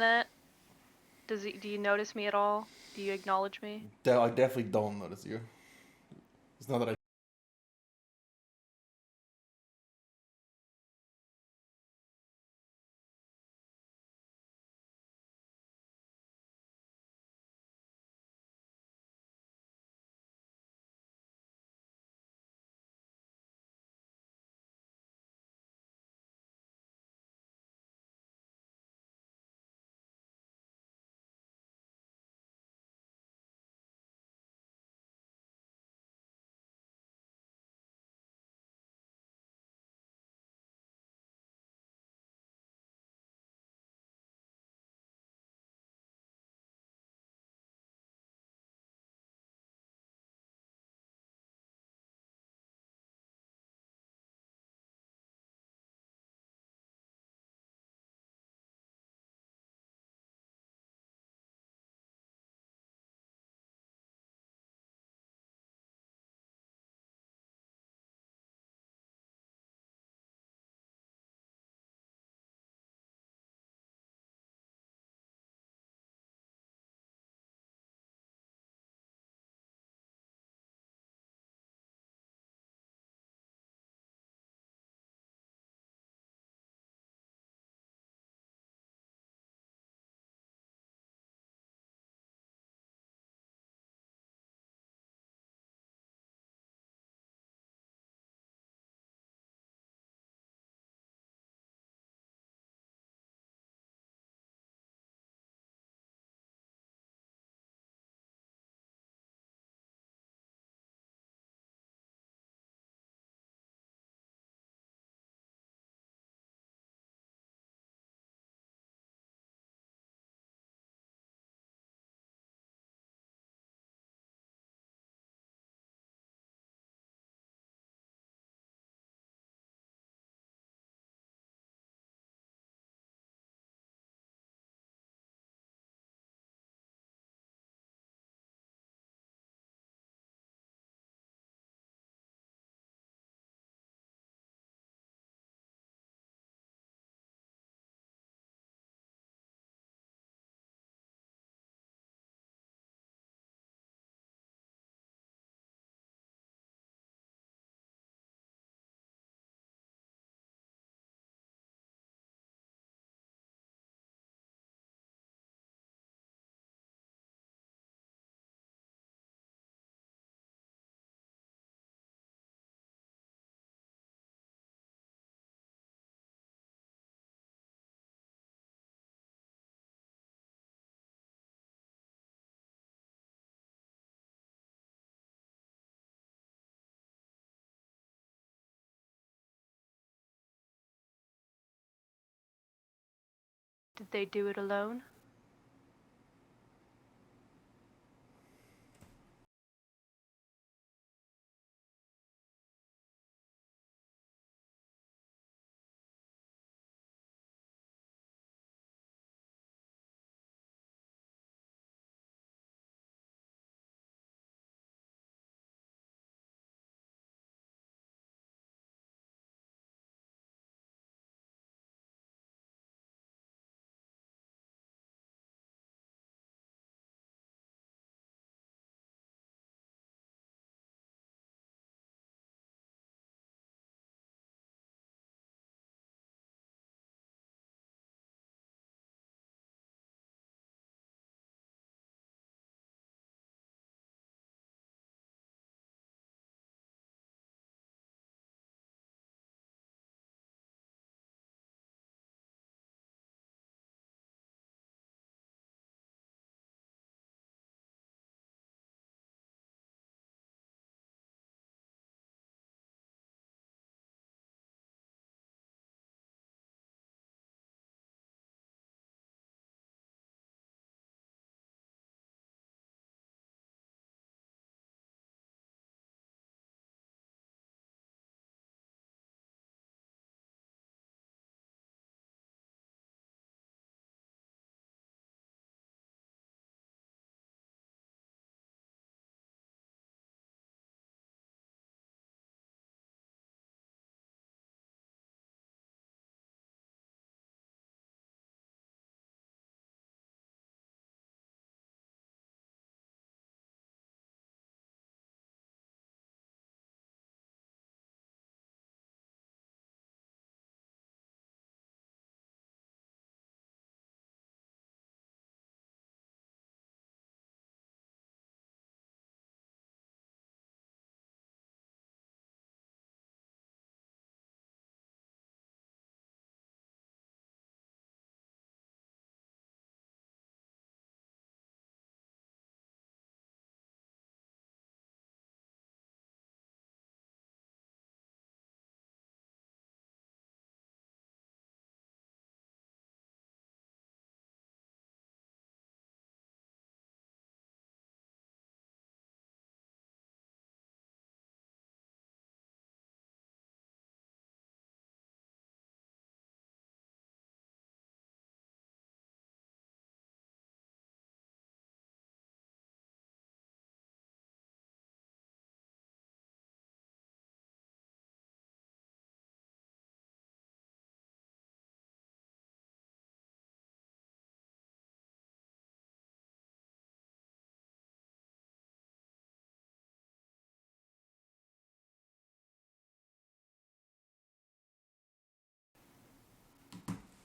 minute? Do you notice me at all? Do you acknowledge me? I definitely don't notice you. It's not that I. Did they do it alone?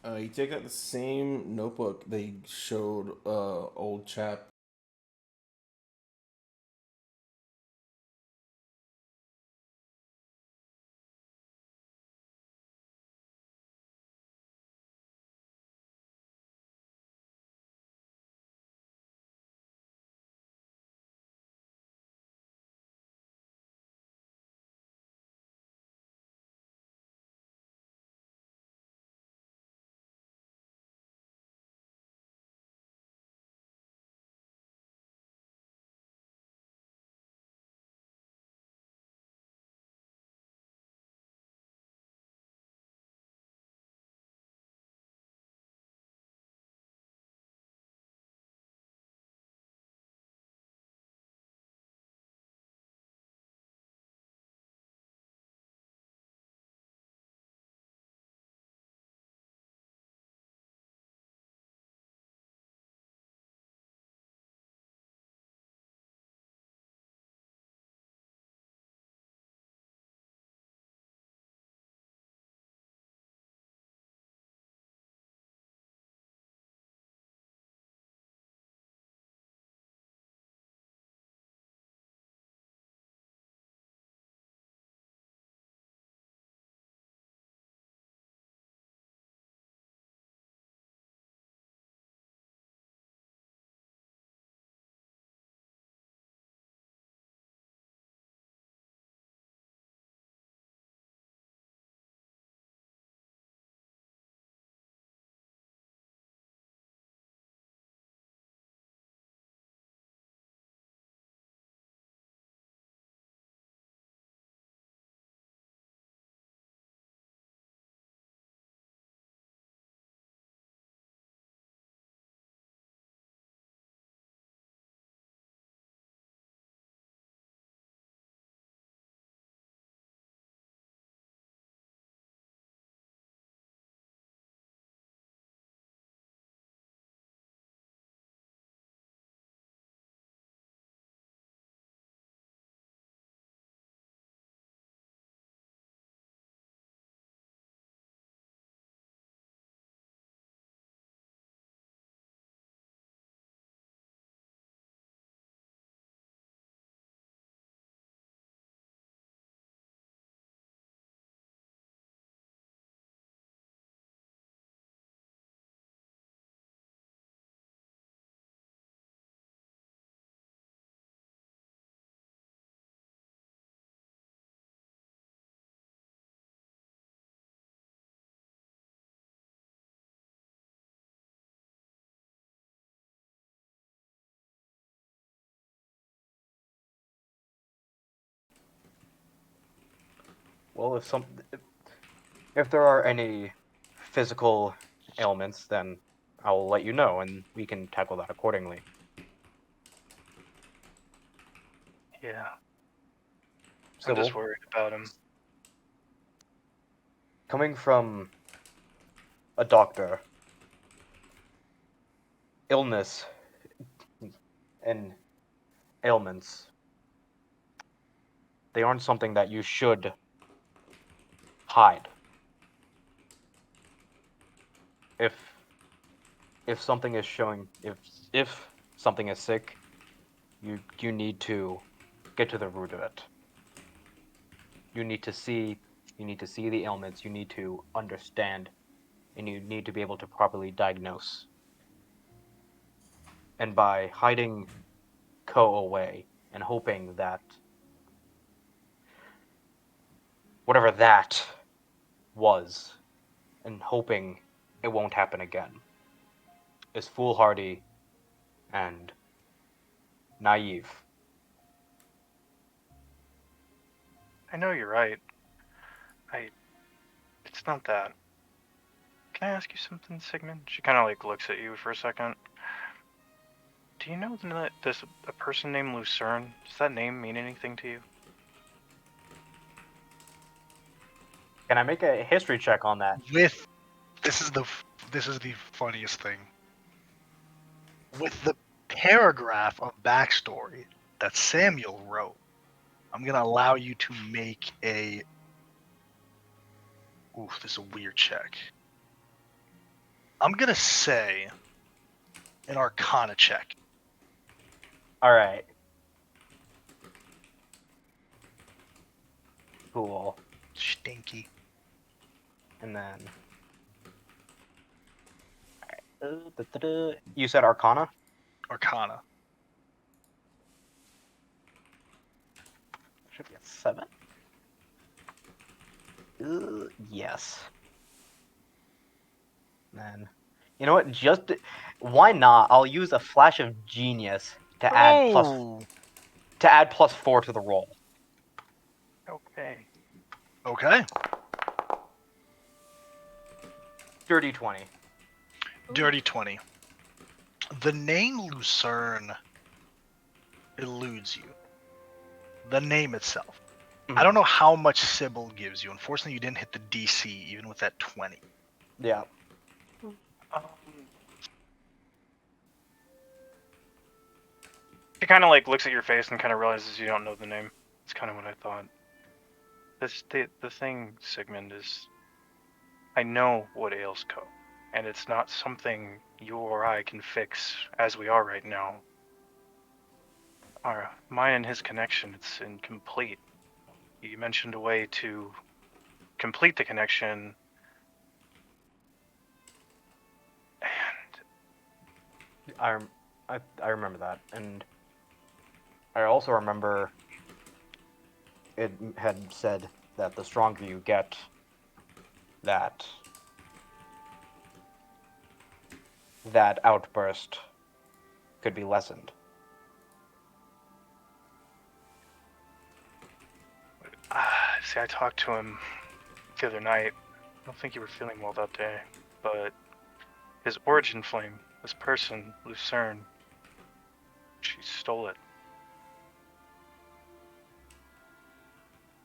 You take out the same notebook they showed Old Chap. Well, if there are any physical ailments, then I will let you know, and we can tackle that accordingly. Yeah, I'm Sybil, just worried about him. coming from a doctor, illness and ailments, they aren't something that you should hide. If if something is showing, if something is sick, you need to get to the root of it. You need to see the ailments, you need to understand, and you need to be able to properly diagnose. And by hiding Ko away and hoping that whatever that was, and hoping it won't happen again, is foolhardy and naive. I know you're right. It's not that. Can I ask you something, Sigmund? She kind of like looks at you for a second. Do you know that there's a person named Lucerne? Does that name mean anything to you? Can I make a history check on that? With this is the funniest thing. With the paragraph of backstory that Samuel wrote, I'm gonna allow you to make a. Oof, this is a weird check. I'm gonna say an Arcana check. All right. Cool. Stinky. And then. You said Arcana? Arcana. Should be a 7. Yes. Then, you know what? Just why not? I'll use a flash of genius to add +4 to the roll. Okay. Okay. Dirty 20. Dirty 20. The name Lucerne eludes you. The name itself. I don't know how much Sybil gives you. Unfortunately, you didn't hit the DC even with that 20. Yeah. She kind of like looks at your face and kind of realizes you don't know the name. It's kind of what I thought. The thing, Sigmund, is I know what ails Co, and it's not something you or I can fix as we are right now. Mine and his connection, it's incomplete. You mentioned a way to complete the connection, and I remember that, and I also remember it had said that the stronger you get, that outburst could be lessened. see, I talked to him the other night. I don't think you were feeling well that day, but his origin flame, this person, Lucerne, she stole it.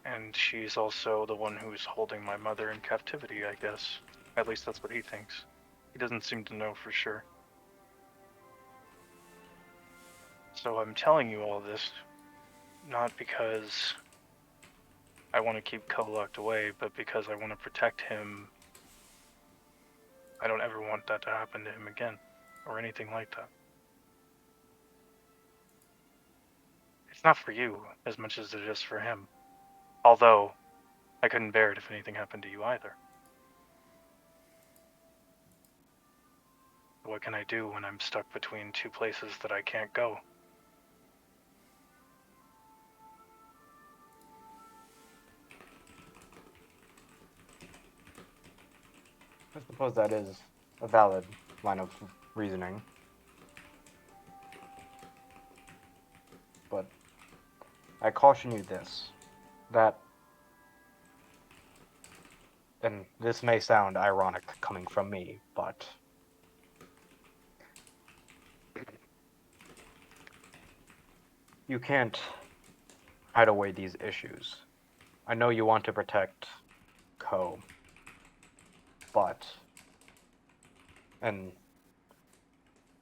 And she's also the one who's holding my mother in captivity, I guess. At least that's what he thinks. He doesn't seem to know for sure. So I'm telling you all this, not because I want to keep Co locked away, but because I want to protect him. I don't ever want that to happen to him again, or anything like that. It's not for you as much as it is for him. Although, I couldn't bear it if anything happened to you either. What can I do when I'm stuck between two places that I can't go? I suppose that is a valid line of reasoning. But I caution you this, that, and this may sound ironic coming from me, but you can't hide away these issues. I know you want to protect Co, but, and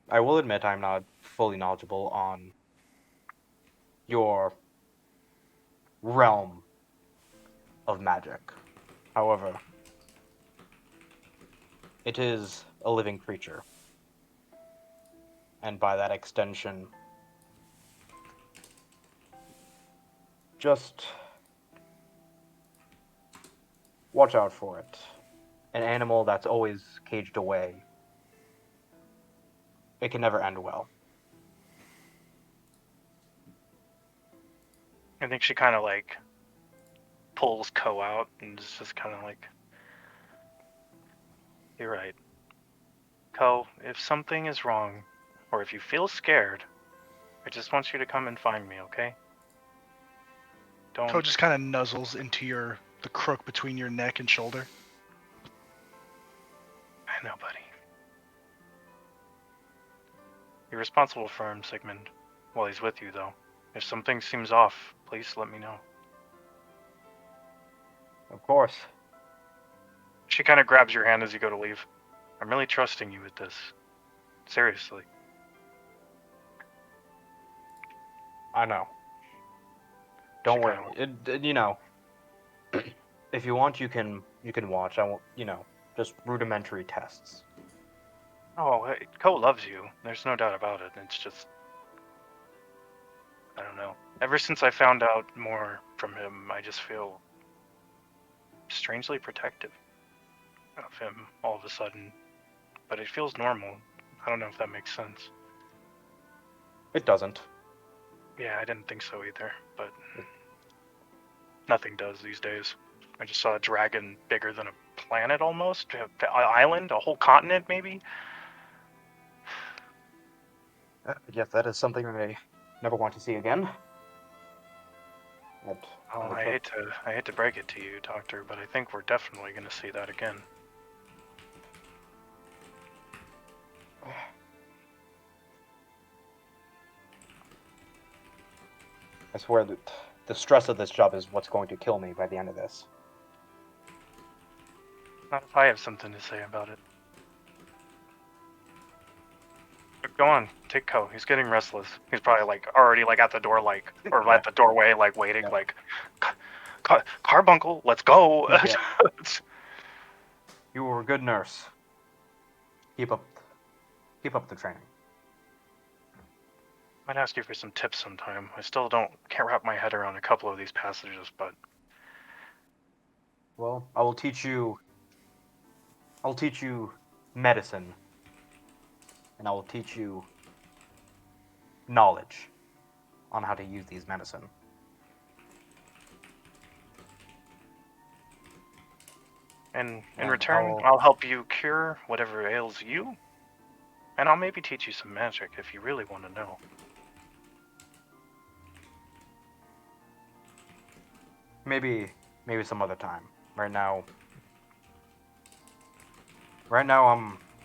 I will admit I'm not fully knowledgeable on your realm of magic. However, it is a living creature. And by that extension, just watch out for it. An animal that's always caged away, it can never end well. I think she kind of like pulls Co out and is just kind of like, you're right. Co, if something is wrong, or if you feel scared, I just want you to come and find me, okay? Don't. Co just kind of nuzzles into the crook between your neck and shoulder. I know, buddy. You're responsible for him, Sigmund, while he's with you, though. If something seems off, please let me know. Of course. She kind of grabs your hand as you go to leave. I'm really trusting you with this. Seriously. I know. Don't She worry. kinda- If you want, you can watch. I won't. Just rudimentary tests. Oh, Ko loves you. There's no doubt about it. It's just, I don't know. Ever since I found out more from him, I just feel strangely protective of him all of a sudden. But it feels normal. I don't know if that makes sense. It doesn't. Yeah, I didn't think so either, but nothing does these days. I just saw a dragon bigger than a planet almost, an island, a whole continent maybe. Yes, that is something I never want to see again. But Oh, I hate to break it to you, Doctor, but I think we're definitely going to see that again. I swear that the stress of this job is what's going to kill me by the end of this. Not if I have something to say about it. But go on, take Ko. He's getting restless. He's probably like already like at the door, like or Yeah. at the doorway, like waiting, Yeah. like Carbuncle, let's go. Yeah. You were a good nurse. Keep up the training. Might ask you for some tips sometime. I still can't wrap my head around a couple of these passages, but Well, I'll teach you medicine. And I will teach you knowledge on how to use these medicine. and in And return, I'll help you cure whatever ails you, and I'll maybe teach you some magic if you really want to know. Maybe some other time. Right now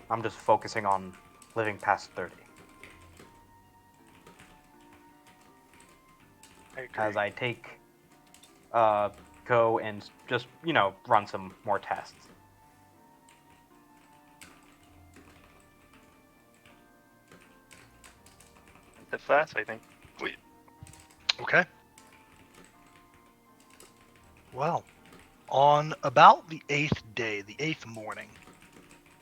I'm just focusing on living past 30. I agree. As I take go and just, run some more tests. If that's, I think. Okay. Well, on about the 8th day, the 8th morning,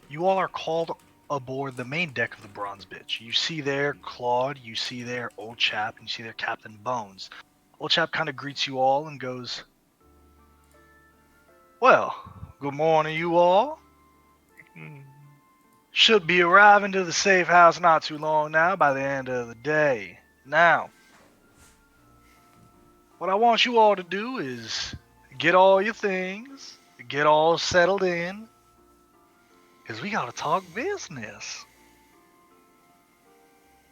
you all are called aboard the main deck of the Bronze Bitch. You see there Claude, you see there Ol Chap, and you see there Captain Bones. Ol Chap kind of greets you all and goes, "Well, good morning, you all. Should be arriving to the safe house not too long now by the end of the day. Now, what I want you all to do is get all your things, get all settled in, because we gotta talk business.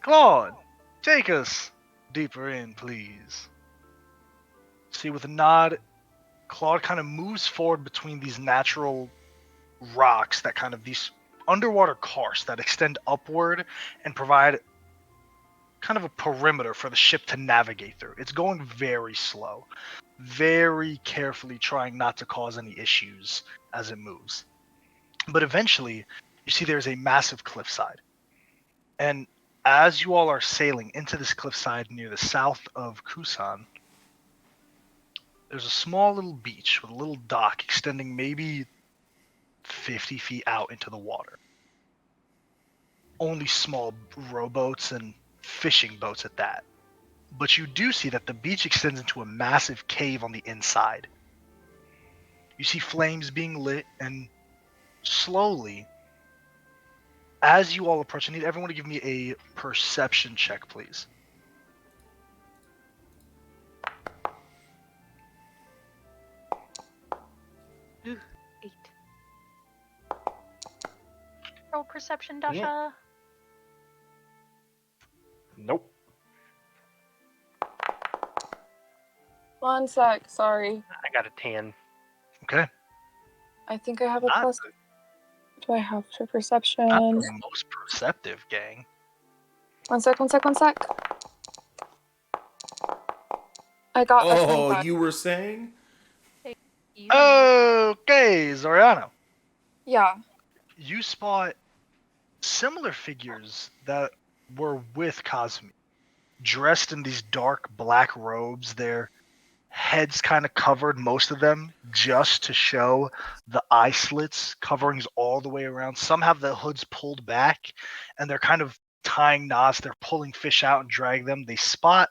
Claude, take us deeper in, please." See, with a nod, Claude kind of moves forward between these natural rocks that kind of these underwater karsts that extend upward and provide kind of a perimeter for the ship to navigate through. It's going very slow, very carefully trying not to cause any issues as it moves. But eventually, you see there's a massive cliffside. And as you all are sailing into this cliffside near the south of Kusan, there's a small little beach with a little dock extending maybe 50 feet out into the water. Only small rowboats and fishing boats at that. But you do see that the beach extends into a massive cave on the inside. You see flames being lit, and slowly, as you all approach, I need everyone to give me a perception check, please. Ooh, 8. Roll perception, Yeah. Dasha. Nope. One sec, sorry. I got a 10. Okay. I think I have a Not plus. Do I have to perception? Not the most perceptive, gang. One sec. I got a Oh, 25. you were saying? Easy. Okay, Zoriano. Yeah. You spot similar figures that were with Cosme, dressed in these dark black robes. Their heads kind of covered, most of them, just to show the eye slits coverings all the way around. Some have the hoods pulled back, and they're kind of tying knots. They're pulling fish out and drag them. They spot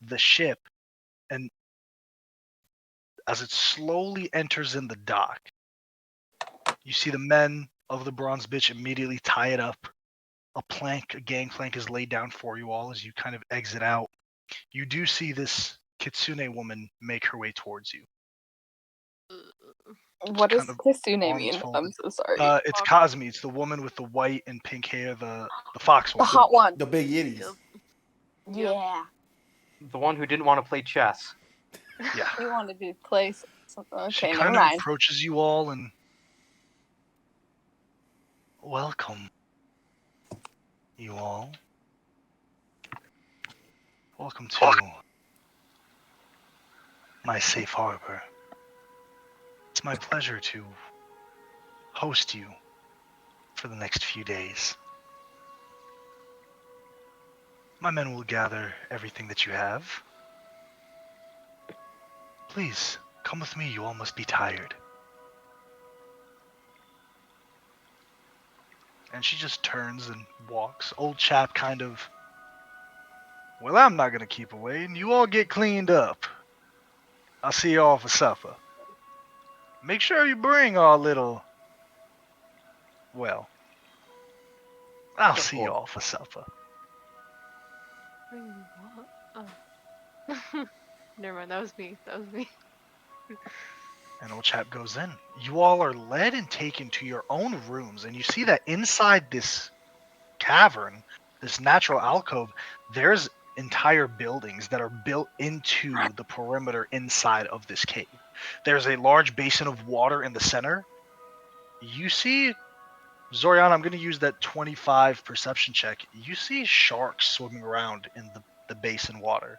the ship, and as it slowly enters in the dock, you see the men of the Bronze Bitch immediately tie it up. A gangplank is laid down for you all as you kind of exit out. You do see this Kitsune woman make her way towards you. What does kind of Kitsune arms mean? folded. I'm so sorry. It's Cosme. It's the woman with the white and pink hair, the fox The one. hot one. The big yitties. Yep. Yeah. The one who didn't want to play chess. Yeah. He wanted to play something. She Okay, kind never of mind. approaches you all and welcome, you all. Welcome to my safe harbor. It's my pleasure to host you for the next few days. My men will gather everything that you have. Please, come with me. You all must be tired. And she just turns and walks. Ol Chap kind of, well, I'm not going to keep away, and you all get cleaned up. I'll see you all for supper. Make sure you bring our little, well, I'll Of see you course. all for supper. What? Oh. Never mind, that was me. That was me. And Ol Chap goes in. You all are led and taken to your own rooms, and you see that inside this cavern, this natural alcove, there's entire buildings that are built into the perimeter inside of this cave. There's a large basin of water in the center. You see, Zoriana, I'm going to use that 25 perception check. You see sharks swimming around in the basin water.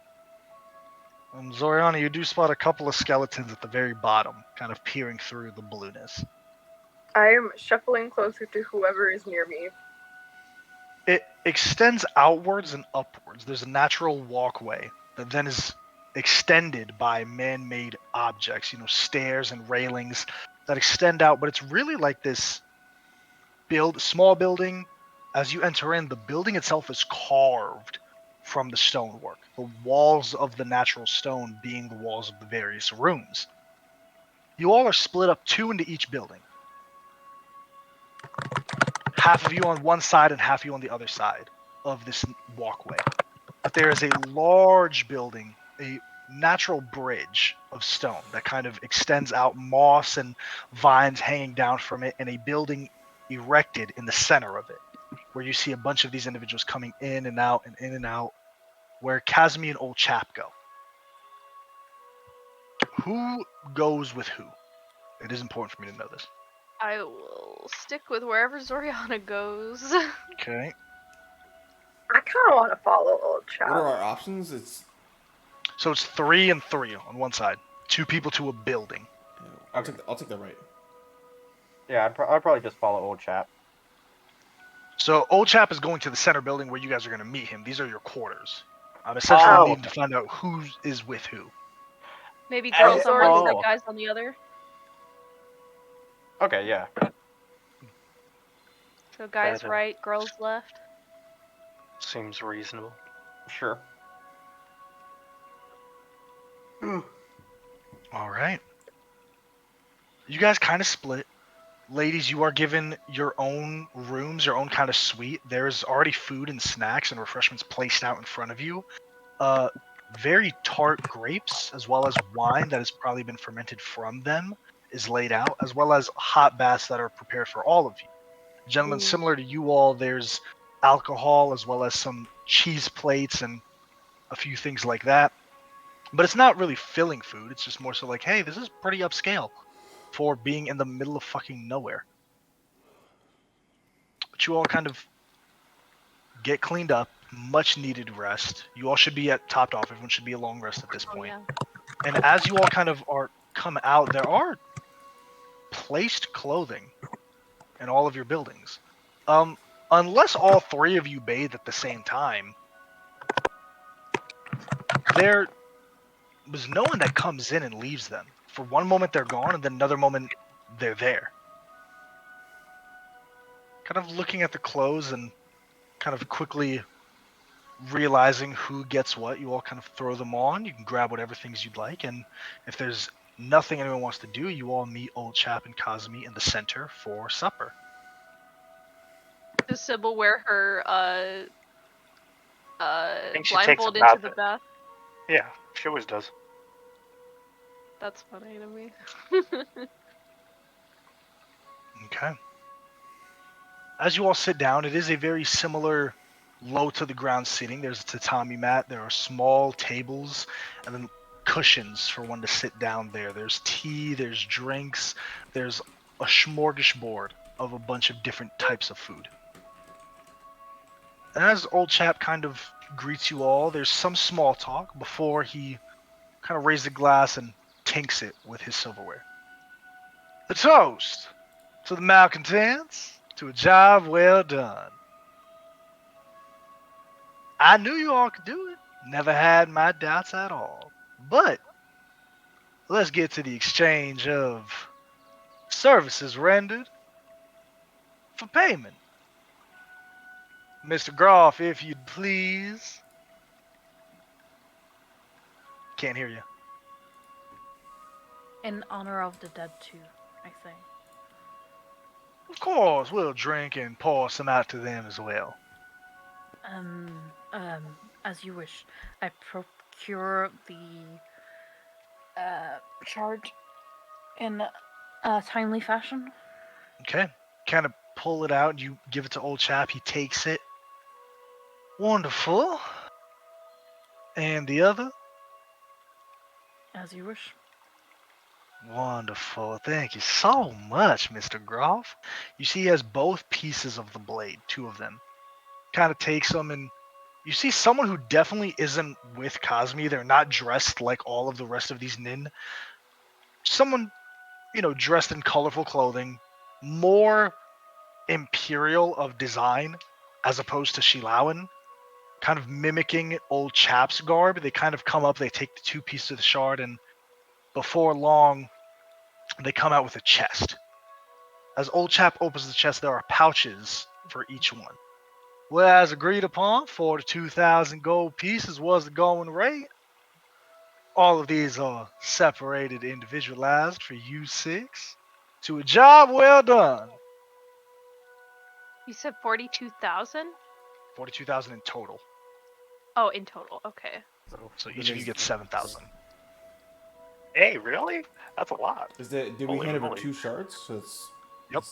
And Zoriana, you do spot a couple of skeletons at the very bottom, kind of peering through the blueness. I am shuffling closer to whoever is near me. It extends outwards and upwards. There's a natural walkway that then is extended by man-made objects, stairs and railings that extend out, but it's really like this small building. As you enter in, the building itself is carved from the stonework, the walls of the natural stone being the walls of the various rooms. You all are split up 2 into each building. Half of you on one side and half of you on the other side of this walkway. But there is a large building, a natural bridge of stone that kind of extends out, moss and vines hanging down from it, and a building erected in the center of it, where you see a bunch of these individuals coming in and out and in and out, where Kazumi and Ol Chap go. Who goes with who? It is important for me to know this. I will stick with wherever Zoriana goes. Okay. I kind of want to follow Old Chap. What are our options? It's So it's 3 and 3 on one side. 2 people to a building. I'll take the right. Yeah, I'd probably just follow Old Chap. So Ol Chap is going to the center building where you guys are going to meet him. These are your quarters. I'm essentially needing to find out who is with who. Maybe girls on one Oh. side, guys on the other. Okay, yeah. So guys Better. right, girls left. Seems reasonable. Sure. All right. You guys kind of split. Ladies, you are given your own rooms, your own kind of suite. There's already food and snacks and refreshments placed out in front of you. Very tart grapes, as well as wine that has probably been fermented from them, is laid out, as well as hot baths that are prepared for all of you. Gentlemen, Ooh. similar to you all, there's alcohol, as well as some cheese plates and a few things like that. But it's not really filling food. It's just more so like, hey, this is pretty upscale for being in the middle of fucking nowhere. But you all kind of get cleaned up, much needed rest. You all should be topped off. Everyone should be a long rest at this Oh point. yeah. And as you all kind of come out, there are placed clothing in all of your buildings. Unless all 3 of you bathe at the same time, there there's no one that comes in and leaves them. For one moment they're gone, and then another moment they're there. Kind of looking at the clothes and kind of quickly realizing who gets what, you all kind of throw them on. You can grab whatever things you'd like, and if there's nothing anyone wants to do, you all meet Ol Chap and Kazumi in the center for supper. Does Sybil wear her think she takes a blindfold into bath. the bath? Yeah, she always does. That's funny to me. Okay. As you all sit down, it is a very similar low to the ground seating. There's a tatami mat, there are small tables, and then cushions for one to sit down there. There's tea, there's drinks, there's a smorgasbord of a bunch of different types of food. And as Ol Chap kind of greets you all, there's some small talk before he kind of raises the glass and tinks it with his silverware. The toast to the malcontents, to a job well done. I knew you all could do it. Never had my doubts at all. But let's get to the exchange of services rendered for payment. Mr. Groff, if you'd please. Can't hear you. In honor of the dead, too, I say. Of course, we'll drink and pour some out to them as well. As you wish. I procure the charge in a timely fashion. Okay. Kind of pull it out. You give it to Ol Chap. He takes it. Wonderful. And the other? As you wish. Wonderful. Thank you so much, Mr. Groff. You see he has both pieces of the blade, two of them. Kind of takes them, and you see someone who definitely isn't with Kazumi. They're not dressed like all of the rest of these nin. Someone, dressed in colorful clothing, more imperial of design as opposed to Shilawan, kind of mimicking Ol Chap's garb. They kind of come up, they take the two pieces of the shard, and before long, they come out with a chest. As Ol Chap opens the chest, there are pouches for each one. Well, as agreed upon, 42,000 gold pieces was the going rate. All of these are separated, individualized for you six. To a job well done. You said 42,000? 42,000 in total. Oh, in total. Okay. So each of you gets 7,000. Hey, really? That's a lot. Did we Holy hand over moly. 2 shards? So it's Yep.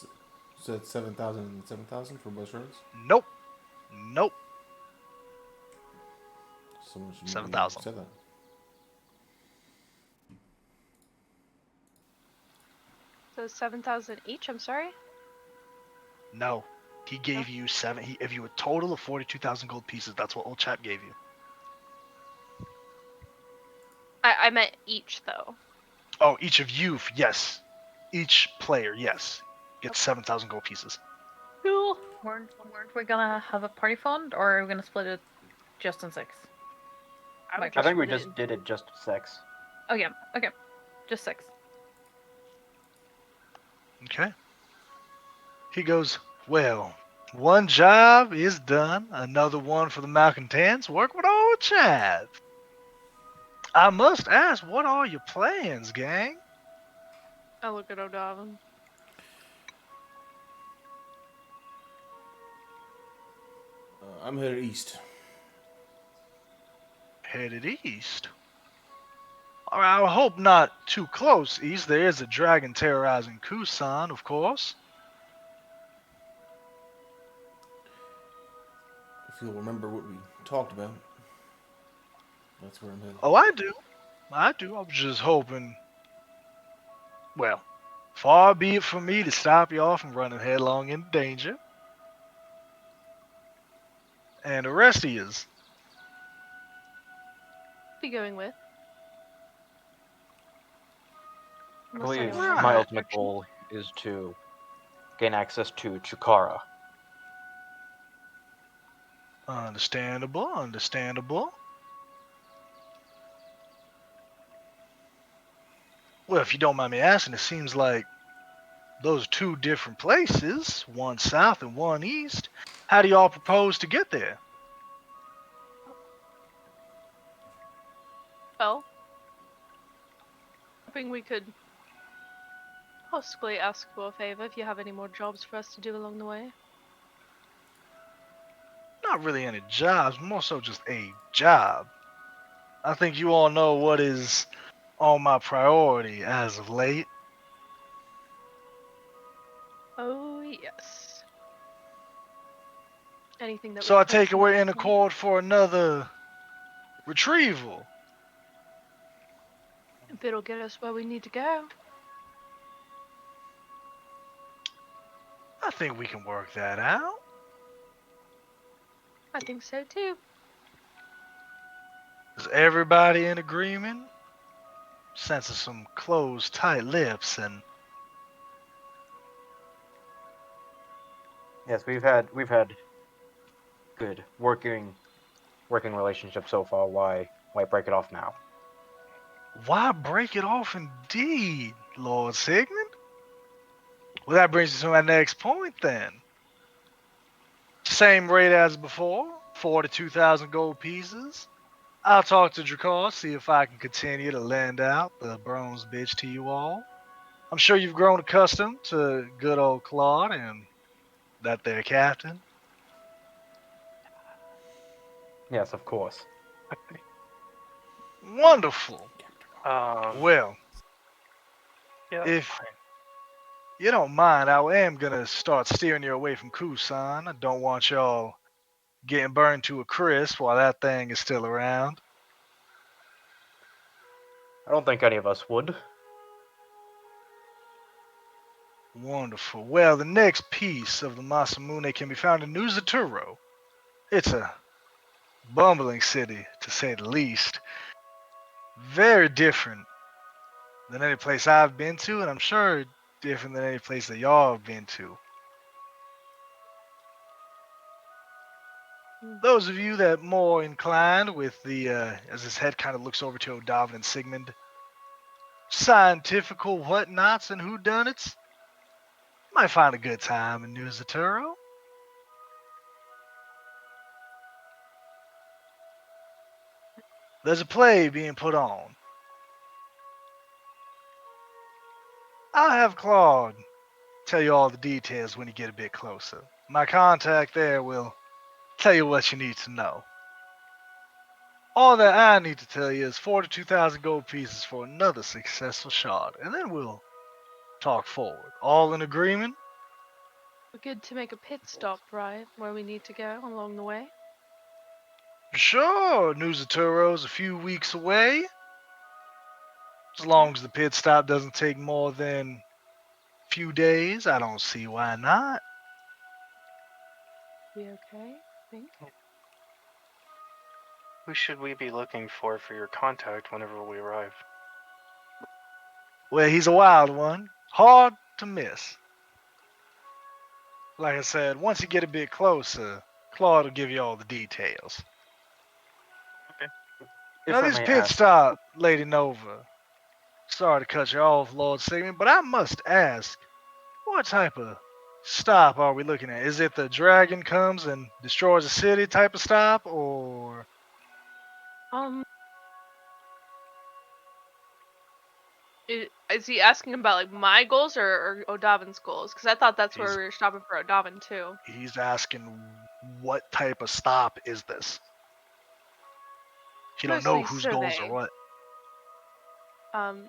So it's 7,000 and 7,000 for both shards. Nope. Someone should 7,000. Said that. So 7,000 each. I'm sorry. No. He gave you 7. He gave you a total of 42,000 gold pieces. That's what Ol Chap gave you. I meant each though. Oh, each of you, yes. Each player, yes, gets 7,000 gold pieces. Cool. Weren't we gonna have a party fund, or are we gonna split it just in 6? I would I think we split it just in- did it just 6. Oh yeah, okay. Just 6. Okay. He goes, well, one job is done. Another one for the malcontents. Work with Old Chap. I must ask, what are your plans, gang? I look at Odavin. I'm headed east. Headed east. All right, I hope not too close east. There is a dragon terrorizing Kusan, of course. If you'll remember what we talked about, that's where I'm headed. Oh, I do. I was just hoping. Well, far be it from me to stop y'all from running headlong into danger. And the rest of yous. Be going with. I Unless believe anyone has my an ultimate objection. goal is to gain access to Chukara. Understandable. Well, if you don't mind me asking, it seems like those are two different places, one south and one east. How do y'all propose to get there? Well, hoping we could possibly ask for a favor if you have any more jobs for us to do along the way. Not really any jobs, more so just a job. I think you all know what is on my priority as of late. Oh, yes. Anything that we So I could take it we're provide in you. accord for another retrieval. If it'll get us where we need to go. I think we can work that out. I think so too. Is everybody in agreement? Sense of some closed, tight lips, and Yes, we've had good working relationship so far. Why break it off now? why break it off indeed, Lord Sigmund? Well, that brings us to my next point then. Same rate as before, 4 to 2,000 gold pieces. I'll talk to Dracar, see if I can continue to lend out the bronze bitch to you all. I'm sure you've grown accustomed to good old Claude and that there captain. Yes, of course. Wonderful. Um, Well, yeah, that's if fine. you don't mind, I am gonna start steering you away from Kusan. I don't want y'all getting burned to a crisp while that thing is still around. I don't think any of us would. Wonderful. Well, the next piece of the Masamune can be found in Nuzaturo. It's a bumbling city, to say the least. Very different than any place I've been to, and I'm sure different than any place that y'all have been to. Those of you that more inclined with the, as his head kind of looks over to Odavin and Sigmund, scientifical whatnots and whodunits, might find a good time in Nuzaturo. There's a play being put on. I'll have Claude tell you all the details when you get a bit closer. My contact there will tell you what you need to know. All that I need to tell you is 4 to 2,000 gold pieces for another successful shot, and then we'll talk forward. All in agreement? We're good to make a pit stop, right? Where we need to go along the way. Sure, Nuzaturo's a few weeks away. As long as the pit stop doesn't take more than a few days, I don't see why not. Be okay, I think. Who should we be looking for your contact whenever we arrive? Well, he's a wild one. Hard to miss. Like I said, once you get a bit closer, Claude will give you all the details. If Now, I this may pit ask, stop, Lady Nova. Sorry to cut you off, Lord Sigmund, but I must ask, what type of stop are we looking at? Is it the dragon comes and destroys the city type of stop, or Um, is he asking about like my goals or Odavins' goals? Because I thought that's where he's we were stopping for Odavin too. he's asking what type of stop is this? You don't know Mostly whose goals are survey. what.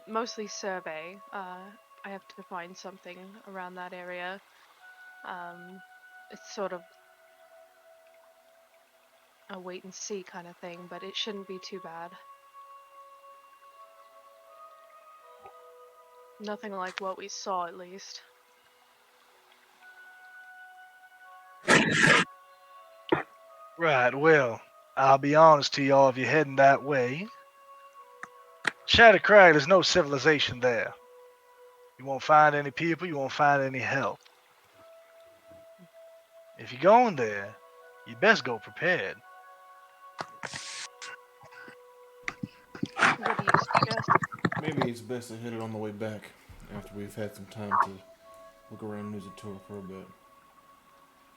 Mostly survey. I have to find something around that area. It's sort of a wait and see kind of thing, but it shouldn't be too bad. Nothing like what we saw, at least. Right, well, I'll be honest to y'all, if you're heading that way, Shattered Crag, there's no civilization there. You won't find any people, you won't find any help. If you're going there, you best go prepared. What do you suggest? Maybe it's best to hit it on the way back after we've had some time to look around Nuzatora for a bit.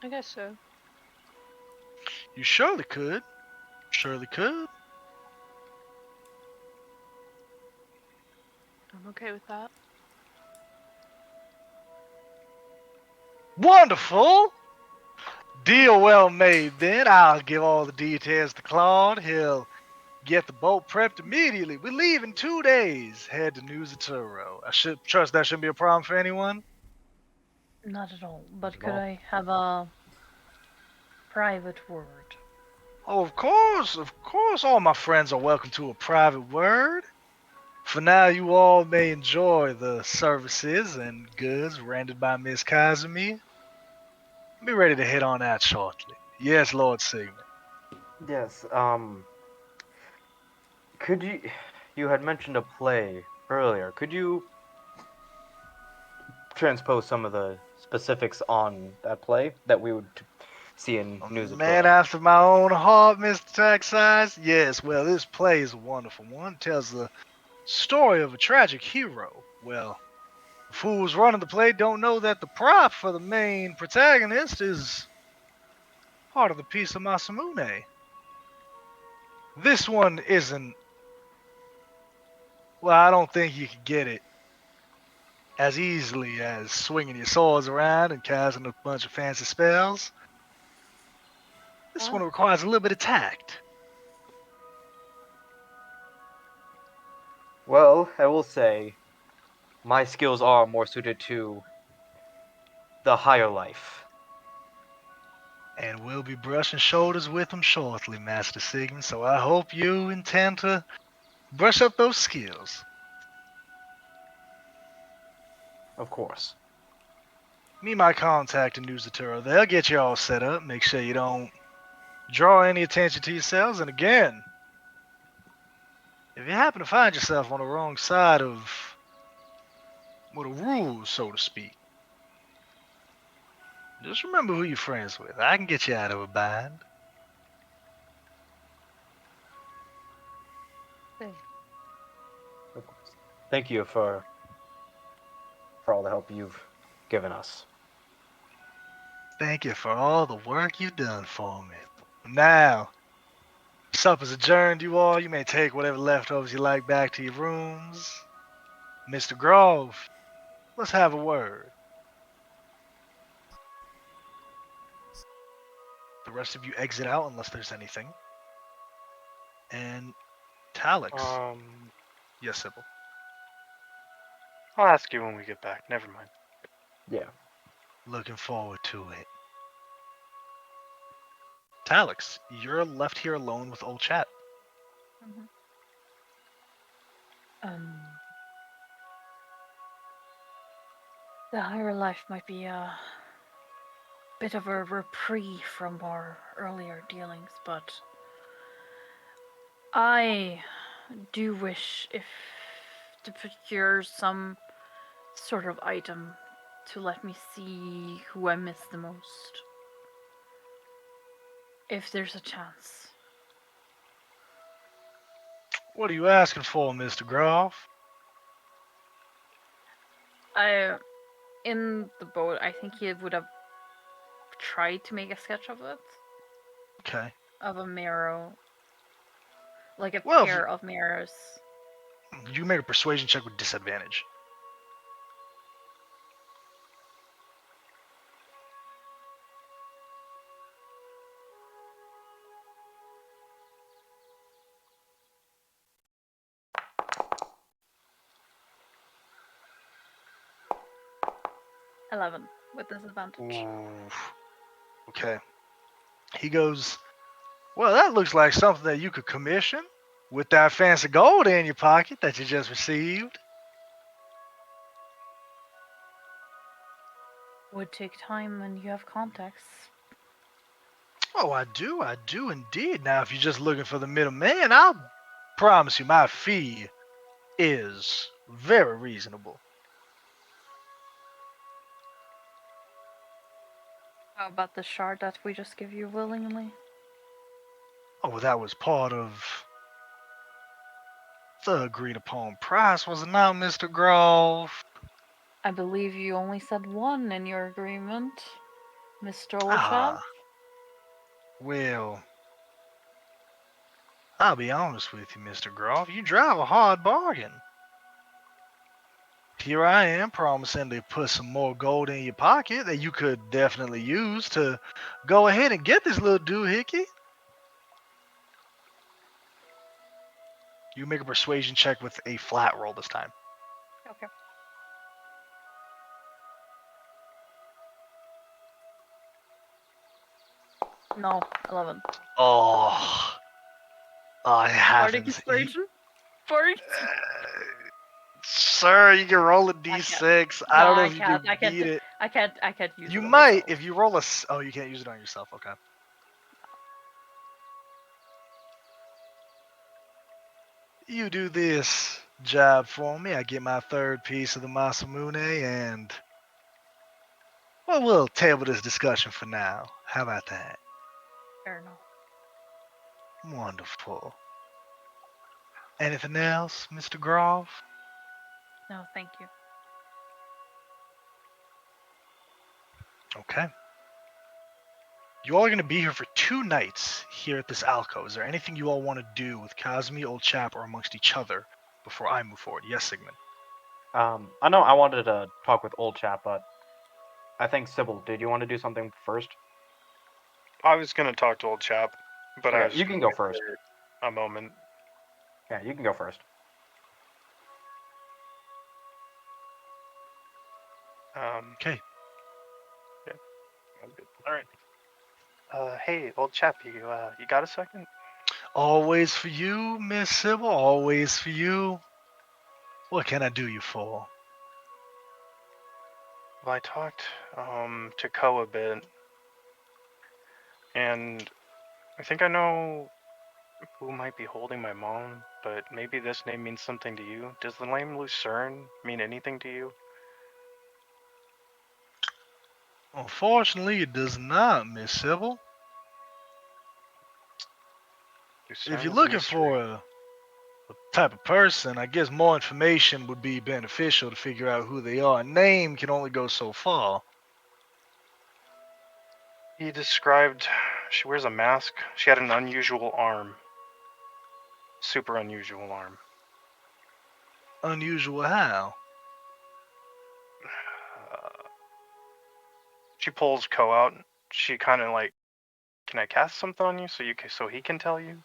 I guess so. You surely could. Surely could. I'm okay with that. Wonderful! Deal well made then. I'll give all the details to Claude. He'll get the boat prepped immediately. We leave in 2 days. Head to Nuzaturo. I should trust that shouldn't be a problem for anyone. Not at all. But at could all. I have a private word? Oh, of course, of course. All my friends are welcome to a private word. For now, you all may enjoy the services and goods rendered by Miss Kazumi. Be ready to hit on that shortly. Yes, Lord Sigmund. Yes. Could you? You had mentioned a play earlier. Could you transpose some of the specifics on that play that we would see in A man Nuzatora? after my own heart, Mr. Taxize. Yes, well, this play is a wonderful one. It tells the story of a tragic hero. Well, the fools running the play don't know that the prop for the main protagonist is part of the piece of Masamune. This one isn't. Well, I don't think you could get it as easily as swinging your swords around and casting a bunch of fancy spells. This one requires a little bit of tact. Well, I will say, my skills are more suited to the higher life. And we'll be brushing shoulders with him shortly, Master Sigmund, so I hope you intend to brush up those skills. Of course. Me, my contact in Nuzaturo, they'll get you all set up, make sure you don't draw any attention to yourselves, and again, if you happen to find yourself on the wrong side of, well, the rules, so to speak, just remember who you're friends with. I can get you out of a bind. Of course. Thank you for all the help you've given us. Thank you for all the work you've done for me. Now, supper's adjourned, you all. You may take whatever leftovers you like back to your rooms. Mr. Grove, let's have a word. The rest of you exit out unless there's anything. And Talix. Yes, Sybil. I'll ask you when we get back. Never mind. Yeah. Looking forward to it. Talix, you're left here alone with Ol Chap. Um, the higher life might be a bit of a reprieve from our earlier dealings, but I do wish if to procure some sort of item to let me see who I miss the most. If there's a chance. What are you asking for, Mr. Grove? In the boat, I think he would have tried to make a sketch of it. Okay. Of a mirror. Like a Well, pair of mirrors. You make a persuasion check with disadvantage. $11 with disadvantage. Ooh. Okay. He goes, well, that looks like something that you could commission with that fancy gold in your pocket that you just received. Would take time when you have contacts. Oh, I do indeed. Now, if you're just looking for the middleman, I'll promise you my fee is very reasonable. How about the shard that we just give you willingly? Oh, that was part of The agreed upon price, was it not, Mr. Grove? I believe you only said one in your agreement, Mr. Ol Chap. Ah, well, I'll be honest with you, Mr. Grove. You drive a hard bargain. Here I am promising to put some more gold in your pocket that you could definitely use to go ahead and get this little doohickey. You make a persuasion check with a flat roll this time. Okay. No, 11. Oh, I Bardic haven't. inspiration? Bardic. Sir, you can roll a d6. I don't know if you can beat it. I can't use it. You on might myself. if you roll a. Oh, you can't use it on yourself. Okay. You do this job for me. I get my third piece of the Masamune, and well, we'll table this discussion for now. How about that? Fair enough. Wonderful. Anything else, Mr. Grove? No, thank you. Okay. You all are going to be here for 2 nights here at this alcove. Is there anything you all want to do with Cosme, Ol Chap, or amongst each other before I move forward? Yes, Sigmund. I know I wanted to talk with Ol Chap, but I think Sybil, did you want to do something first? I was gonna talk to Old Chap, but I Okay, was you just can gonna go wait first. for a moment. Yeah, you can go first. Okay. Yeah, sounds good. All right. Hey, Old Chap, you got a second? Always for you, Miss Sybil. Always for you. What can I do you for? Well, I talked to Ko a bit, and I think I know who might be holding my mom, but maybe this name means something to you. Does the name Lucerne mean anything to you? Unfortunately, it does not, Miss Sybil. Lucerne If you're is a looking mystery. for a type of person, I guess more information would be beneficial to figure out who they are. A name can only go so far. He described she wears a mask. She had an unusual arm. Super unusual arm. Unusual how? She pulls Ko out. She kind of like, can I cast something on you so he can tell you?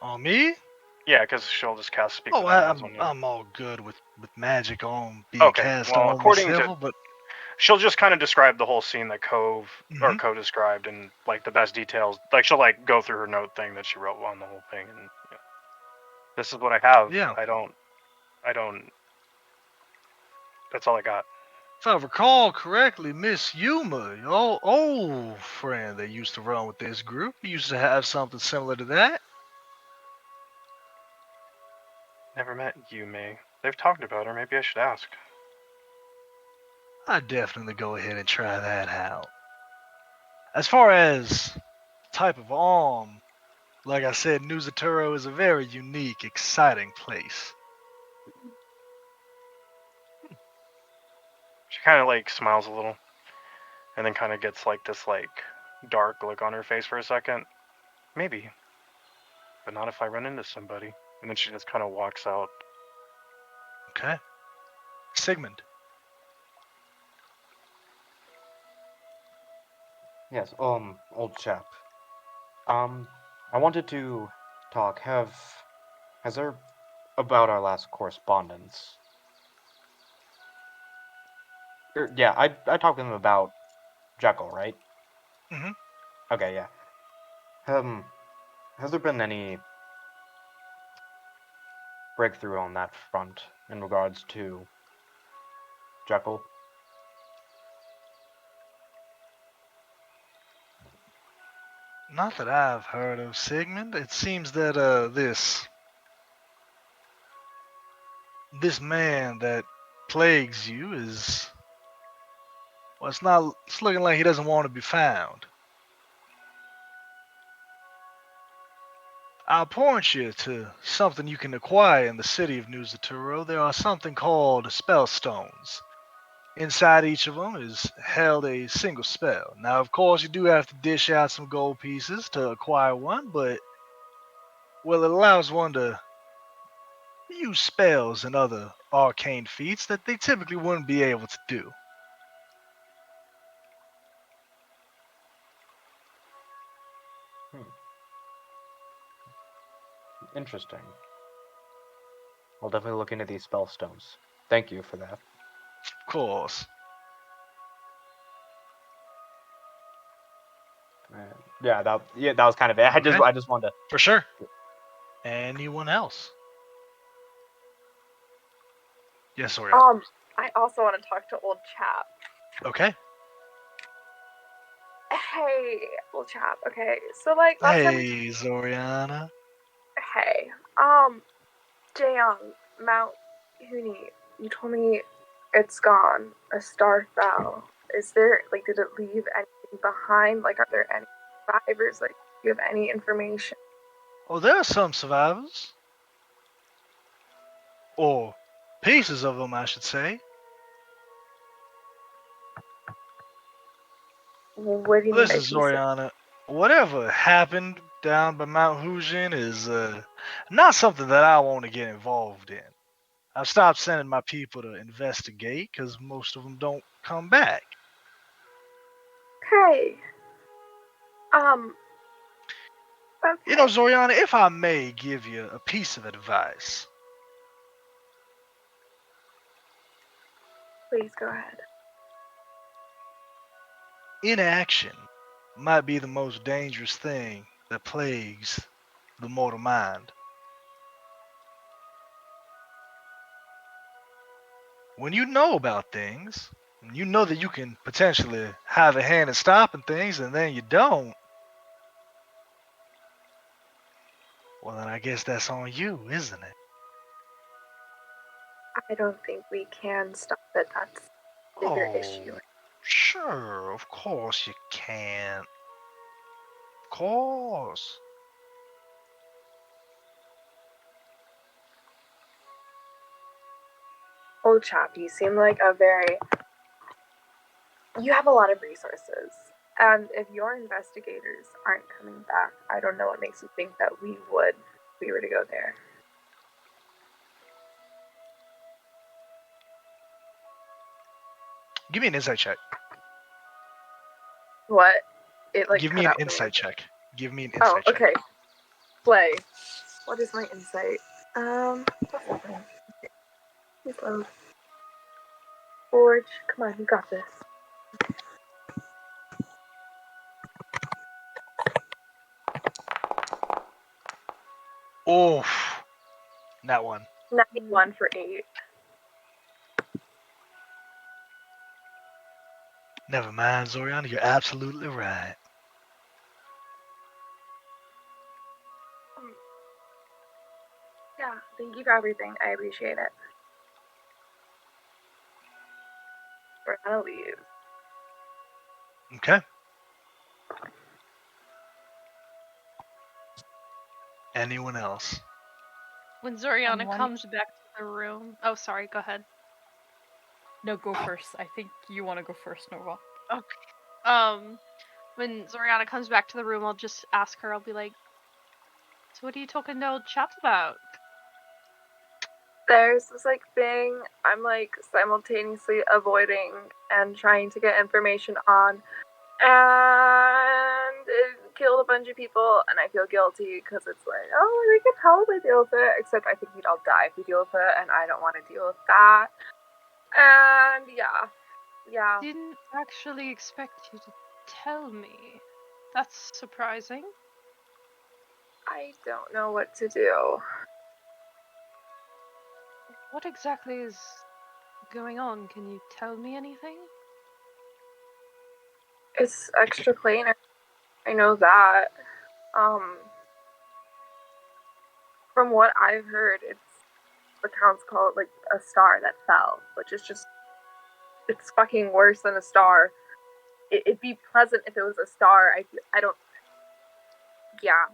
On me? Yeah, because she'll just cast speak Oh, with animals on you. I'm all good with magic on being Okay, cast well, on Miss according to Sybil, but she'll just kind of describe the whole scene that Ko Mhm. described and like the best details. Like she'll like go through her note thing that she wrote on the whole thing, and this is what I have. Yeah. I don't. That's all I got. If I recall correctly, Miss Yuma, your old friend that used to run with this group, used to have something similar to that. Never met Yume. They've talked about her. Maybe I should ask. I'd definitely go ahead and try that out. As far as type of arm, like I said, Nuzaturo is a very unique, exciting place. She kind of like smiles a little, and then kind of gets like this like dark look on her face for a second. Maybe, but not if I run into somebody. And then she just kind of walks out. Okay. Sigmund. Yes, Old Chap. I wanted to talk. Has there about our last correspondence? Yeah, I talked to him about Jekyll, right? Mhm. Okay, yeah. Has there been any breakthrough on that front in regards to Jekyll? Not that I've heard of, Sigmund. It seems that this man that plagues you is, well, it's looking like he doesn't want to be found. I'll point you to something you can acquire in the city of New Zaturo. There are something called spell stones. Inside each of them is held a single spell. Now, of course, you do have to dish out some gold pieces to acquire one, but, well, it allows one to use spells and other arcane feats that they typically wouldn't be able to do. Interesting. I'll definitely look into these spell stones. Thank you for that. Of course. Yeah, that was kind of it. I just wanted to. For sure. Anyone else? Yes, Oriana. I also want to talk to Old Chap. Okay. Hey, Old Chap. Okay, so like last time we Hey, Zoriana. hey, Jaeyoung, Mount Huni, you told me it's gone. A star fell. Is there like did it leave anything behind? Like are there any survivors? Like do you have any information? Oh, there are some survivors. Or pieces of them, I should say. What do you mean by Listen, pieces? Zoriana, whatever happened down by Mount Hujin is not something that I want to get involved in. I've stopped sending my people to investigate because most of them don't come back. Okay. Okay. You know, Zoriana, if I may give you a piece of advice, Please go ahead. inaction might be the most dangerous thing that plagues the mortal mind. When you know about things, and you know that you can potentially have a hand in stopping things, and then you don't, well, then I guess that's on you, isn't it? I don't think we can stop it. That's a bigger issue. Sure, of course you can't. Of course. Old Chap, you seem like you have a lot of resources. And if your investigators aren't coming back, I don't know what makes you think that we would if we were to go there. Give me an insight check. What? It like Give cut me an out. insight check. Give me an Oh, insight check. okay. Play. What is my insight? What's happening? Please load. Forge, come on, you got this. Oof. That one. 91 for 8. Never mind, Zoriana. You're absolutely right. Yeah, thank you for everything. I appreciate it. We're gonna leave. Okay. Anyone else? When Zoriana one- comes back to the room. Oh, sorry, go ahead. No, go first. I think you want to go first, Nova. When Zoriana comes back to the room, I'll just ask her, I'll be like, so what are you talking to Old Chap about? There's this like thing I'm like simultaneously avoiding and trying to get information on, and it killed a bunch of people, and I feel guilty because it's like, oh, we could probably deal with it, except I think we'd all die if we deal with it, and I don't want to deal with that. And yeah. Didn't actually expect you to tell me. That's surprising. I don't know what to do. What exactly is going on? Can you tell me anything? It's extra planar. I know that. From what I've heard, it's accounts call it like a star that fell, which is just it's fucking worse than a star. It'd be pleasant if it was a star. I don't. Yeah.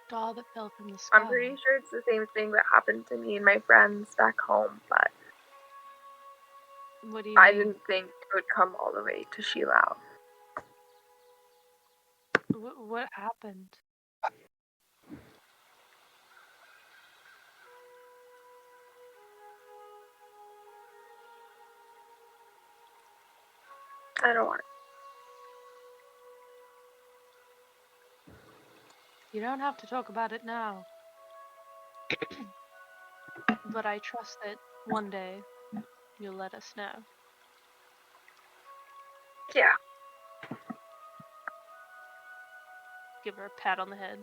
doll that fell from the sky. I'm pretty sure it's the same thing that happened to me and my friends back home, but What do you I mean? didn't think it would come all the way to Shilao. What happened? I don't want You don't have to talk about it now. But I trust that one day you'll let us know. to. Yeah. Give her a pat on the head.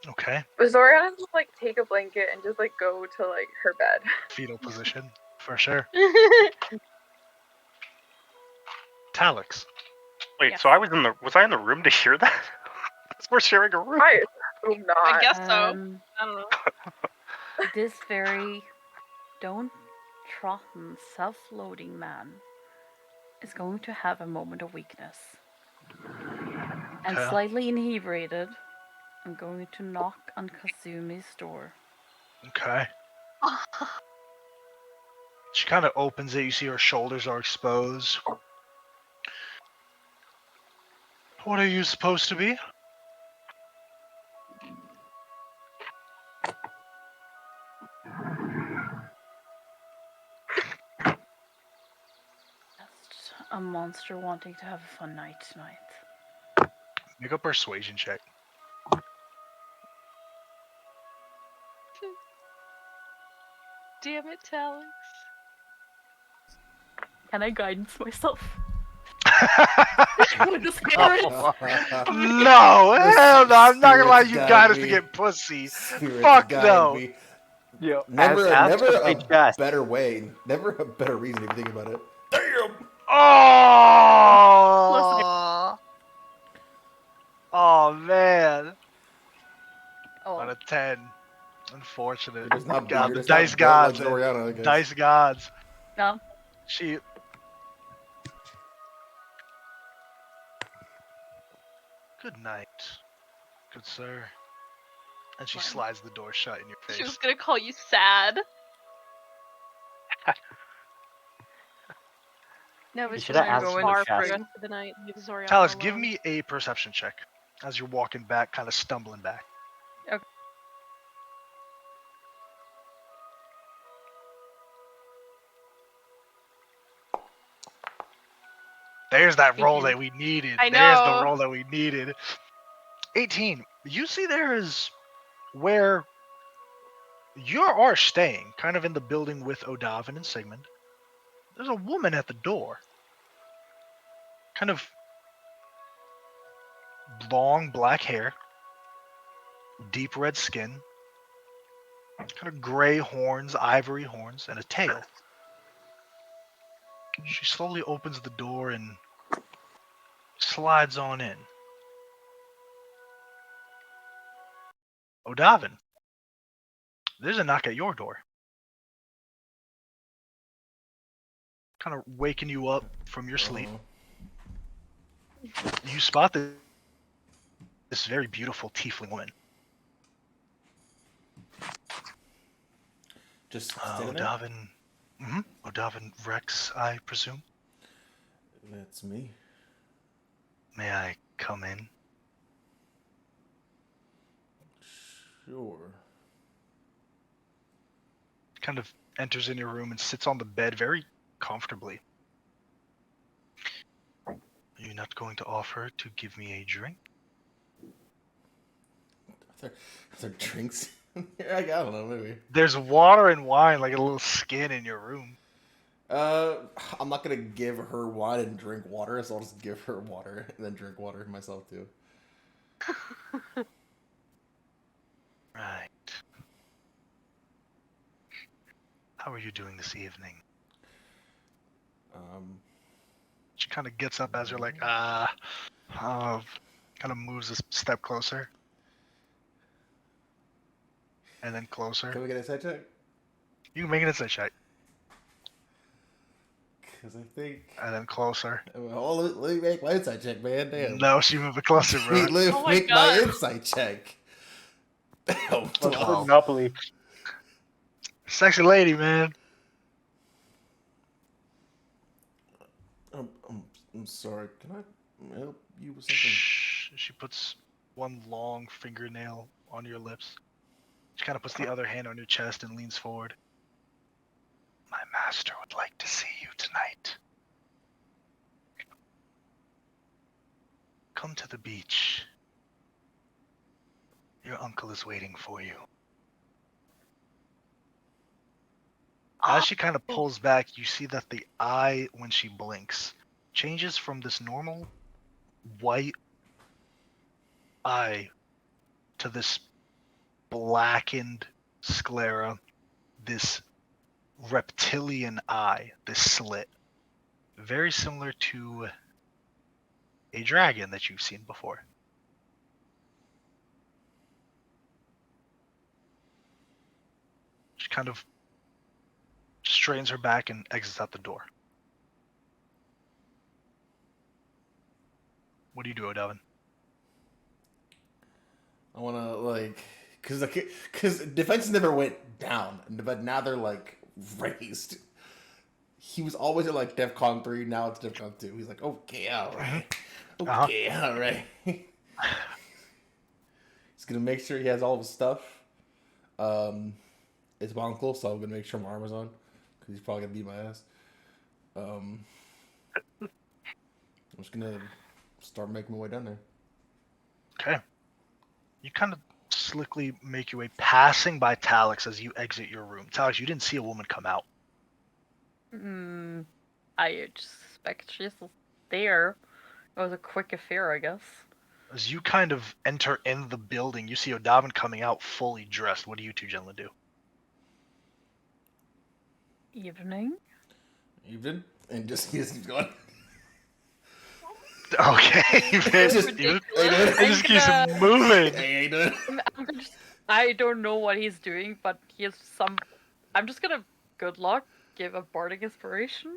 Okay. Was Zoriana just like take a blanket and just like go to like her bed? Fetal position, for sure. Talix. Wait, Yes. so I was in the room to hear that? 'Cause we're sharing a room. I assume not. I guess so. Um, I don't know. this very downtrodden, self-loading man is going to have a moment of weakness. And Okay. slightly inebriated, I'm going to knock on Kasumi's door. Okay. She kind of opens it. You see her shoulders are exposed. What are you supposed to be? Just a monster wanting to have a fun night tonight. Make a persuasion check. Damn it, Talix. Can I guidance myself? No, With the spirit? hell no! I'm not gonna let you guide us to get pussy. Spirits Fuck guide no. me. Yo, Never, ask never to play a chess. better way. Never a better reason if you think about it. Damn. Oh. Oh man. On Oh, a 10. Unfortunate. You're just not, God, you're the just dice not built like gods. Zoriana, I guess. Dice gods. no. She. Good night, good sir. And she Fine. slides the door shut in your She was face. gonna call you sad. No, You it's should just have gonna asked go for bar for the chess. rest of the night. Leave Zoriana Talix, alone. give me a perception check as you're walking back, kind of stumbling back. Okay. There's that roll 18. that we needed. I There's the know. roll that we needed. 18. You see there is where you are staying, kind of in the building with Odavin and Sigmund. There's a woman at the door. Kind of long black hair, deep red skin, kind of gray horns, ivory horns, and a tail. She slowly opens the door and slides on in. Odavin, there's a knock at your door. Kind of waking you up from your sleep. You spot this very beautiful tiefling woman. Just standing there? Odavin. Odavin Rex, I presume. That's me. May I come in? Sure. Kind of enters in your room and sits on the bed very comfortably. Are you not going to offer to give me a drink? Are there drinks in here? I don't know, maybe. There's water and wine, like a little skin in your room. I'm not gonna give her wine and drink water, so I'll just give her water and then drink water myself too. Right. How are you doing this evening? She kind of gets up as you're like, kind of moves a step closer. And then closer. Can we get a side check? You can make an insight check. Because I think. And then closer. Oh, let me make my insight check, man. Damn. No, she moved it closer, bro. Wait, let me Oh my make God. my insight check. Oh, 12. Monopoly. Sexy lady, man. I'm sorry. Can I help you with something? Shh. She puts one long fingernail on your lips. She kind of puts the other hand on your chest and leans forward. My master would like to see you tonight. Come to the beach. Your uncle is waiting for you. As she kind of pulls back, you see that the eye, when she blinks, changes from this normal white eye to this blackened sclera, this reptilian eye, this slit. Very similar to a dragon that you've seen before. She kind of straightens her back and exits out the door. What do you do, Odavin? I want to because defense never went down, but now they're like raised. He was always at like DEFCON 3, now it's DEFCON 2. He's like, okay, all right. Okay, all right. He's gonna make sure he has all of his stuff. It's my uncle, so I'm gonna make sure my armor's on because he's probably gonna beat my ass. I'm just gonna start making my way down there. Okay. You kind of slickly make your way, passing by Talix as you exit your room. Talix, you didn't see a woman come out. I suspect she's there. It was a quick affair, I guess. As you kind of enter in the building, you see Odavin coming out fully dressed. What do you two gentlemen do? Evening. Evening, and just he just keeps going. Okay, It's just ridiculous. it just keeps I'm moving. Hey, doing? I don't know what he's doing, but he has some. I'm just gonna good luck, give a bardic inspiration.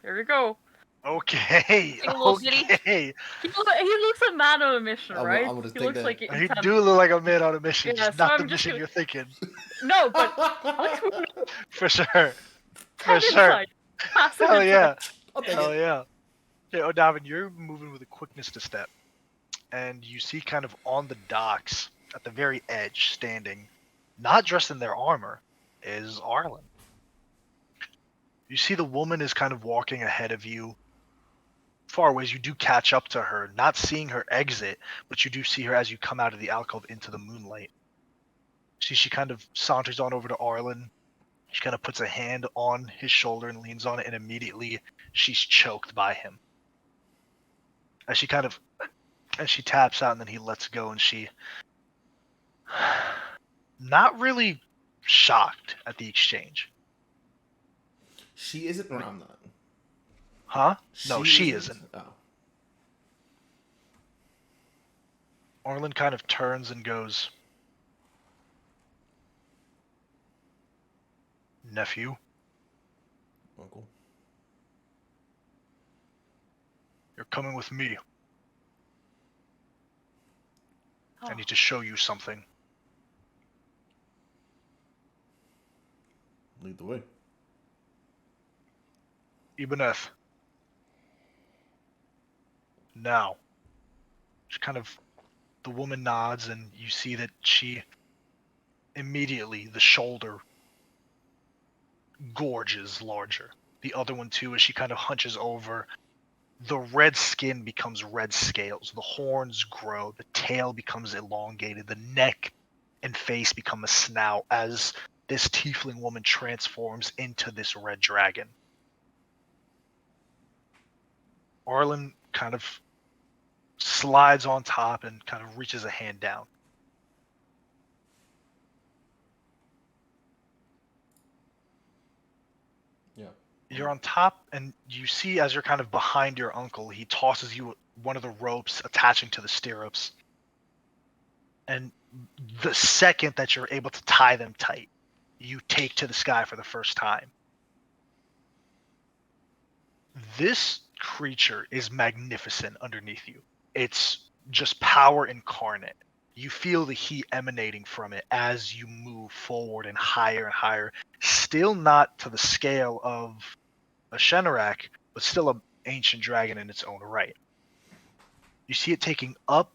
Here we go. Okay, Take a little city. okay. He looks a man on a mission, right? I'm gonna He take looks that. like You intense. do look like a man on a mission, Yeah, just so not the I'm just mission gonna- you're thinking. No, but Alex would know. For sure. 10 For sure. inside. Passive Hell insight. yeah. I'll take Hell it. yeah. Okay, Odavin, you're moving with a quickness to step. And you see kind of on the docks, at the very edge, standing, not dressed in their armor, is Arlen. You see the woman is kind of walking ahead of you. Far away, you do catch up to her, not seeing her exit, but you do see her as you come out of the alcove into the moonlight. See, she kind of saunters on over to Arlen. She kind of puts a hand on his shoulder and leans on it, and immediately she's choked by him. As she taps out, and then he lets go, and she, not really shocked at the exchange. She isn't, or I'm not. Huh? No, she isn't. Oh. Arlen kind of turns and goes, nephew, Uncle. you're coming with me. Oh. I need to show you something. Lead the way. Ibaneth. Now. She kind of, the woman nods, and you see that she immediately, the shoulder gorges larger. The other one too, as she kind of hunches over, the red skin becomes red scales, the horns grow, the tail becomes elongated, the neck and face become a snout as this tiefling woman transforms into this red dragon. Arlen kind of slides on top and kind of reaches a hand down. Yeah. You're on top, and you see as you're kind of behind your uncle, he tosses you one of the ropes attaching to the stirrups. And the second that you're able to tie them tight, you take to the sky for the first time. This creature is magnificent underneath you. It's just power incarnate. You feel the heat emanating from it as you move forward and higher, still not to the scale of a Shenarak, but still an ancient dragon in its own right. You see it taking up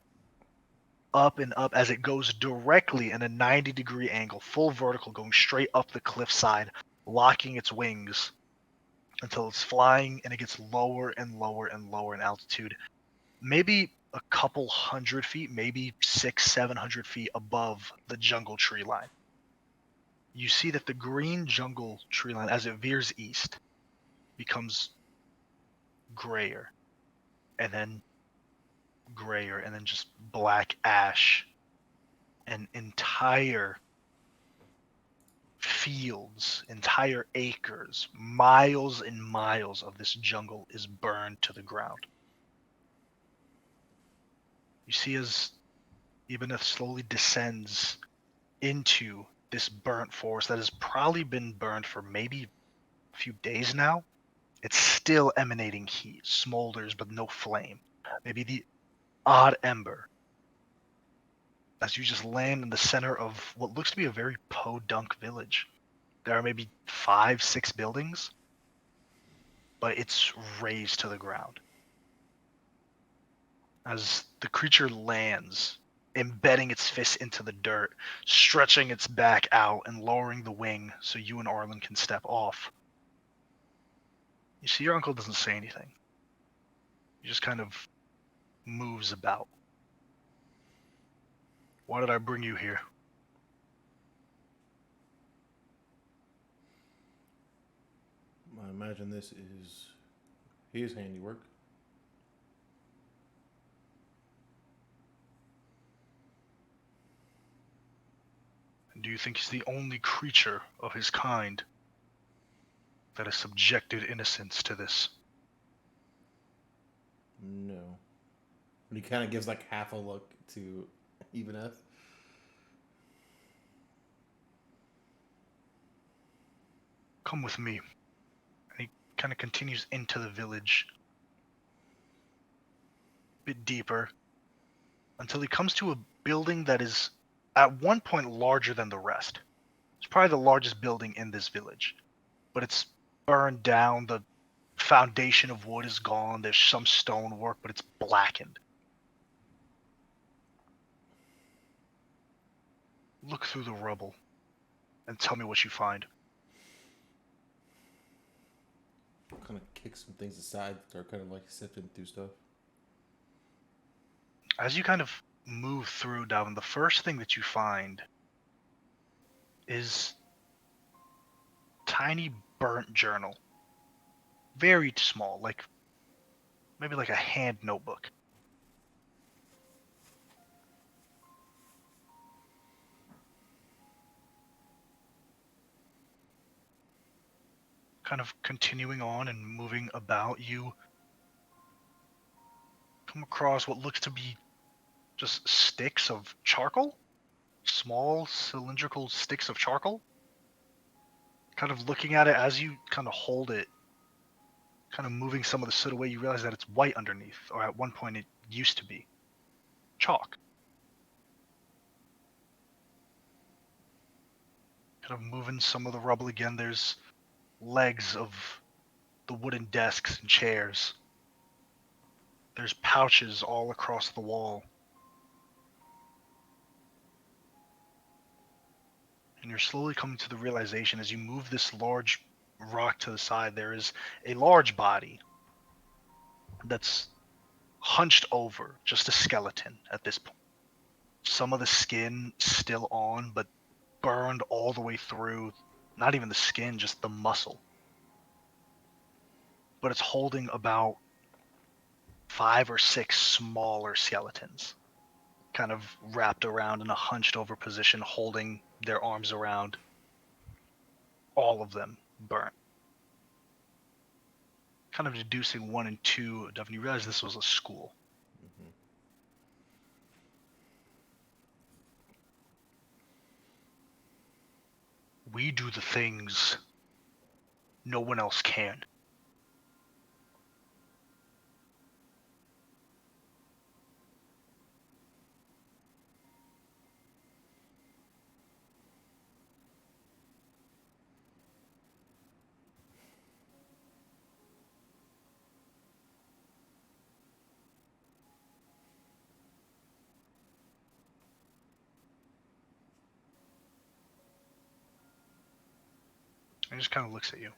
and up as it goes directly in a 90-degree angle, full vertical, going straight up the cliffside, locking its wings until it's flying, and it gets lower and lower in altitude. Maybe a couple 100 feet, maybe 600-700 feet above the jungle tree line. You see that the green jungle tree line, as it veers east, becomes grayer, and then grayer, and then just black ash, and entire fields, entire acres, miles and miles of this jungle is burned to the ground. You see as Ibaneth slowly descends into this burnt forest that has probably been burned for maybe a few days now. It's still emanating heat, smolders but no flame. Maybe the odd ember. As you just land in the center of what looks to be a very podunk village. There are maybe 5-6 buildings, but it's razed to the ground. As the creature lands, embedding its fist into the dirt, stretching its back out and lowering the wing so you and Arlen can step off. You see your uncle doesn't say anything. He just kind of moves about. Why did I bring you here? I imagine this is his handiwork. Do you think he's the only creature of his kind that has subjected innocence to this? No. And he kind of gives like half a look to Ebeneth. Come with me. And he kind of continues into the village, a bit deeper, until he comes to a building that is at one point larger than the rest. It's probably the largest building in this village, but it's burned down. The foundation of wood is gone. There's some stonework, but it's blackened. Look through the rubble and tell me what you find. Kind of kick some things aside, start kind of like sifting through stuff. As you kind of move through, Davin, the first thing that you find is tiny burnt journal. Very small, like maybe like a hand notebook. Kind of continuing on and moving about, you come across what looks to be just sticks of charcoal. Small cylindrical sticks of charcoal. Kind of looking at it as you kind of hold it, kind of moving some of the soot away, you realize that it's white underneath, or at one point it used to be. Chalk. Kind of moving some of the rubble again, there's legs of the wooden desks and chairs. There's pouches all across the wall. And you're slowly coming to the realization as you move this large rock to the side, there is a large body that's hunched over, just a skeleton at this point. Some of the skin still on, but burned all the way through. Not even the skin, just the muscle. But it's holding about 5 or 6 smaller skeletons, kind of wrapped around in a hunched over position, holding their arms around. All of them burnt. Kind of deducing 1 and 2, Devin, you realize this was a school. Mm-hmm. We do the things no one else can. He just kind of looks at you.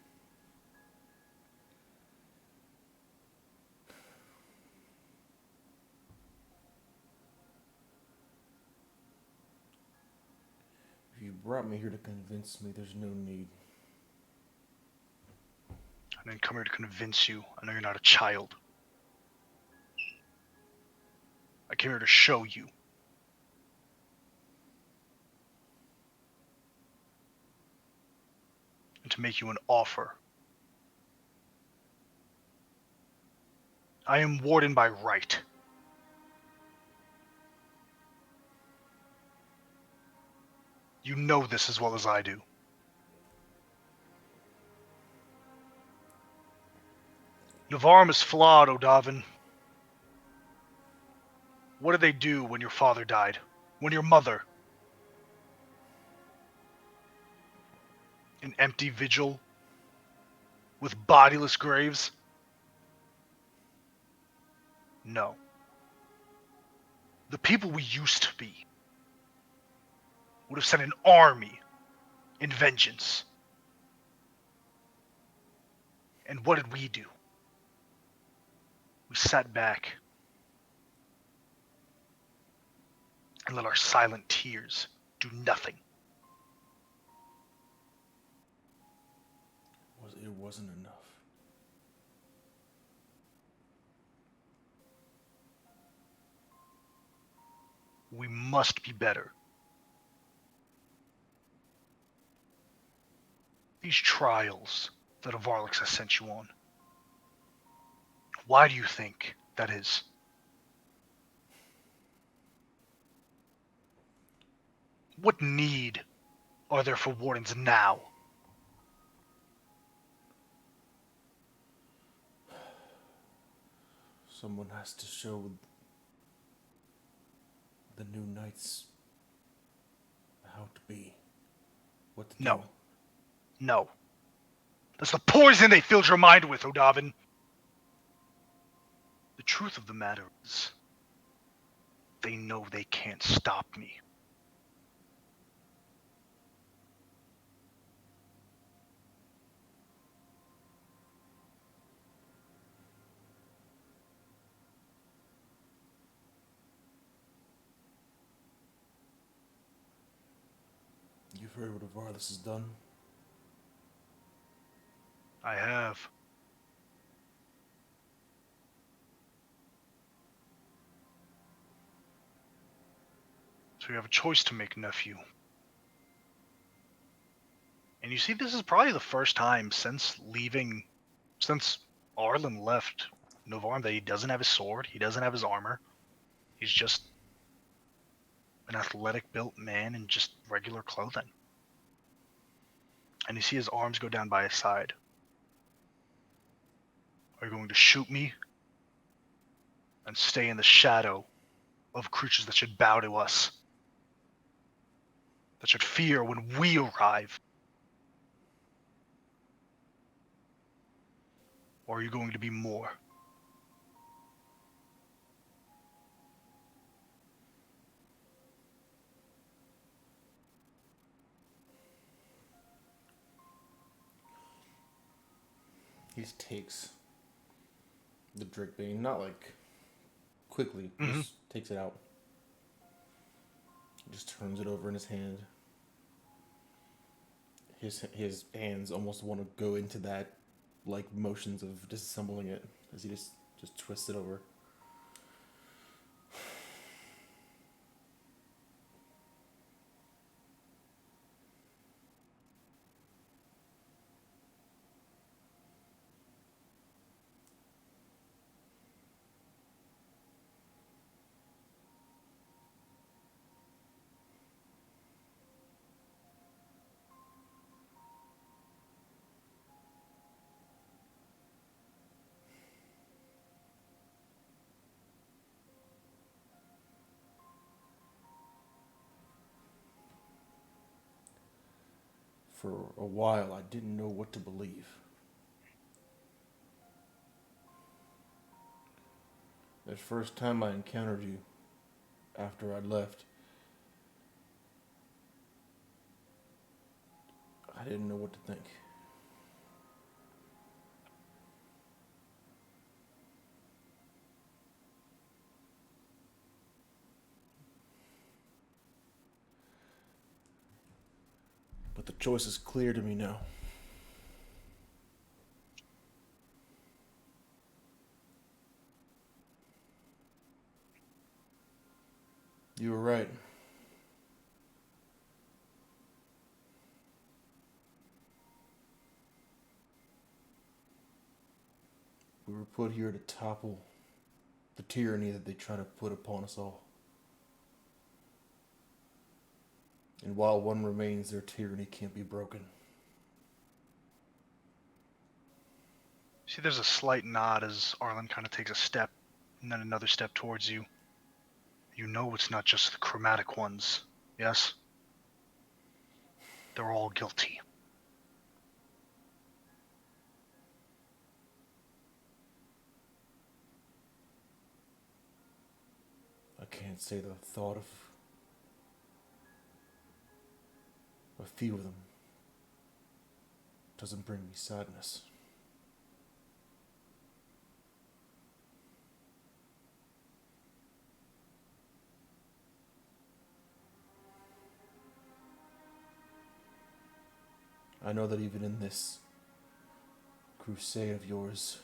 If you brought me here to convince me, there's no need. I didn't come here to convince you. I know you're not a child. I came here to show you. And to make you an offer. I am warden by right. You know this as well as I do. Navarm is flawed, Odavin. What did they do when your father died? When your mother? An empty vigil? With bodiless graves? No. The people we used to be would have sent an army in vengeance. And what did we do? We sat back and let our silent tears do nothing. It wasn't enough. We must be better. These trials that Avarlix has sent you on. Why do you think that is? What need are there for wardens now? Someone has to show the new knights how to be. What to do. No. No. That's the poison they filled your mind with, Odavin. The truth of the matter is, they know they can't stop me. You've heard what Avarlis has done? I have. So you have a choice to make, nephew. And you see, this is probably the first time since Arlen left Novarm that he doesn't have his sword, he doesn't have his armor. He's just an athletic built man in just regular clothing. And you see his arms go down by his side. Are you going to shoot me and stay in the shadow of creatures that should bow to us? That should fear when we arrive? Or are you going to be more? He just takes the drink bean, not like quickly, Mhm. just takes it out. Just turns it over in his hand. His hands almost want to go into that, like motions of disassembling it as he just twists it over. For a while, I didn't know what to believe. The first time I encountered you, after I'd left, I didn't know what to think. But the choice is clear to me now. You were right. We were put here to topple the tyranny that they try to put upon us all. And while one remains, their tyranny can't be broken. See, there's a slight nod as Arlen kind of takes a step and then another step towards you. You know it's not just the chromatic ones, yes? They're all guilty. I can't say the thought of a few of them doesn't bring me sadness. I know that even in this crusade of yours,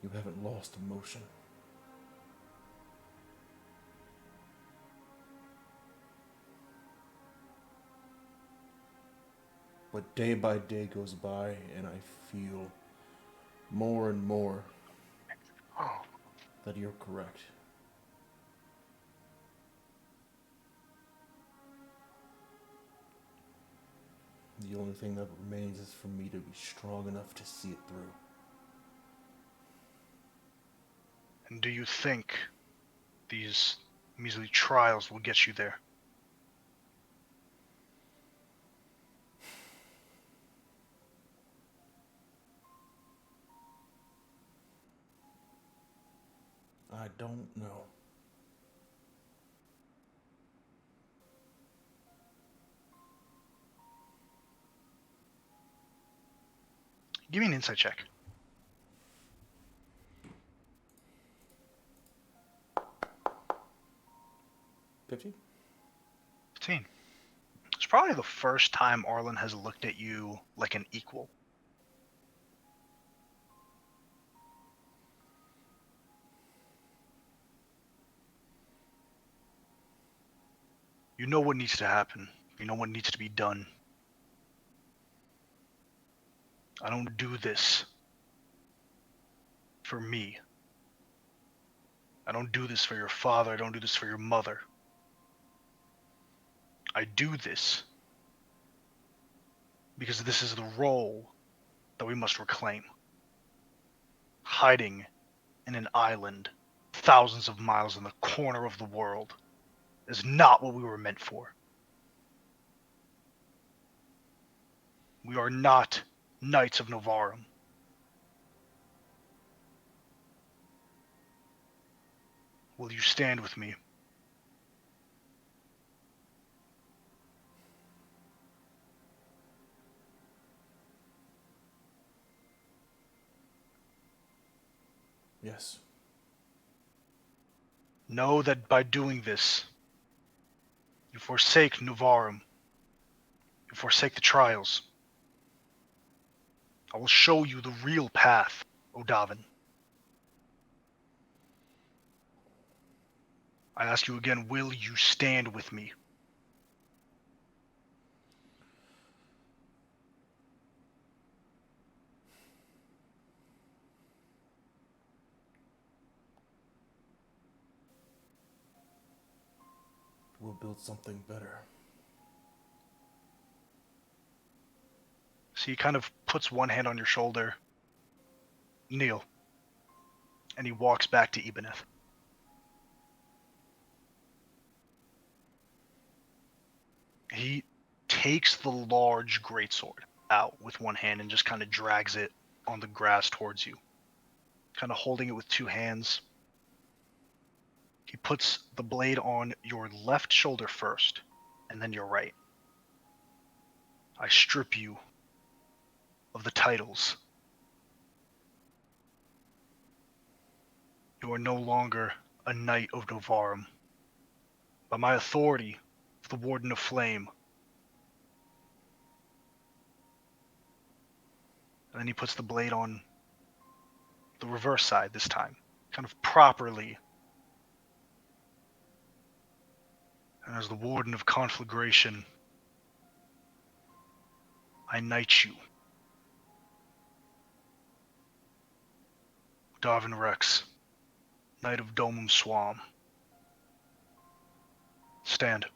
you haven't lost emotion. But day by day goes by, and I feel more and more that you're correct. The only thing that remains is for me to be strong enough to see it through. And do you think these measly trials will get you there? I don't know. Give me an insight check. 50? 15. It's probably the first time Arlen has looked at you like an equal. You know what needs to happen. You know what needs to be done. I don't do this for me. I don't do this for your father. I don't do this for your mother. I do this because this is the role that we must reclaim. Hiding in an island thousands of miles in the corner of the world is not what we were meant for. We are not Knights of Novarum. Will you stand with me? Yes. Know that by doing this, you forsake Novarum. You forsake the trials. I will show you the real path, Odavin. I ask you again, will you stand with me? We'll build something better. So he kind of puts one hand on your shoulder. Kneel. And he walks back to Ibanez. He takes the large greatsword out with one hand and just kind of drags it on the grass towards you. Kind of holding it with two hands. He puts the blade on your left shoulder first, and then your right. I strip you of the titles. You are no longer a Knight of Novarum. By my authority, the Warden of Flame, And then he puts the blade on the reverse side this time, kind of properly. And as the Warden of Conflagration, I knight you. Darvin Rex, Knight of Domum Swam. Stand.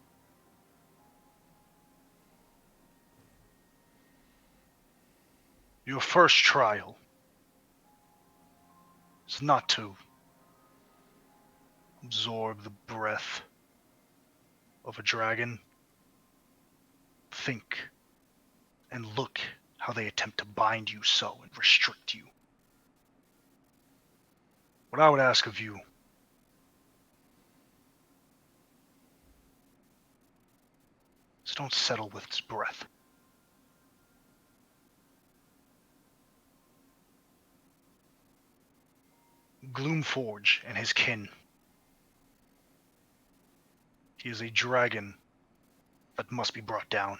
Your first trial is not to absorb the breath of a dragon. Think and look how they attempt to bind you so and restrict you. What I would ask of you is don't settle with its breath. Gloomforge and his kin. He is a dragon that must be brought down.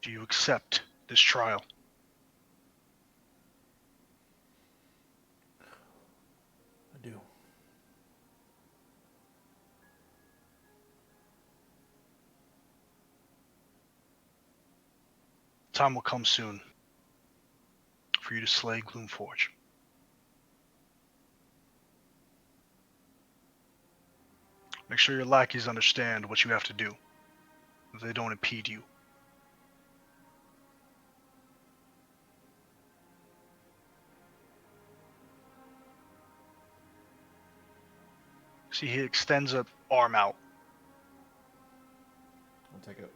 Do you accept this trial? I do. Time will come soon for you to slay Gloomforge. Make sure your lackeys understand what you have to do, if they don't impede you. See, he extends an arm out. I'll take it.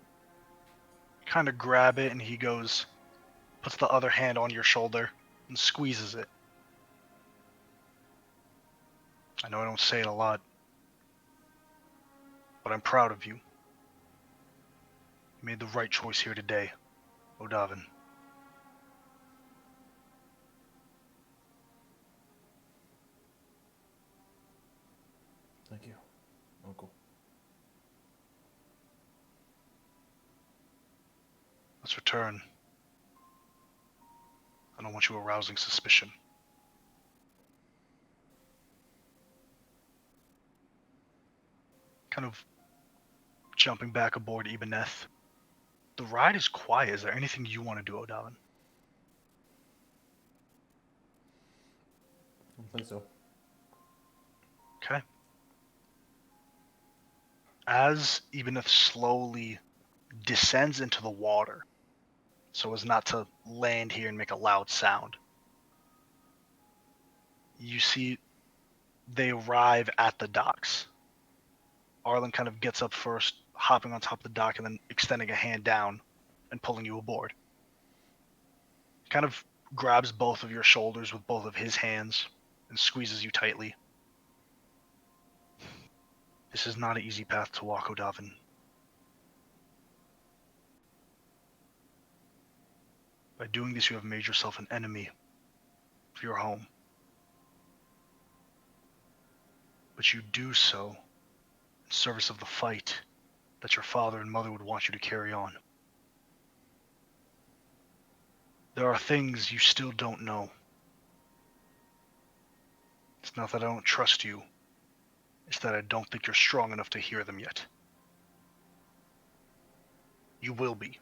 Kind of grab it, and he goes, puts the other hand on your shoulder and squeezes it. I know I don't say it a lot, but I'm proud of you. You made the right choice here today, Odavin. Thank you, Uncle. Let's return. I don't want you arousing suspicion. Kind of jumping back aboard Ibaneth. The ride is quiet. Is there anything you want to do, Odavin? I don't think so. Okay. As Ibaneth slowly descends into the water, so as not to land here and make a loud sound, you see they arrive at the docks. Arlen kind of gets up first, hopping on top of the dock and then extending a hand down and pulling you aboard. Kind of grabs both of your shoulders with both of his hands and squeezes you tightly. This is not an easy path to walk, Odavin. By doing this, you have made yourself an enemy for your home. But you do so in service of the fight that your father and mother would want you to carry on. There are things you still don't know. It's not that I don't trust you, it's that I don't think you're strong enough to hear them yet. You will be.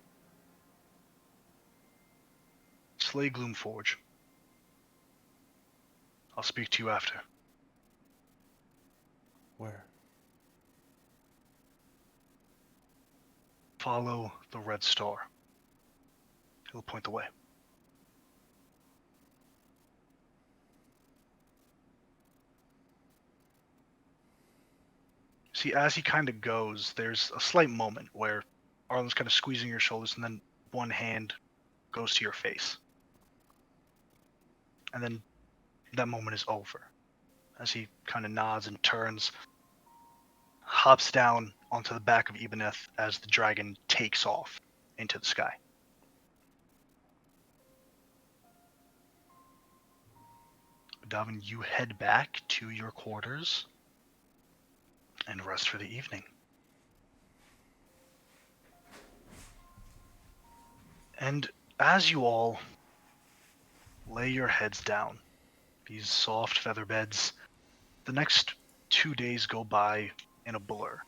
Slay Gloomforge. I'll speak to you after. Where? Follow the red star. He'll point the way. See, as he kind of goes, there's a slight moment where Arlen's kind of squeezing your shoulders, and then one hand goes to your face. And then that moment is over. As he kind of nods and turns, hops down onto the back of Ibaneth as the dragon takes off into the sky. Odavin, you head back to your quarters and rest for the evening. And as you all lay your heads down, these soft feather beds, the next 2 days go by in a blur.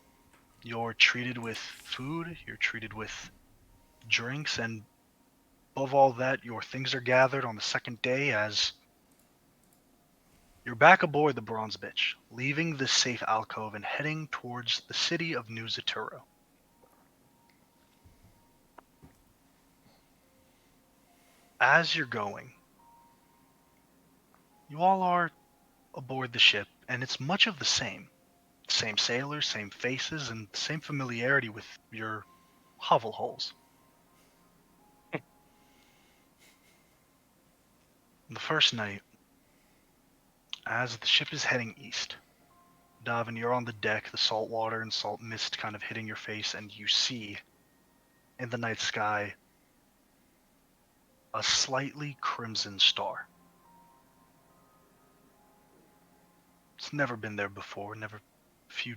You're treated with food, you're treated with drinks, and above all that, your things are gathered on the second day as you're back aboard the Bronze Bitch, leaving this safe alcove and heading towards the city of New Zaturo. As you're going, you all are aboard the ship, and it's much of the same. Same sailors, same faces, and same familiarity with your hovel holes. The first night, as the ship is heading east, Davin, you're on the deck, the salt water and salt mist kind of hitting your face, and you see in the night sky a slightly crimson star. It's never been there before, never few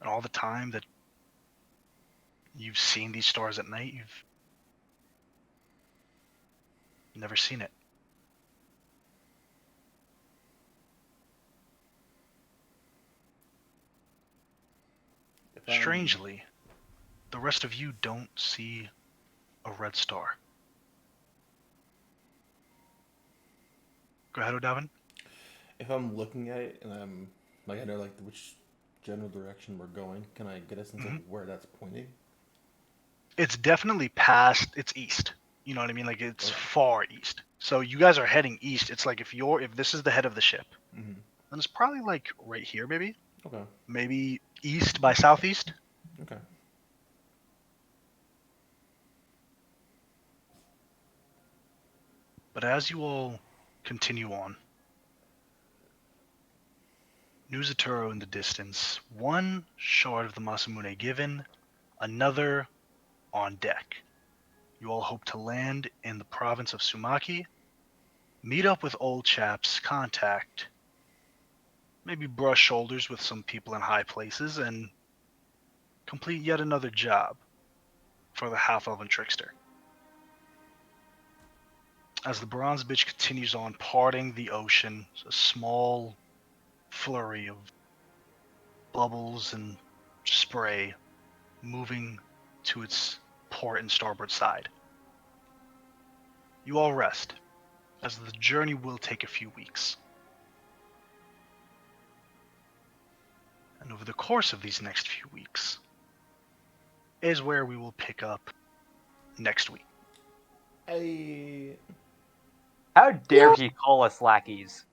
and all the time that you've seen these stars at night, you've never seen it. Strangely, the rest of you don't see a red star. Go ahead, Odavin. If I'm looking at it and I'm like I know like which general direction we're going, can I get a sense of where that's pointing? It's definitely past, it's east. You know what I mean? Like it's Okay. far east. So you guys are heading east. It's like if this is the head of the ship, Mm-hmm. then it's probably like right here, maybe. Okay. Maybe east by southeast. Okay. But as you all continue on, New Zaturo in the distance, one shard of the Masamune given, another on deck. You all hope to land in the province of Sumaki, meet up with Ol Chap's contact, maybe brush shoulders with some people in high places, and complete yet another job for the half-elven trickster. As the bronze bitch continues on, parting the ocean, a small flurry of bubbles and spray moving to its port and starboard side. You all rest, as the journey will take a few weeks. And over the course of these next few weeks is where we will pick up next week. Hey. How dare he call us lackeys?